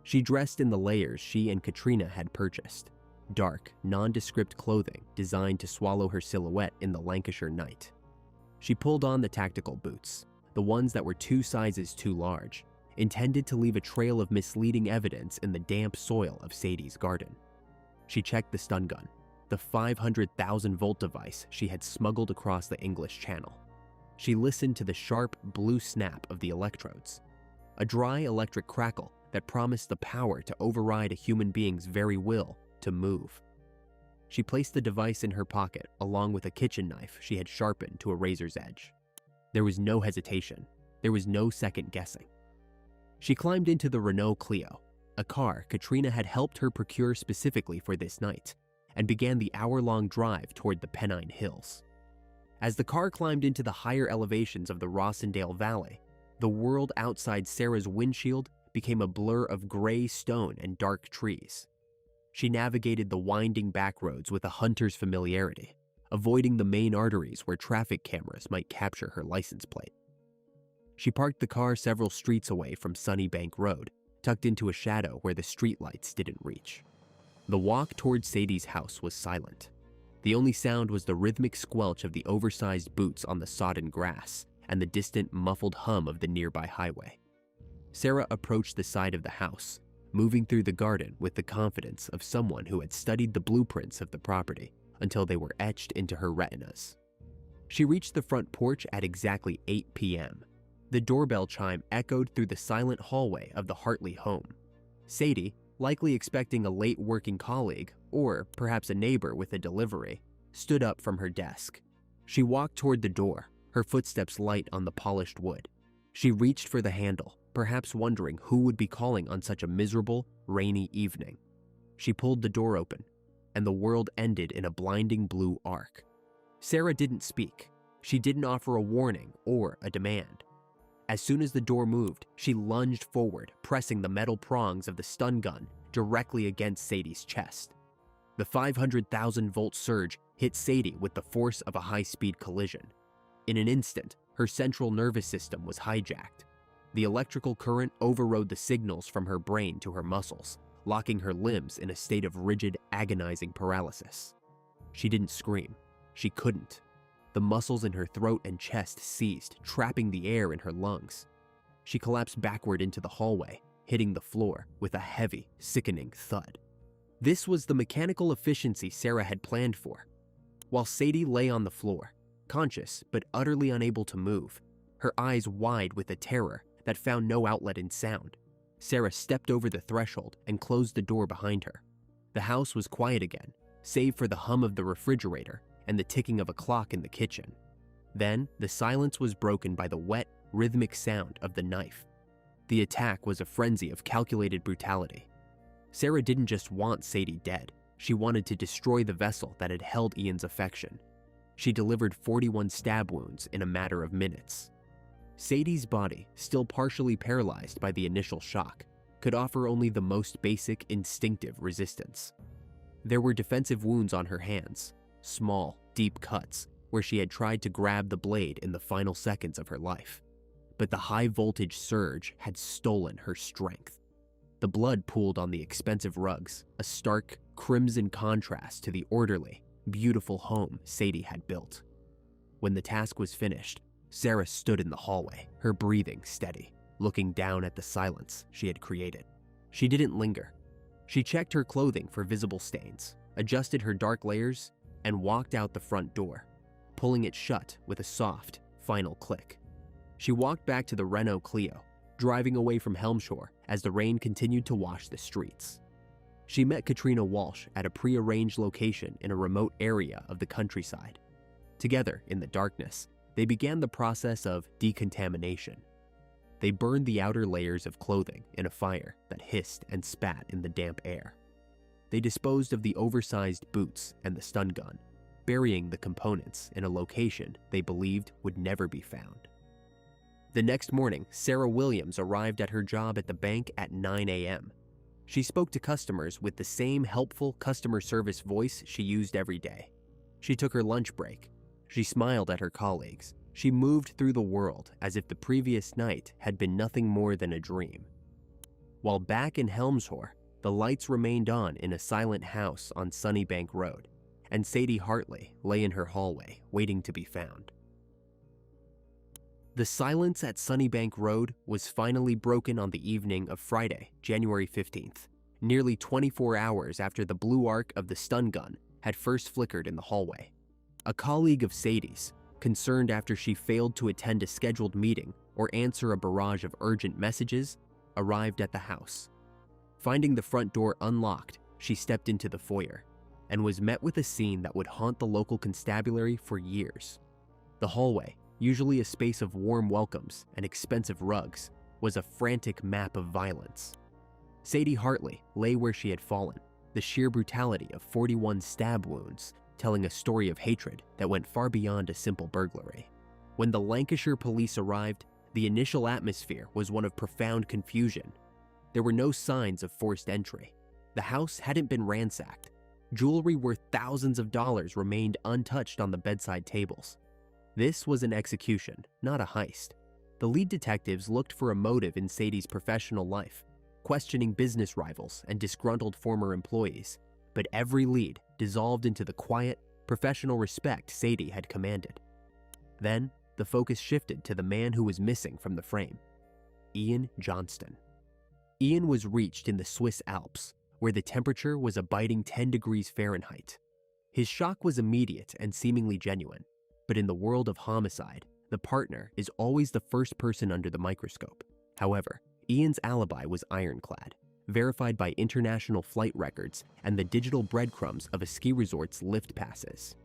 She dressed in the layers she and Katrina had purchased, dark, nondescript clothing designed to swallow her silhouette in the Lancashire night. She pulled on the tactical boots, the ones that were 2 sizes too large, intended to leave a trail of misleading evidence in the damp soil of Sadie's garden. She checked the stun gun, the 500,000-volt device she had smuggled across the English Channel. She listened to the sharp, blue snap of the electrodes, a dry electric crackle that promised the power to override a human being's very will to move. She placed the device in her pocket along with a kitchen knife she had sharpened to a razor's edge. There was no hesitation. There was no second guessing. She climbed into the Renault Clio, a car Katrina had helped her procure specifically for this night, and began the hour-long drive toward the Pennine Hills. As the car climbed into the higher elevations of the Rossendale Valley, the world outside Sarah's windshield became a blur of gray stone and dark trees. She navigated the winding back roads with a hunter's familiarity, avoiding the main arteries where traffic cameras might capture her license plate. She parked the car several streets away from Sunnybank Road, tucked into a shadow where the streetlights didn't reach. The walk toward Sadie's house was silent. The only sound was the rhythmic squelch of the oversized boots on the sodden grass and the distant, muffled hum of the nearby highway. Sarah approached the side of the house, moving through the garden with the confidence of someone who had studied the blueprints of the property, until they were etched into her retinas. She reached the front porch at exactly 8 p.m. The doorbell chime echoed through the silent hallway of the Hartley home. Sadie, likely expecting a late working colleague or perhaps a neighbor with a delivery, stood up from her desk. She walked toward the door, her footsteps light on the polished wood. She reached for the handle, perhaps wondering who would be calling on such a miserable, rainy evening. She pulled the door open, and the world ended in a blinding blue arc. Sarah didn't speak. She didn't offer a warning or a demand. As soon as the door moved, she lunged forward, pressing the metal prongs of the stun gun directly against Sadie's chest. The 500,000-volt surge hit Sadie with the force of a high-speed collision. In an instant, her central nervous system was hijacked. The electrical current overrode the signals from her brain to her muscles, locking her limbs in a state of rigid, agonizing paralysis. She didn't scream. She couldn't. The muscles in her throat and chest seized, trapping the air in her lungs. She collapsed backward into the hallway, hitting the floor with a heavy, sickening thud. This was the mechanical efficiency Sarah had planned for. While Sadie lay on the floor, conscious but utterly unable to move, her eyes wide with a terror that found no outlet in sound, Sarah stepped over the threshold and closed the door behind her. The house was quiet again, save for the hum of the refrigerator and the ticking of a clock in the kitchen. Then, the silence was broken by the wet, rhythmic sound of the knife. The attack was a frenzy of calculated brutality. Sarah didn't just want Sadie dead. She wanted to destroy the vessel that had held Ian's affection. She delivered 41 stab wounds in a matter of minutes. Sadie's body, still partially paralyzed by the initial shock, could offer only the most basic instinctive resistance. There were defensive wounds on her hands, small, deep cuts where she had tried to grab the blade in the final seconds of her life. But the high-voltage surge had stolen her strength. The blood pooled on the expensive rugs, a stark, crimson contrast to the orderly, beautiful home Sadie had built. When the task was finished, Sarah stood in the hallway, her breathing steady, looking down at the silence she had created. She didn't linger. She checked her clothing for visible stains, adjusted her dark layers, and walked out the front door, pulling it shut with a soft, final click. She walked back to the Renault Clio, driving away from Helmshore as the rain continued to wash the streets. She met Katrina Walsh at a pre-arranged location in a remote area of the countryside. Together, in the darkness, they began the process of decontamination. They burned the outer layers of clothing in a fire that hissed and spat in the damp air. They disposed of the oversized boots and the stun gun, burying the components in a location they believed would never be found. The next morning, Sarah Williams arrived at her job at the bank at 9 a.m. She spoke to customers with the same helpful customer service voice she used every day. She took her lunch break. She smiled at her colleagues. She moved through the world as if the previous night had been nothing more than a dream. While back in Helmshore, the lights remained on in a silent house on Sunnybank Road, and Sadie Hartley lay in her hallway, waiting to be found. The silence at Sunnybank Road was finally broken on the evening of Friday, January 15th, nearly 24 hours after the blue arc of the stun gun had first flickered in the hallway. A colleague of Sadie's, concerned after she failed to attend a scheduled meeting or answer a barrage of urgent messages, arrived at the house. Finding the front door unlocked, she stepped into the foyer and was met with a scene that would haunt the local constabulary for years. The hallway, usually a space of warm welcomes and expensive rugs, was a frantic map of violence. Sadie Hartley lay where she had fallen, the sheer brutality of 41 stab wounds telling a story of hatred that went far beyond a simple burglary. When the Lancashire police arrived, the initial atmosphere was one of profound confusion. There were no signs of forced entry. The house hadn't been ransacked. Jewelry worth thousands of dollars remained untouched on the bedside tables. This was an execution, not a heist. The lead detectives looked for a motive in Sadie's professional life, questioning business rivals and disgruntled former employees, but every lead dissolved into the quiet, professional respect Sadie had commanded. Then, the focus shifted to the man who was missing from the frame, Ian Johnston. Ian was reached in the Swiss Alps, where the temperature was a biting 10 degrees Fahrenheit. His shock was immediate and seemingly genuine, but in the world of homicide, the partner is always the first person under the microscope. However, Ian's alibi was ironclad, verified by international flight records and the digital breadcrumbs of a ski resort's lift passes.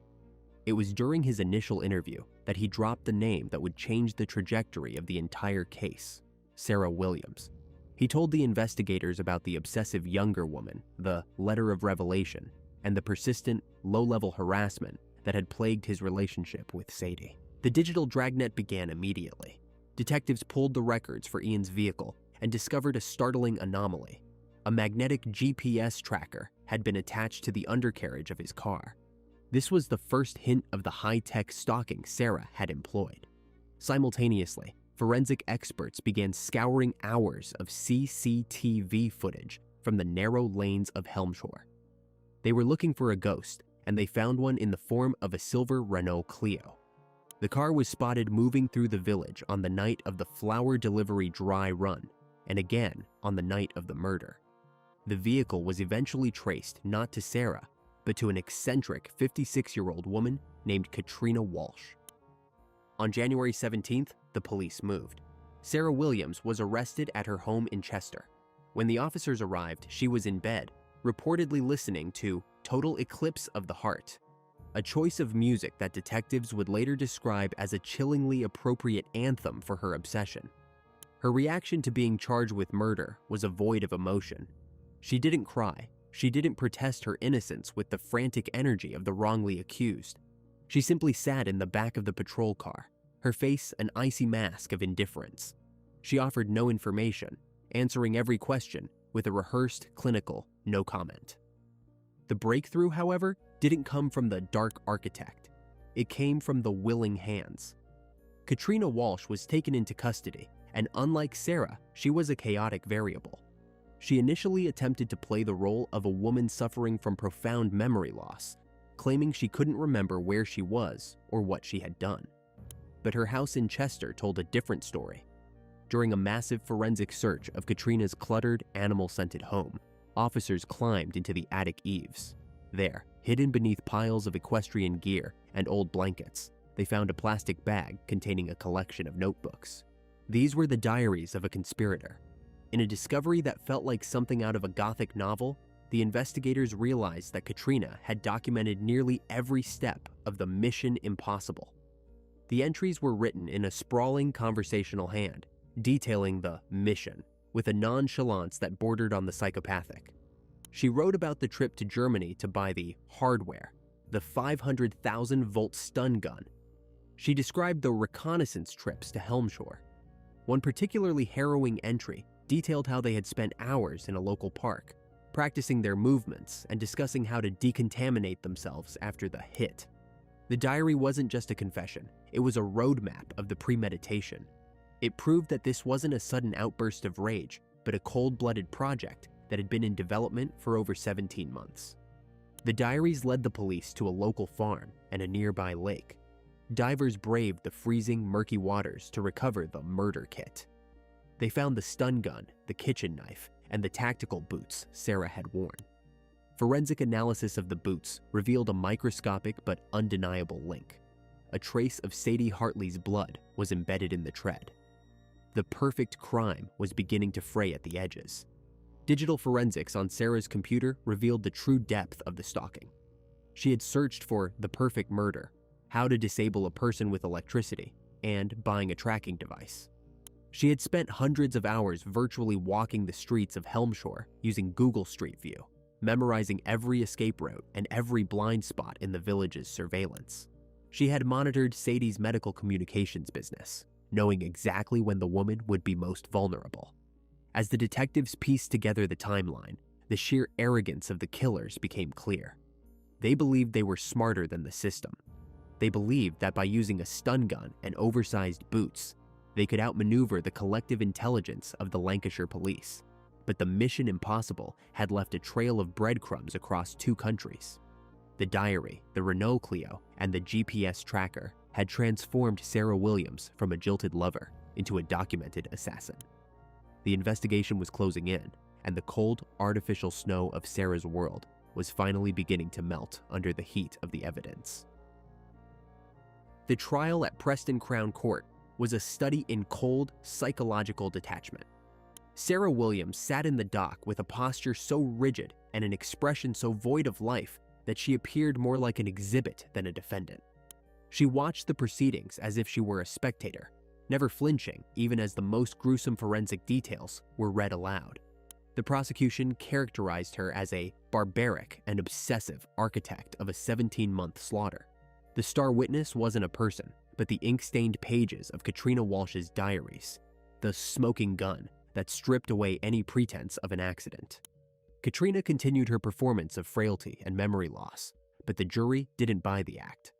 It was during his initial interview that he dropped the name that would change the trajectory of the entire case: Sarah Williams. He told the investigators about the obsessive younger woman, the letter of revelation, and the persistent, low-level harassment that had plagued his relationship with Sadie. The digital dragnet began immediately. Detectives pulled the records for Ian's vehicle and discovered a startling anomaly. A magnetic GPS tracker had been attached to the undercarriage of his car. This was the first hint of the high-tech stalking Sarah had employed. Simultaneously, forensic experts began scouring hours of CCTV footage from the narrow lanes of Helmshore. They were looking for a ghost, and they found one in the form of a silver Renault Clio. The car was spotted moving through the village on the night of the flower delivery dry run, and again on the night of the murder. The vehicle was eventually traced not to Sarah, but to an eccentric 56-year-old woman named Katrina Walsh. On January 17th, the police moved. Sarah Williams was arrested at her home in Chester. When the officers arrived, she was in bed, reportedly listening to Total Eclipse of the Heart, a choice of music that detectives would later describe as a chillingly appropriate anthem for her obsession. Her reaction to being charged with murder was a void of emotion. She didn't cry. She didn't protest her innocence with the frantic energy of the wrongly accused. She simply sat in the back of the patrol car, her face an icy mask of indifference. She offered no information, answering every question with a rehearsed, clinical no comment. The breakthrough, however, didn't come from the dark architect. It came from the willing hands. Katrina Walsh was taken into custody, and unlike Sarah, she was a chaotic variable. She initially attempted to play the role of a woman suffering from profound memory loss, claiming she couldn't remember where she was or what she had done. But her house in Chester told a different story. During a massive forensic search of Katrina's cluttered, animal-scented home, officers climbed into the attic eaves. There, hidden beneath piles of equestrian gear and old blankets, they found a plastic bag containing a collection of notebooks. These were the diaries of a conspirator. In a discovery that felt like something out of a Gothic novel, the investigators realized that Katrina had documented nearly every step of the Mission Impossible. The entries were written in a sprawling conversational hand, detailing the mission with a nonchalance that bordered on the psychopathic. She wrote about the trip to Germany to buy the hardware, the 500,000-volt stun gun. She described the reconnaissance trips to Helmshore. One particularly harrowing entry detailed how they had spent hours in a local park, practicing their movements and discussing how to decontaminate themselves after the hit. The diary wasn't just a confession, it was a roadmap of the premeditation. It proved that this wasn't a sudden outburst of rage, but a cold-blooded project that had been in development for over 17 months. The diaries led the police to a local farm and a nearby lake. Divers braved the freezing, murky waters to recover the murder kit. They found the stun gun, the kitchen knife, and the tactical boots Sarah had worn. Forensic analysis of the boots revealed a microscopic but undeniable link. A trace of Sadie Hartley's blood was embedded in the tread. The perfect crime was beginning to fray at the edges. Digital forensics on Sarah's computer revealed the true depth of the stalking. She had searched for the perfect murder, how to disable a person with electricity, and buying a tracking device. She had spent hundreds of hours virtually walking the streets of Helmshore using Google Street View, memorizing every escape route and every blind spot in the village's surveillance. She had monitored Sadie's medical communications business, knowing exactly when the woman would be most vulnerable. As the detectives pieced together the timeline, the sheer arrogance of the killers became clear. They believed they were smarter than the system. They believed that by using a stun gun and oversized boots, they could outmaneuver the collective intelligence of the Lancashire police. But the Mission Impossible had left a trail of breadcrumbs across 2 countries. The diary, the Renault Clio, and the GPS tracker had transformed Sarah Williams from a jilted lover into a documented assassin. The investigation was closing in, and the cold, artificial snow of Sarah's world was finally beginning to melt under the heat of the evidence. The trial at Preston Crown Court was a study in cold, psychological detachment. Sarah Williams sat in the dock with a posture so rigid and an expression so void of life that she appeared more like an exhibit than a defendant. She watched the proceedings as if she were a spectator, never flinching even as the most gruesome forensic details were read aloud. The prosecution characterized her as a barbaric and obsessive architect of a 17-month slaughter. The star witness wasn't a person, but the ink-stained pages of Katrina Walsh's diaries, the smoking gun that stripped away any pretense of an accident. Katrina continued her performance of frailty and memory loss, but the jury didn't buy the act.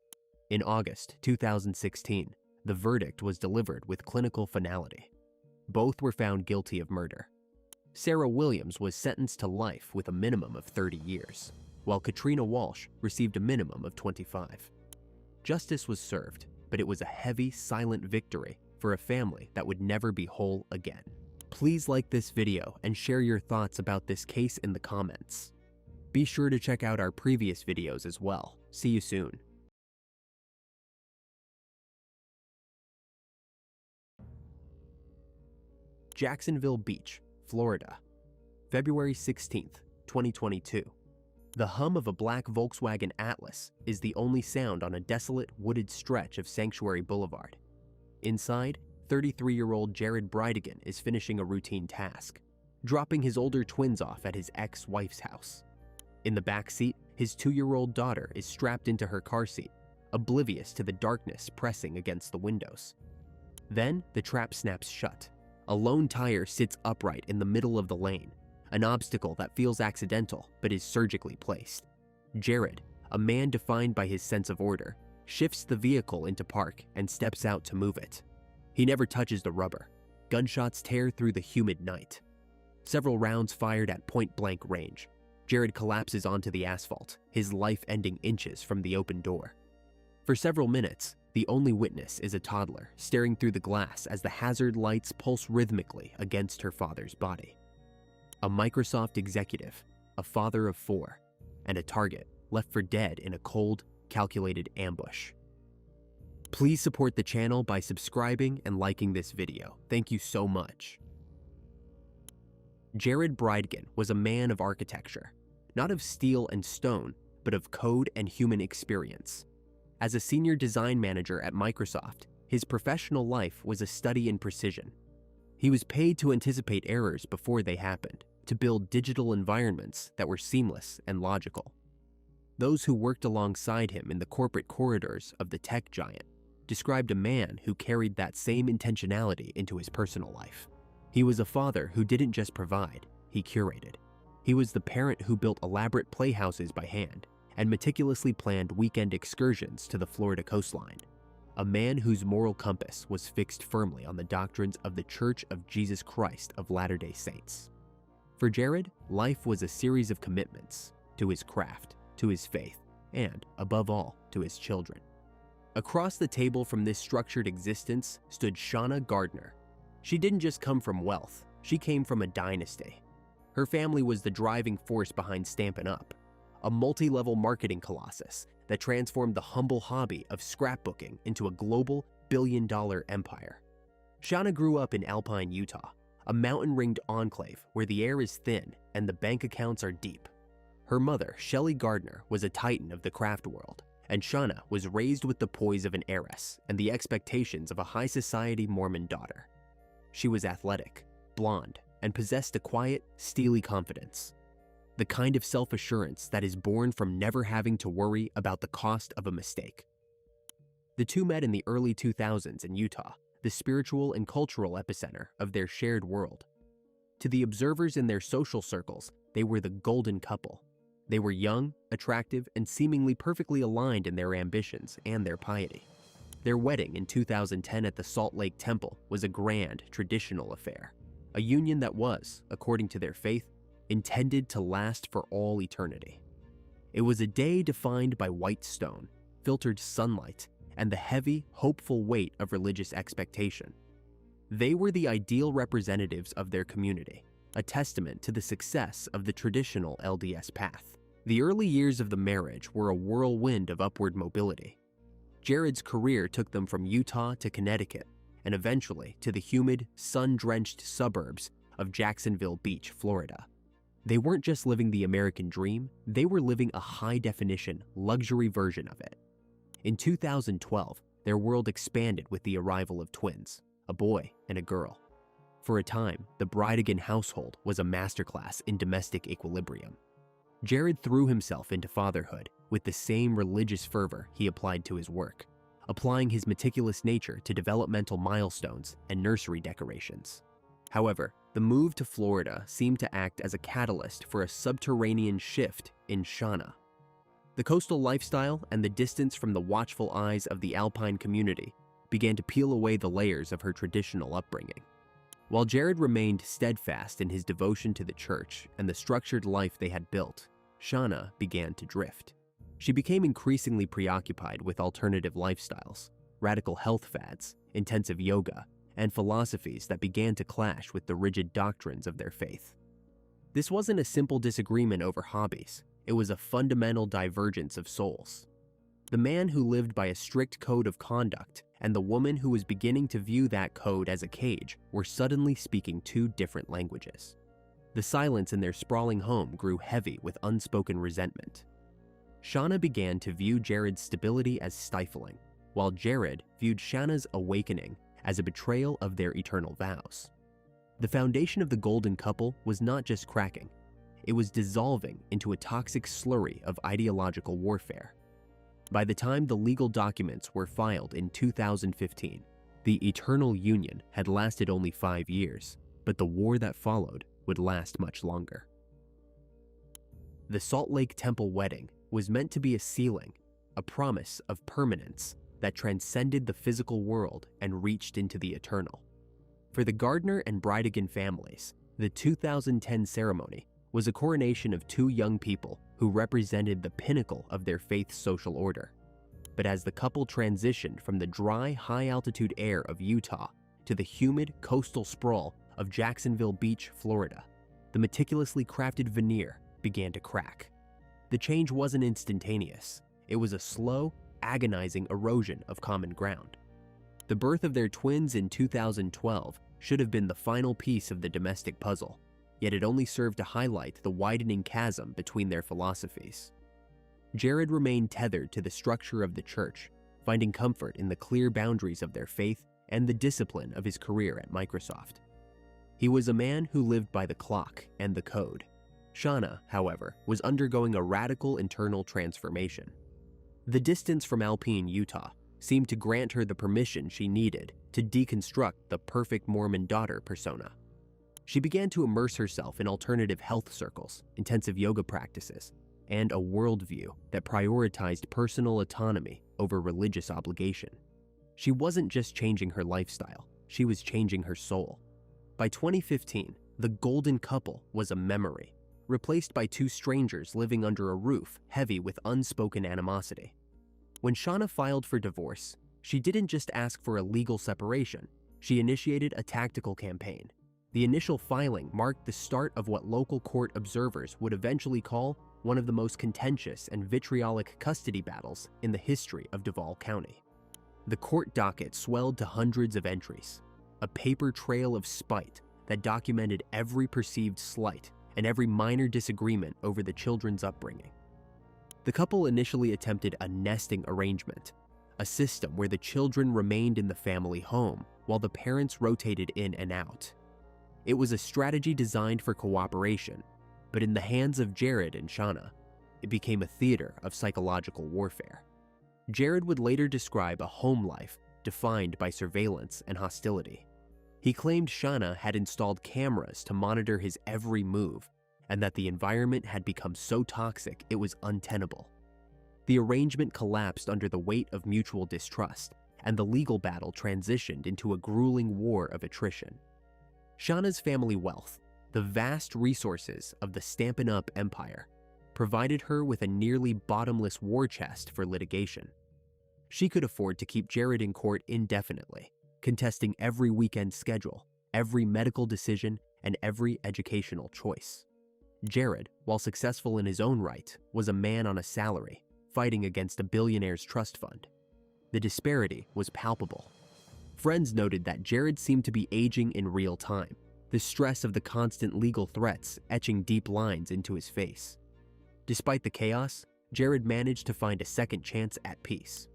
In August 2016, the verdict was delivered with clinical finality. Both were found guilty of murder. Sarah Williams was sentenced to life with a minimum of 30 years, while Katrina Walsh received a minimum of 25. Justice was served, but it was a heavy, silent victory for a family that would never be whole again. Please like this video and share your thoughts about this case in the comments. Be sure to check out our previous videos as well. See you soon. Jacksonville Beach, Florida, February 16th, 2022. The hum of a black Volkswagen Atlas is the only sound on a desolate, wooded stretch of Sanctuary Boulevard. Inside, 33-year-old Jared Bridegan is finishing a routine task, dropping his older twins off at his ex-wife's house. In the back seat, his 2-year-old daughter is strapped into her car seat, oblivious to the darkness pressing against the windows. Then, the trap snaps shut. A lone tire sits upright in the middle of the lane, an obstacle that feels accidental but is surgically placed. Jared, a man defined by his sense of order, shifts the vehicle into park and steps out to move it. He never touches the rubber. Gunshots tear through the humid night. Several rounds fired at point-blank range. Jared collapses onto the asphalt, his life ending inches from the open door. For several minutes, the only witness is a toddler staring through the glass as the hazard lights pulse rhythmically against her father's body. A Microsoft executive, a father of 4, and a target left for dead in a cold, calculated ambush. Please support the channel by subscribing and liking this video. Thank you so much. Jared Bridegan was a man of architecture, not of steel and stone, but of code and human experience. As a senior design manager at Microsoft, his professional life was a study in precision. He was paid to anticipate errors before they happened, to build digital environments that were seamless and logical. Those who worked alongside him in the corporate corridors of the tech giant described a man who carried that same intentionality into his personal life. He was a father who didn't just provide, he curated. He was the parent who built elaborate playhouses by hand and meticulously planned weekend excursions to the Florida coastline. A man whose moral compass was fixed firmly on the doctrines of the Church of Jesus Christ of Latter-day Saints. For Jared, life was a series of commitments to his craft, to his faith, and, above all, to his children. Across the table from this structured existence stood Shauna Gardner. She didn't just come from wealth, she came from a dynasty. Her family was the driving force behind Stampin' Up!, a multi-level marketing colossus that transformed the humble hobby of scrapbooking into a global billion-dollar empire. Shauna grew up in Alpine, Utah, a mountain-ringed enclave where the air is thin and the bank accounts are deep. Her mother, Shelley Gardner, was a titan of the craft world, and Shauna was raised with the poise of an heiress and the expectations of a high-society Mormon daughter. She was athletic, blonde, and possessed a quiet, steely confidence. The kind of self-assurance that is born from never having to worry about the cost of a mistake. The two met in the early 2000s in Utah, the spiritual and cultural epicenter of their shared world. To the observers in their social circles, they were the golden couple. They were young, attractive, and seemingly perfectly aligned in their ambitions and their piety. Their wedding in 2010 at the Salt Lake Temple was a grand, traditional affair, a union that was, according to their faith, intended to last for all eternity. It was a day defined by white stone, filtered sunlight, and the heavy, hopeful weight of religious expectation. They were the ideal representatives of their community, a testament to the success of the traditional LDS path. The early years of the marriage were a whirlwind of upward mobility. Jared's career took them from Utah to Connecticut, and eventually to the humid, sun-drenched suburbs of Jacksonville Beach, Florida. They weren't just living the American dream, they were living a high-definition, luxury version of it. In 2012, their world expanded with the arrival of twins, a boy and a girl. For a time, the Bridegan household was a masterclass in domestic equilibrium. Jared threw himself into fatherhood with the same religious fervor he applied to his work, applying his meticulous nature to developmental milestones and nursery decorations. However, the move to Florida seemed to act as a catalyst for a subterranean shift in Shauna. The coastal lifestyle and the distance from the watchful eyes of the alpine community began to peel away the layers of her traditional upbringing. While Jared remained steadfast in his devotion to the church and the structured life they had built, Shauna began to drift. She became increasingly preoccupied with alternative lifestyles, radical health fads, intensive yoga, and philosophies that began to clash with the rigid doctrines of their faith. This wasn't a simple disagreement over hobbies, it was a fundamental divergence of souls. The man who lived by a strict code of conduct and the woman who was beginning to view that code as a cage were suddenly speaking two different languages. The silence in their sprawling home grew heavy with unspoken resentment. Shauna began to view Jared's stability as stifling, while Jared viewed Shauna's awakening as a betrayal of their eternal vows. The foundation of the golden couple was not just cracking, it was dissolving into a toxic slurry of ideological warfare. By the time the legal documents were filed in 2015, the eternal union had lasted only 5 years, but the war that followed would last much longer. The Salt Lake Temple wedding was meant to be a sealing, a promise of permanence that transcended the physical world and reached into the eternal. For the Gardner and Bridegan families, the 2010 ceremony was a coronation of two young people who represented the pinnacle of their faith's social order. But as the couple transitioned from the dry, high-altitude air of Utah to the humid, coastal sprawl of Jacksonville Beach, Florida, the meticulously crafted veneer began to crack. The change wasn't instantaneous. It was a slow, agonizing erosion of common ground. The birth of their twins in 2012 should have been the final piece of the domestic puzzle, yet it only served to highlight the widening chasm between their philosophies. Jared remained tethered to the structure of the church, finding comfort in the clear boundaries of their faith and the discipline of his career at Microsoft. He was a man who lived by the clock and the code. Shauna, however, was undergoing a radical internal transformation. The distance from Alpine, Utah, seemed to grant her the permission she needed to deconstruct the perfect Mormon daughter persona. She began to immerse herself in alternative health circles, intensive yoga practices, and a worldview that prioritized personal autonomy over religious obligation. She wasn't just changing her lifestyle, she was changing her soul. By 2015, the golden couple was a memory, replaced by two strangers living under a roof heavy with unspoken animosity. When Shauna filed for divorce, she didn't just ask for a legal separation, she initiated a tactical campaign. The initial filing marked the start of what local court observers would eventually call one of the most contentious and vitriolic custody battles in the history of Duval County. The court docket swelled to hundreds of entries, a paper trail of spite that documented every perceived slight and every minor disagreement over the children's upbringing. The couple initially attempted a nesting arrangement, a system where the children remained in the family home while the parents rotated in and out. It was a strategy designed for cooperation, but in the hands of Jared and Shauna, it became a theater of psychological warfare. Jared would later describe a home life defined by surveillance and hostility. He claimed Shauna had installed cameras to monitor his every move, and that the environment had become so toxic it was untenable. The arrangement collapsed under the weight of mutual distrust, and the legal battle transitioned into a grueling war of attrition. Shauna's family wealth, the vast resources of the Stampin' Up! Empire, provided her with a nearly bottomless war chest for litigation. She could afford to keep Jared in court indefinitely, contesting every weekend schedule, every medical decision, and every educational choice. Jared, while successful in his own right, was a man on a salary, fighting against a billionaire's trust fund. The disparity was palpable. Friends noted that Jared seemed to be aging in real time, the stress of the constant legal threats etching deep lines into his face. Despite the chaos, Jared managed to find a second chance at peace.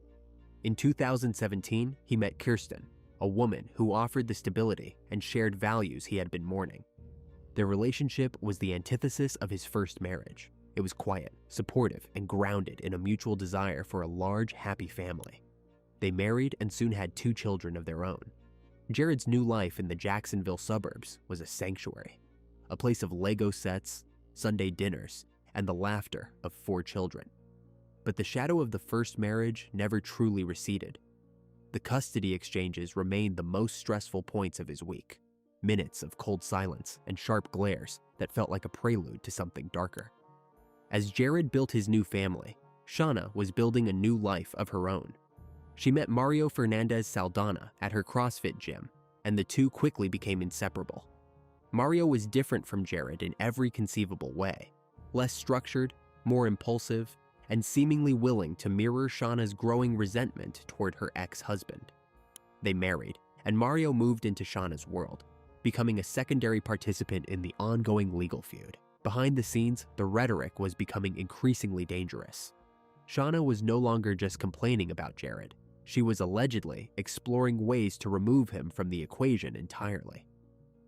In 2017, he met Kirsten, a woman who offered the stability and shared values he had been mourning. Their relationship was the antithesis of his first marriage. It was quiet, supportive, and grounded in a mutual desire for a large, happy family. They married and soon had 2 children of their own. Jared's new life in the Jacksonville suburbs was a sanctuary, a place of Lego sets, Sunday dinners, and the laughter of 4 children. But the shadow of the first marriage never truly receded. The custody exchanges remained the most stressful points of his week, minutes of cold silence and sharp glares that felt like a prelude to something darker. As Jared built his new family, Shauna was building a new life of her own. She met Mario Fernandez Saldana at her CrossFit gym, and the two quickly became inseparable. Mario was different from Jared in every conceivable way, less structured, more impulsive, and seemingly willing to mirror Shauna's growing resentment toward her ex-husband. They married, and Mario moved into Shauna's world, becoming a secondary participant in the ongoing legal feud. Behind the scenes, the rhetoric was becoming increasingly dangerous. Shauna was no longer just complaining about Jared. She was allegedly exploring ways to remove him from the equation entirely.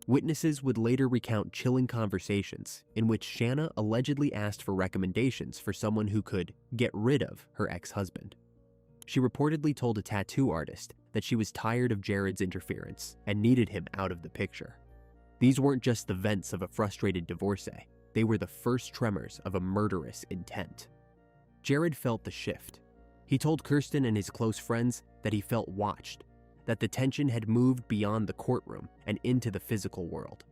Witnesses would later recount chilling conversations in which Shauna allegedly asked for recommendations for someone who could get rid of her ex-husband. She reportedly told a tattoo artist that she was tired of Jared's interference and needed him out of the picture. These weren't just the vents of a frustrated divorcee, they were the first tremors of a murderous intent. Jared felt the shift. He told Kirsten and his close friends that he felt watched, that the tension had moved beyond the courtroom and into the physical world.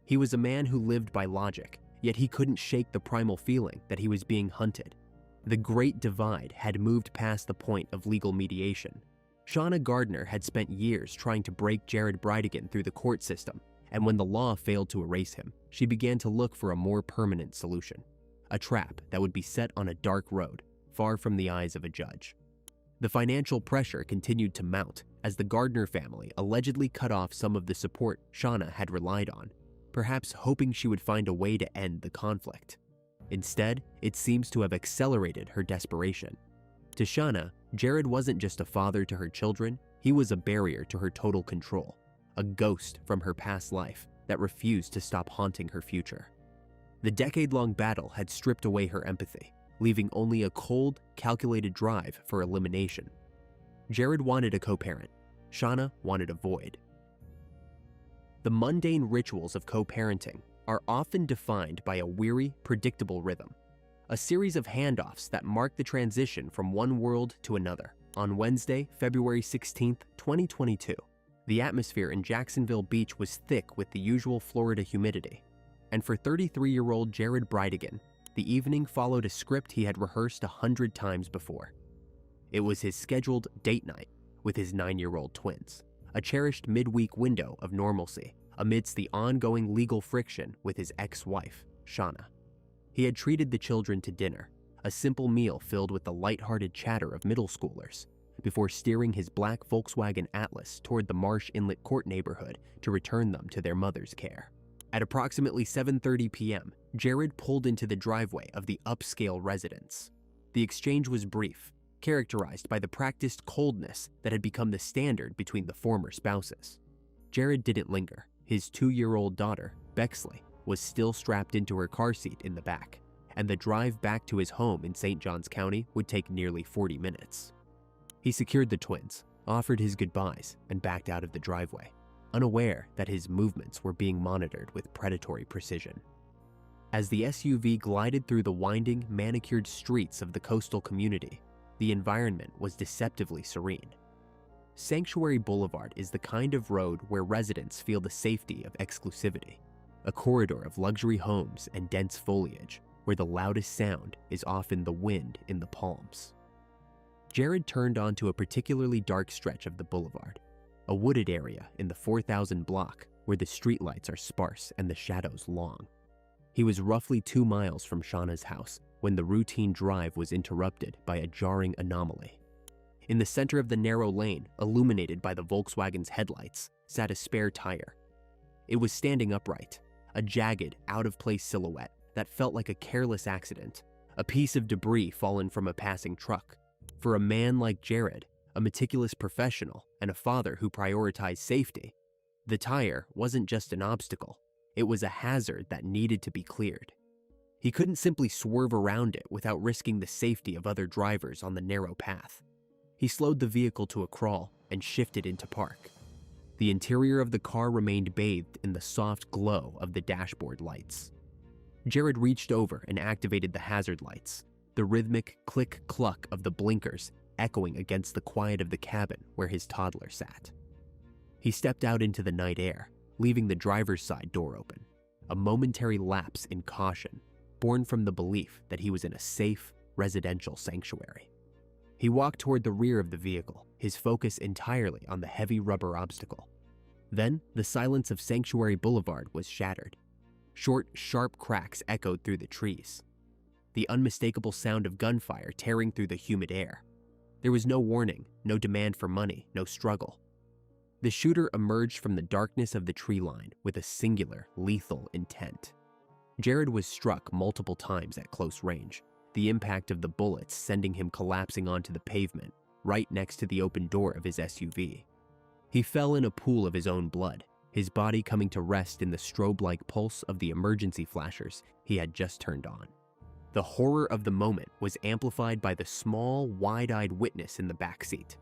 He was a man who lived by logic, yet he couldn't shake the primal feeling that he was being hunted. The Great Divide had moved past the point of legal mediation. Shauna Gardner had spent years trying to break Jared Bridegan through the court system, and when the law failed to erase him, she began to look for a more permanent solution, a trap that would be set on a dark road, far from the eyes of a judge. The financial pressure continued to mount as the Gardner family allegedly cut off some of the support Shauna had relied on, perhaps hoping she would find a way to end the conflict. Instead, it seems to have accelerated her desperation. To Shauna, Jared wasn't just a father to her children, he was a barrier to her total control, a ghost from her past life that refused to stop haunting her future. The decade-long battle had stripped away her empathy, leaving only a cold, calculated drive for elimination. Jared wanted a co-parent. Shauna wanted a void. The mundane rituals of co-parenting are often defined by a weary, predictable rhythm, a series of handoffs that mark the transition from one world to another. On Wednesday, February 16, 2022, the atmosphere in Jacksonville Beach was thick with the usual Florida humidity, and for 33-year-old Jared Bridegan, the evening followed a script he had rehearsed 100 times before. It was his scheduled date night with his 9-year-old twins, a cherished midweek window of normalcy amidst the ongoing legal friction with his ex-wife, Shauna. He had treated the children to dinner, a simple meal filled with the lighthearted chatter of middle schoolers, before steering his black Volkswagen Atlas toward the Marsh Inlet Court neighborhood to return them to their mother's care. At approximately 7:30 p.m., Jared pulled into the driveway of the upscale residence. The exchange was brief, characterized by the practiced coldness that had become the standard between the former spouses. Jared didn't linger. His 2-year-old daughter, Bexley, was still strapped into her car seat in the back, and the drive back to his home in St. Johns County would take nearly 40 minutes. He secured the twins, offered his goodbyes, and backed out of the driveway, unaware that his movements were being monitored with predatory precision. As the SUV glided through the winding, manicured streets of the coastal community, the environment was deceptively serene. Sanctuary Boulevard is the kind of road where residents feel the safety of exclusivity, a corridor of luxury homes and dense foliage where the loudest sound is often the wind in the palms. Jared turned onto a particularly dark stretch of the boulevard, a wooded area in the 4000 block where the streetlights are sparse and the shadows long. He was roughly 2 miles from Shauna's house when the routine drive was interrupted by a jarring anomaly. In the center of the narrow lane, illuminated by the Volkswagen's headlights, sat a spare tire. It was standing upright, a jagged, out-of-place silhouette that felt like a careless accident, a piece of debris fallen from a passing truck. For a man like Jared, a meticulous professional and a father who prioritized safety, the tire wasn't just an obstacle, it was a hazard that needed to be cleared. He couldn't simply swerve around it without risking the safety of other drivers on the narrow path. He slowed the vehicle to a crawl and shifted into park. The interior of the car remained bathed in the soft glow of the dashboard lights. Jared reached over and activated the hazard lights, the rhythmic click-cluck of the blinkers echoing against the quiet of the cabin where his toddler sat. He stepped out into the night air, leaving the driver's side door open, a momentary lapse in caution born from the belief that he was in a safe, residential sanctuary. He walked toward the rear of the vehicle, his focus entirely on the heavy rubber obstacle. Then, the silence of Sanctuary Boulevard was shattered. Short, sharp cracks echoed through the trees. The unmistakable sound of gunfire tearing through the humid air. There was no warning, no demand for money, no struggle. The shooter emerged from the darkness of the tree line with a singular, lethal intent. Jared was struck multiple times at close range, the impact of the bullets sending him collapsing onto the pavement, right next to the open door of his SUV. He fell in a pool of his own blood, his body coming to rest in the strobe-like pulse of the emergency flashers he had just turned on. The horror of the moment was amplified by the small, wide-eyed witness in the back seat.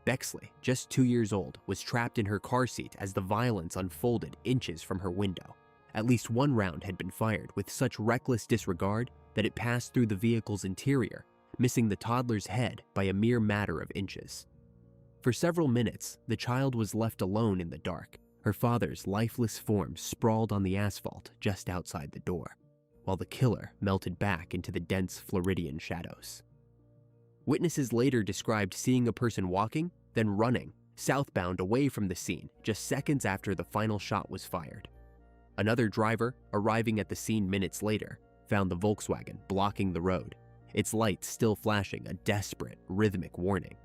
Bexley, just 2 years old, was trapped in her car seat as the violence unfolded inches from her window. At least one round had been fired with such reckless disregard that it passed through the vehicle's interior, missing the toddler's head by a mere matter of inches. For several minutes, the child was left alone in the dark, her father's lifeless form sprawled on the asphalt just outside the door, while the killer melted back into the dense Floridian shadows. Witnesses later described seeing a person walking, then running, southbound away from the scene just seconds after the final shot was fired. Another driver, arriving at the scene minutes later, found the Volkswagen blocking the road, its lights still flashing a desperate, rhythmic warning.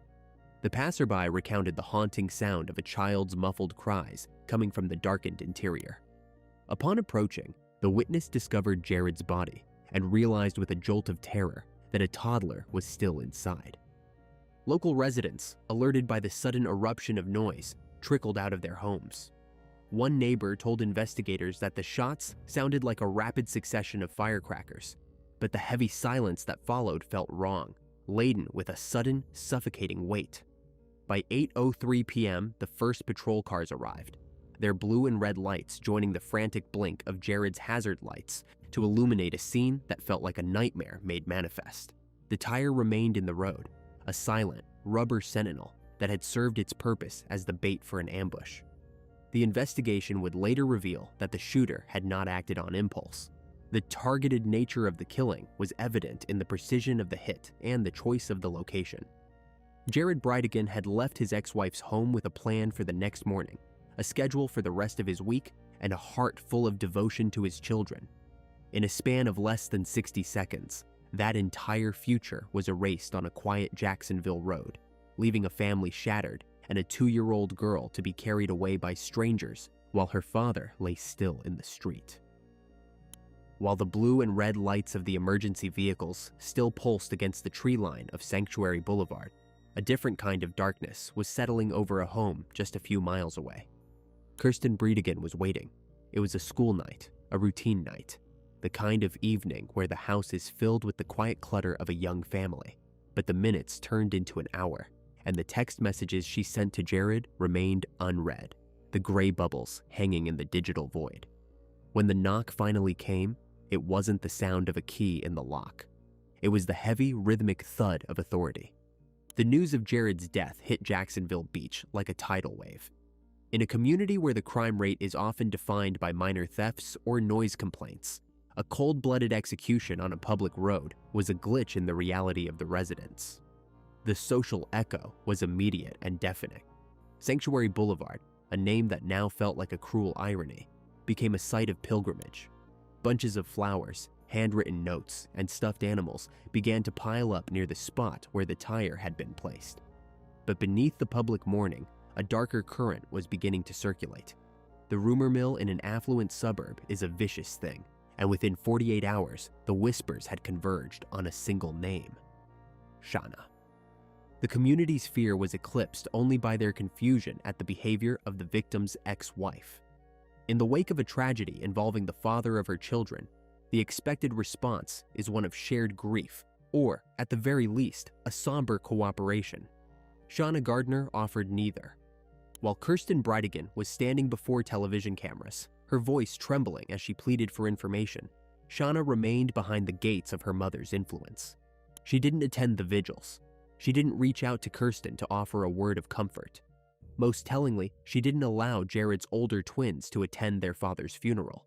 The passerby recounted the haunting sound of a child's muffled cries coming from the darkened interior. Upon approaching, the witness discovered Jared's body and realized with a jolt of terror that a toddler was still inside. Local residents, alerted by the sudden eruption of noise, trickled out of their homes. One neighbor told investigators that the shots sounded like a rapid succession of firecrackers, but the heavy silence that followed felt wrong, laden with a sudden, suffocating weight. By 8:03 p.m., the first patrol cars arrived, their blue and red lights joining the frantic blink of Jared's hazard lights to illuminate a scene that felt like a nightmare made manifest. The tire remained in the road, a silent, rubber sentinel that had served its purpose as the bait for an ambush. The investigation would later reveal that the shooter had not acted on impulse. The targeted nature of the killing was evident in the precision of the hit and the choice of the location. Jared Bridegan had left his ex-wife's home with a plan for the next morning, a schedule for the rest of his week, and a heart full of devotion to his children. In a span of less than 60 seconds, that entire future was erased on a quiet Jacksonville road, leaving a family shattered and a 2-year-old girl to be carried away by strangers while her father lay still in the street. While the blue and red lights of the emergency vehicles still pulsed against the tree line of Sanctuary Boulevard, a different kind of darkness was settling over a home just a few miles away. Kirsten Bridegan was waiting. It was a school night, a routine night, the kind of evening where the house is filled with the quiet clutter of a young family. But the minutes turned into an hour, and the text messages she sent to Jared remained unread, the gray bubbles hanging in the digital void. When the knock finally came, it wasn't the sound of a key in the lock. It was the heavy, rhythmic thud of authority. The news of Jared's death hit Jacksonville Beach like a tidal wave. In a community where the crime rate is often defined by minor thefts or noise complaints, a cold-blooded execution on a public road was a glitch in the reality of the residents. The social echo was immediate and deafening. Sanctuary Boulevard, a name that now felt like a cruel irony, became a site of pilgrimage. Bunches of flowers, handwritten notes, and stuffed animals began to pile up near the spot where the tire had been placed. But beneath the public mourning, a darker current was beginning to circulate. The rumor mill in an affluent suburb is a vicious thing, and within 48 hours, the whispers had converged on a single name: Shauna. The community's fear was eclipsed only by their confusion at the behavior of the victim's ex-wife. In the wake of a tragedy involving the father of her children, the expected response is one of shared grief, or, at the very least, a somber cooperation. Shauna Gardner offered neither. While Kirsten Bridegan was standing before television cameras, her voice trembling as she pleaded for information, Shauna remained behind the gates of her mother's influence. She didn't attend the vigils. She didn't reach out to Kirsten to offer a word of comfort. Most tellingly, she didn't allow Jared's older twins to attend their father's funeral.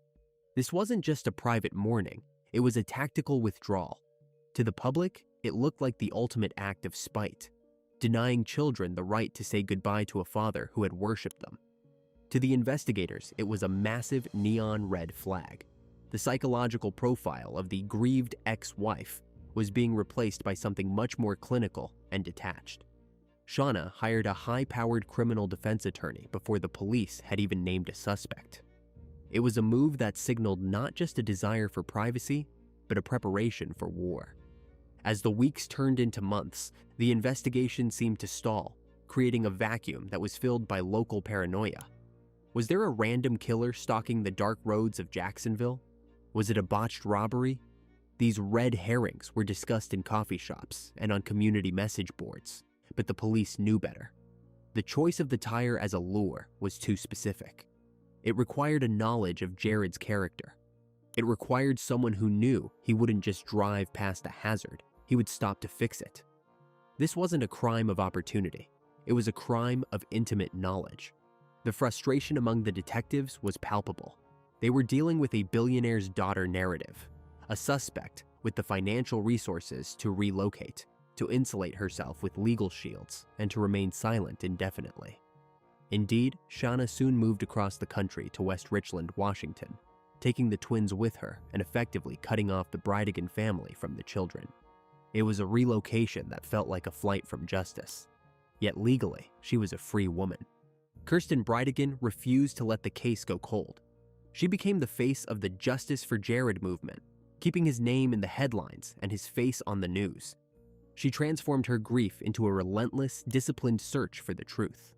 This wasn't just a private mourning, it was a tactical withdrawal. To the public, it looked like the ultimate act of spite, denying children the right to say goodbye to a father who had worshipped them. To the investigators, it was a massive neon red flag. The psychological profile of the grieved ex-wife was being replaced by something much more clinical and detached. Shauna hired a high-powered criminal defense attorney before the police had even named a suspect. It was a move that signaled not just a desire for privacy, but a preparation for war. As the weeks turned into months, the investigation seemed to stall, creating a vacuum that was filled by local paranoia. Was there a random killer stalking the dark roads of Jacksonville? Was it a botched robbery? These red herrings were discussed in coffee shops and on community message boards, but the police knew better. The choice of the tire as a lure was too specific. It required a knowledge of Jared's character. It required someone who knew he wouldn't just drive past a hazard, he would stop to fix it. This wasn't a crime of opportunity. It was a crime of intimate knowledge. The frustration among the detectives was palpable. They were dealing with a billionaire's daughter narrative, a suspect with the financial resources to relocate, to insulate herself with legal shields, and to remain silent indefinitely. Indeed, Shauna soon moved across the country to West Richland, Washington, taking the twins with her and effectively cutting off the Bridegan family from the children. It was a relocation that felt like a flight from justice. Yet legally, she was a free woman. Kirsten Bridegan refused to let the case go cold. She became the face of the Justice for Jared movement, keeping his name in the headlines and his face on the news. She transformed her grief into a relentless, disciplined search for the truth.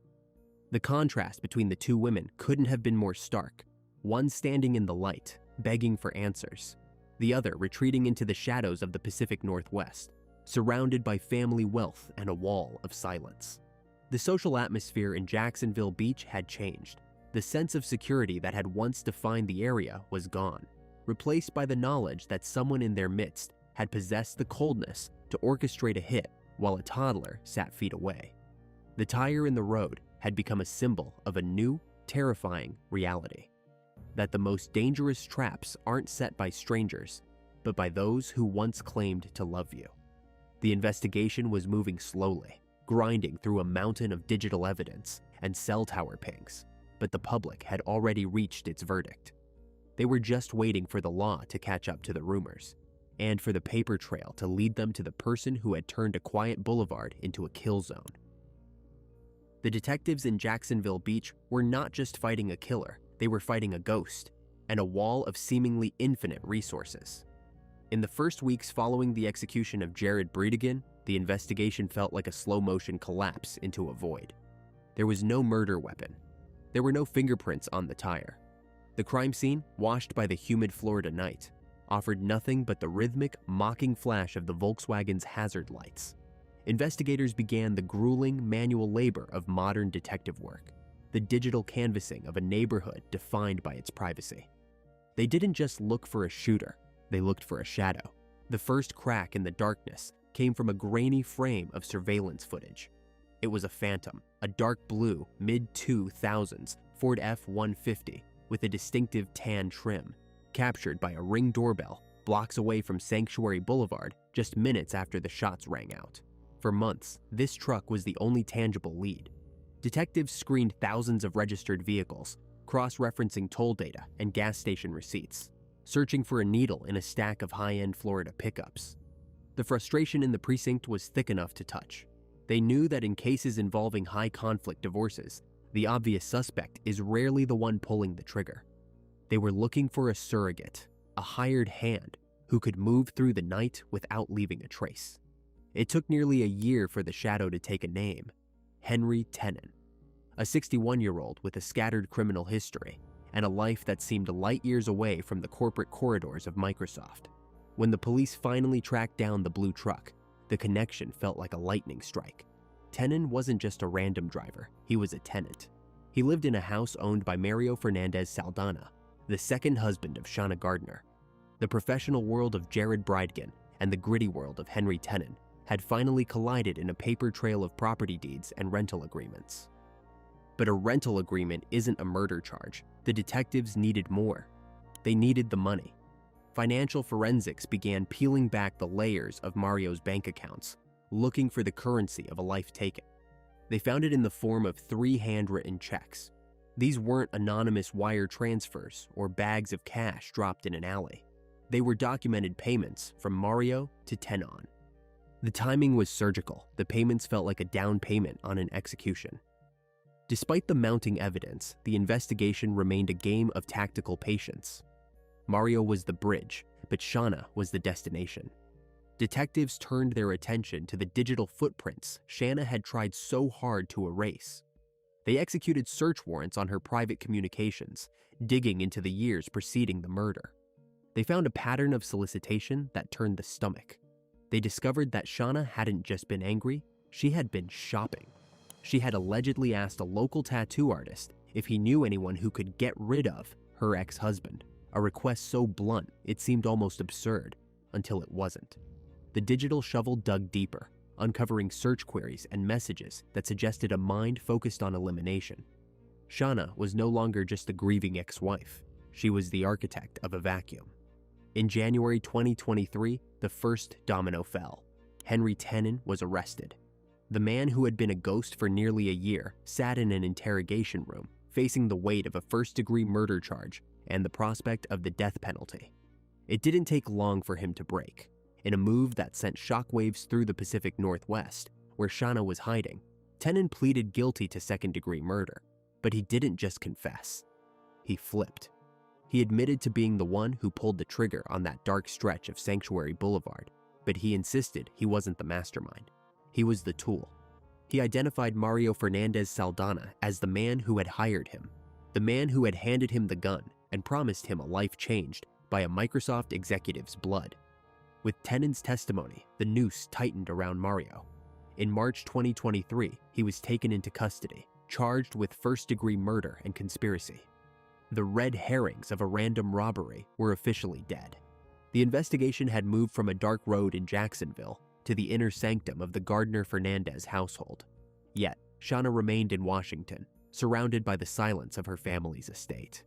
The contrast between the two women couldn't have been more stark, one standing in the light, begging for answers, the other retreating into the shadows of the Pacific Northwest, surrounded by family wealth and a wall of silence. The social atmosphere in Jacksonville Beach had changed. The sense of security that had once defined the area was gone, replaced by the knowledge that someone in their midst had possessed the coldness to orchestrate a hit while a toddler sat feet away. The tire in the road had become a symbol of a new, terrifying reality. That the most dangerous traps aren't set by strangers, but by those who once claimed to love you. The investigation was moving slowly, grinding through a mountain of digital evidence and cell tower pings, but the public had already reached its verdict. They were just waiting for the law to catch up to the rumors, and for the paper trail to lead them to the person who had turned a quiet boulevard into a kill zone. The detectives in Jacksonville Beach were not just fighting a killer, they were fighting a ghost, and a wall of seemingly infinite resources. In the first weeks following the execution of Jared Bridegan, the investigation felt like a slow-motion collapse into a void. There was no murder weapon. There were no fingerprints on the tire. The crime scene, washed by the humid Florida night, offered nothing but the rhythmic, mocking flash of the Volkswagen's hazard lights. Investigators began the grueling manual labor of modern detective work, the digital canvassing of a neighborhood defined by its privacy. They didn't just look for a shooter, they looked for a shadow. The first crack in the darkness came from a grainy frame of surveillance footage. It was a Phantom, a dark blue, mid-2000s Ford F-150 with a distinctive tan trim, captured by a Ring doorbell blocks away from Sanctuary Boulevard just minutes after the shots rang out. For months, this truck was the only tangible lead. Detectives screened thousands of registered vehicles, cross-referencing toll data and gas station receipts. searching for a needle in a stack of high-end Florida pickups. The frustration in the precinct was thick enough to touch. They knew that in cases involving high-conflict divorces, the obvious suspect is rarely the one pulling the trigger. They were looking for a surrogate, a hired hand who could move through the night without leaving a trace. It took nearly a year for the shadow to take a name: Henry Tenon, a 61-year-old with a scattered criminal history and a life that seemed light years away from the corporate corridors of Microsoft. When the police finally tracked down the blue truck, the connection felt like a lightning strike. Tenon wasn't just a random driver, he was a tenant. He lived in a house owned by Mario Fernandez Saldana, the second husband of Shauna Gardner. The professional world of Jared Bridegan and the gritty world of Henry Tenon had finally collided in a paper trail of property deeds and rental agreements. But a rental agreement isn't a murder charge. The detectives needed more. They needed the money. Financial forensics began peeling back the layers of Mario's bank accounts, looking for the currency of a life taken. They found it in the form of 3 handwritten checks. These weren't anonymous wire transfers or bags of cash dropped in an alley. They were documented payments from Mario to Tenon. The timing was surgical. The payments felt like a down payment on an execution. Despite the mounting evidence, the investigation remained a game of tactical patience. Mario was the bridge, but Shauna was the destination. Detectives turned their attention to the digital footprints Shauna had tried so hard to erase. They executed search warrants on her private communications, digging into the years preceding the murder. They found a pattern of solicitation that turned the stomach. They discovered that Shauna hadn't just been angry, she had been shopping. She had allegedly asked a local tattoo artist if he knew anyone who could get rid of her ex-husband, a request so blunt it seemed almost absurd, until it wasn't. The digital shovel dug deeper, uncovering search queries and messages that suggested a mind focused on elimination. Shauna was no longer just a grieving ex-wife, she was the architect of a vacuum. In January 2023, the first domino fell. Henry Tenon was arrested. The man who had been a ghost for nearly a year sat in an interrogation room, facing the weight of a first-degree murder charge and the prospect of the death penalty. It didn't take long for him to break. In a move that sent shockwaves through the Pacific Northwest, where Shauna was hiding, Tenon pleaded guilty to second-degree murder. But he didn't just confess. He flipped. He admitted to being the one who pulled the trigger on that dark stretch of Sanctuary Boulevard, but he insisted he wasn't the mastermind. He was the tool. He identified Mario Fernandez Saldana as the man who had hired him, the man who had handed him the gun and promised him a life changed by a Microsoft executive's blood. With Tenon's testimony, the noose tightened around Mario. In March 2023, he was taken into custody, charged with first-degree murder and conspiracy. The red herrings of a random robbery were officially dead. The investigation had moved from a dark road in Jacksonville to the inner sanctum of the Gardner-Fernandez household. Yet, Shauna remained in Washington, surrounded by the silence of her family's estate.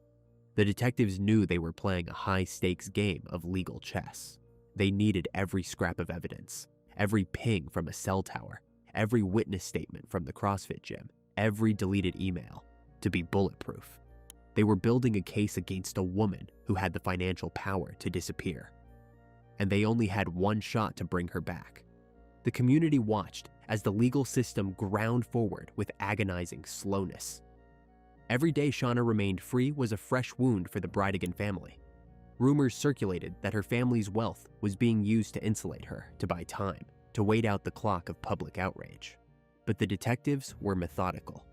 The detectives knew they were playing a high-stakes game of legal chess. They needed every scrap of evidence, every ping from a cell tower, every witness statement from the CrossFit gym, every deleted email, to be bulletproof. They were building a case against a woman who had the financial power to disappear. And they only had one shot to bring her back. The community watched as the legal system ground forward with agonizing slowness. Every day Shauna remained free was a fresh wound for the Bridegan family. Rumors circulated that her family's wealth was being used to insulate her, to buy time, to wait out the clock of public outrage. But the detectives were methodical.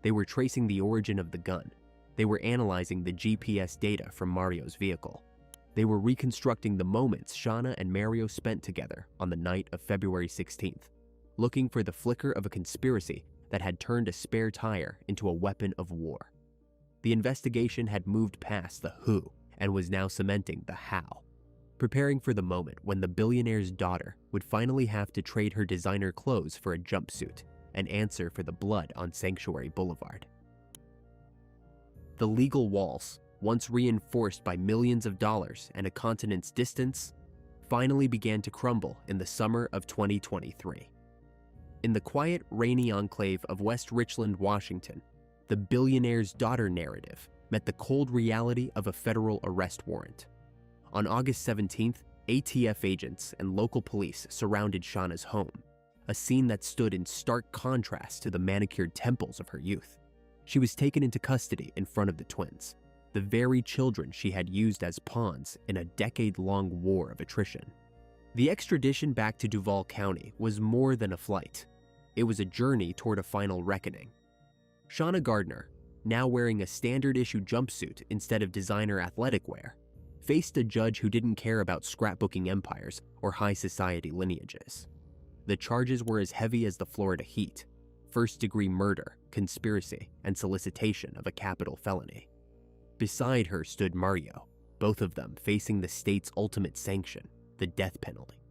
They were tracing the origin of the gun. They were analyzing the GPS data from Mario's vehicle. They were reconstructing the moments Shauna and Mario spent together on the night of February 16th, looking for the flicker of a conspiracy that had turned a spare tire into a weapon of war. The investigation had moved past the who and was now cementing the how, preparing for the moment when the billionaire's daughter would finally have to trade her designer clothes for a jumpsuit and answer for the blood on Sanctuary Boulevard. The legal walls, once reinforced by millions of dollars and a continent's distance, finally began to crumble in the summer of 2023. In the quiet, rainy enclave of West Richland, Washington, the billionaire's daughter narrative met the cold reality of a federal arrest warrant. On August 17th, ATF agents and local police surrounded Shauna's home, a scene that stood in stark contrast to the manicured temples of her youth. She was taken into custody in front of the twins, the very children she had used as pawns in a decade-long war of attrition. The extradition back to Duval County was more than a flight. It was a journey toward a final reckoning. Shauna Gardner, now wearing a standard-issue jumpsuit instead of designer athletic wear, faced a judge who didn't care about scrapbooking empires or high society lineages. The charges were as heavy as the Florida heat: first-degree murder, conspiracy, and solicitation of a capital felony. Beside her stood Mario, both of them facing the state's ultimate sanction, the death penalty.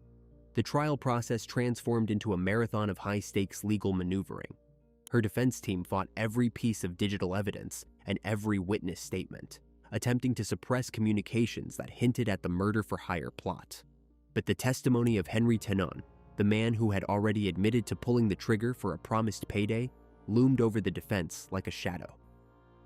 The trial process transformed into a marathon of high-stakes legal maneuvering. Her defense team fought every piece of digital evidence and every witness statement, attempting to suppress communications that hinted at the murder-for-hire plot. But the testimony of Henry Tenon, the man who had already admitted to pulling the trigger for a promised payday, loomed over the defense like a shadow.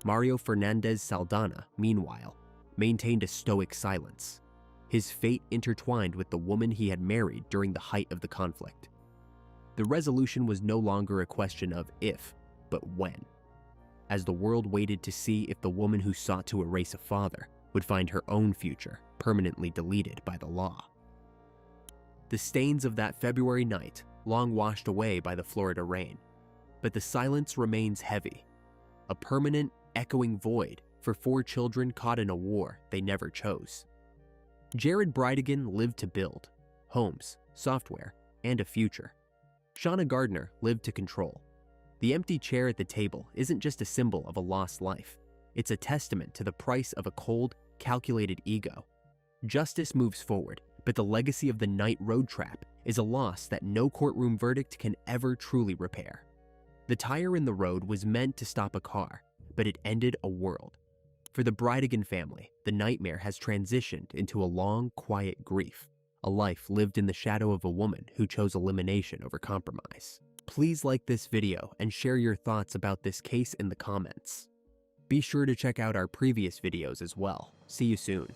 Mario Fernandez Saldana, meanwhile, maintained a stoic silence, his fate intertwined with the woman he had married during the height of the conflict. The resolution was no longer a question of if, but when, as the world waited to see if the woman who sought to erase a father would find her own future permanently deleted by the law. The stains of that February night long washed away by the Florida rain, but the silence remains heavy, a permanent, echoing void for 4 children caught in a war they never chose. Jared Bridegan lived to build homes, software, and a future. Shauna Gardner lived to control. The empty chair at the table isn't just a symbol of a lost life. It's a testament to the price of a cold, calculated ego. Justice moves forward, but the legacy of the night road trap is a loss that no courtroom verdict can ever truly repair. The tire in the road was meant to stop a car, but it ended a world. For the Bridegan family, the nightmare has transitioned into a long, quiet grief, a life lived in the shadow of a woman who chose elimination over compromise. Please like this video and share your thoughts about this case in the comments. Be sure to check out our previous videos as well. See you soon.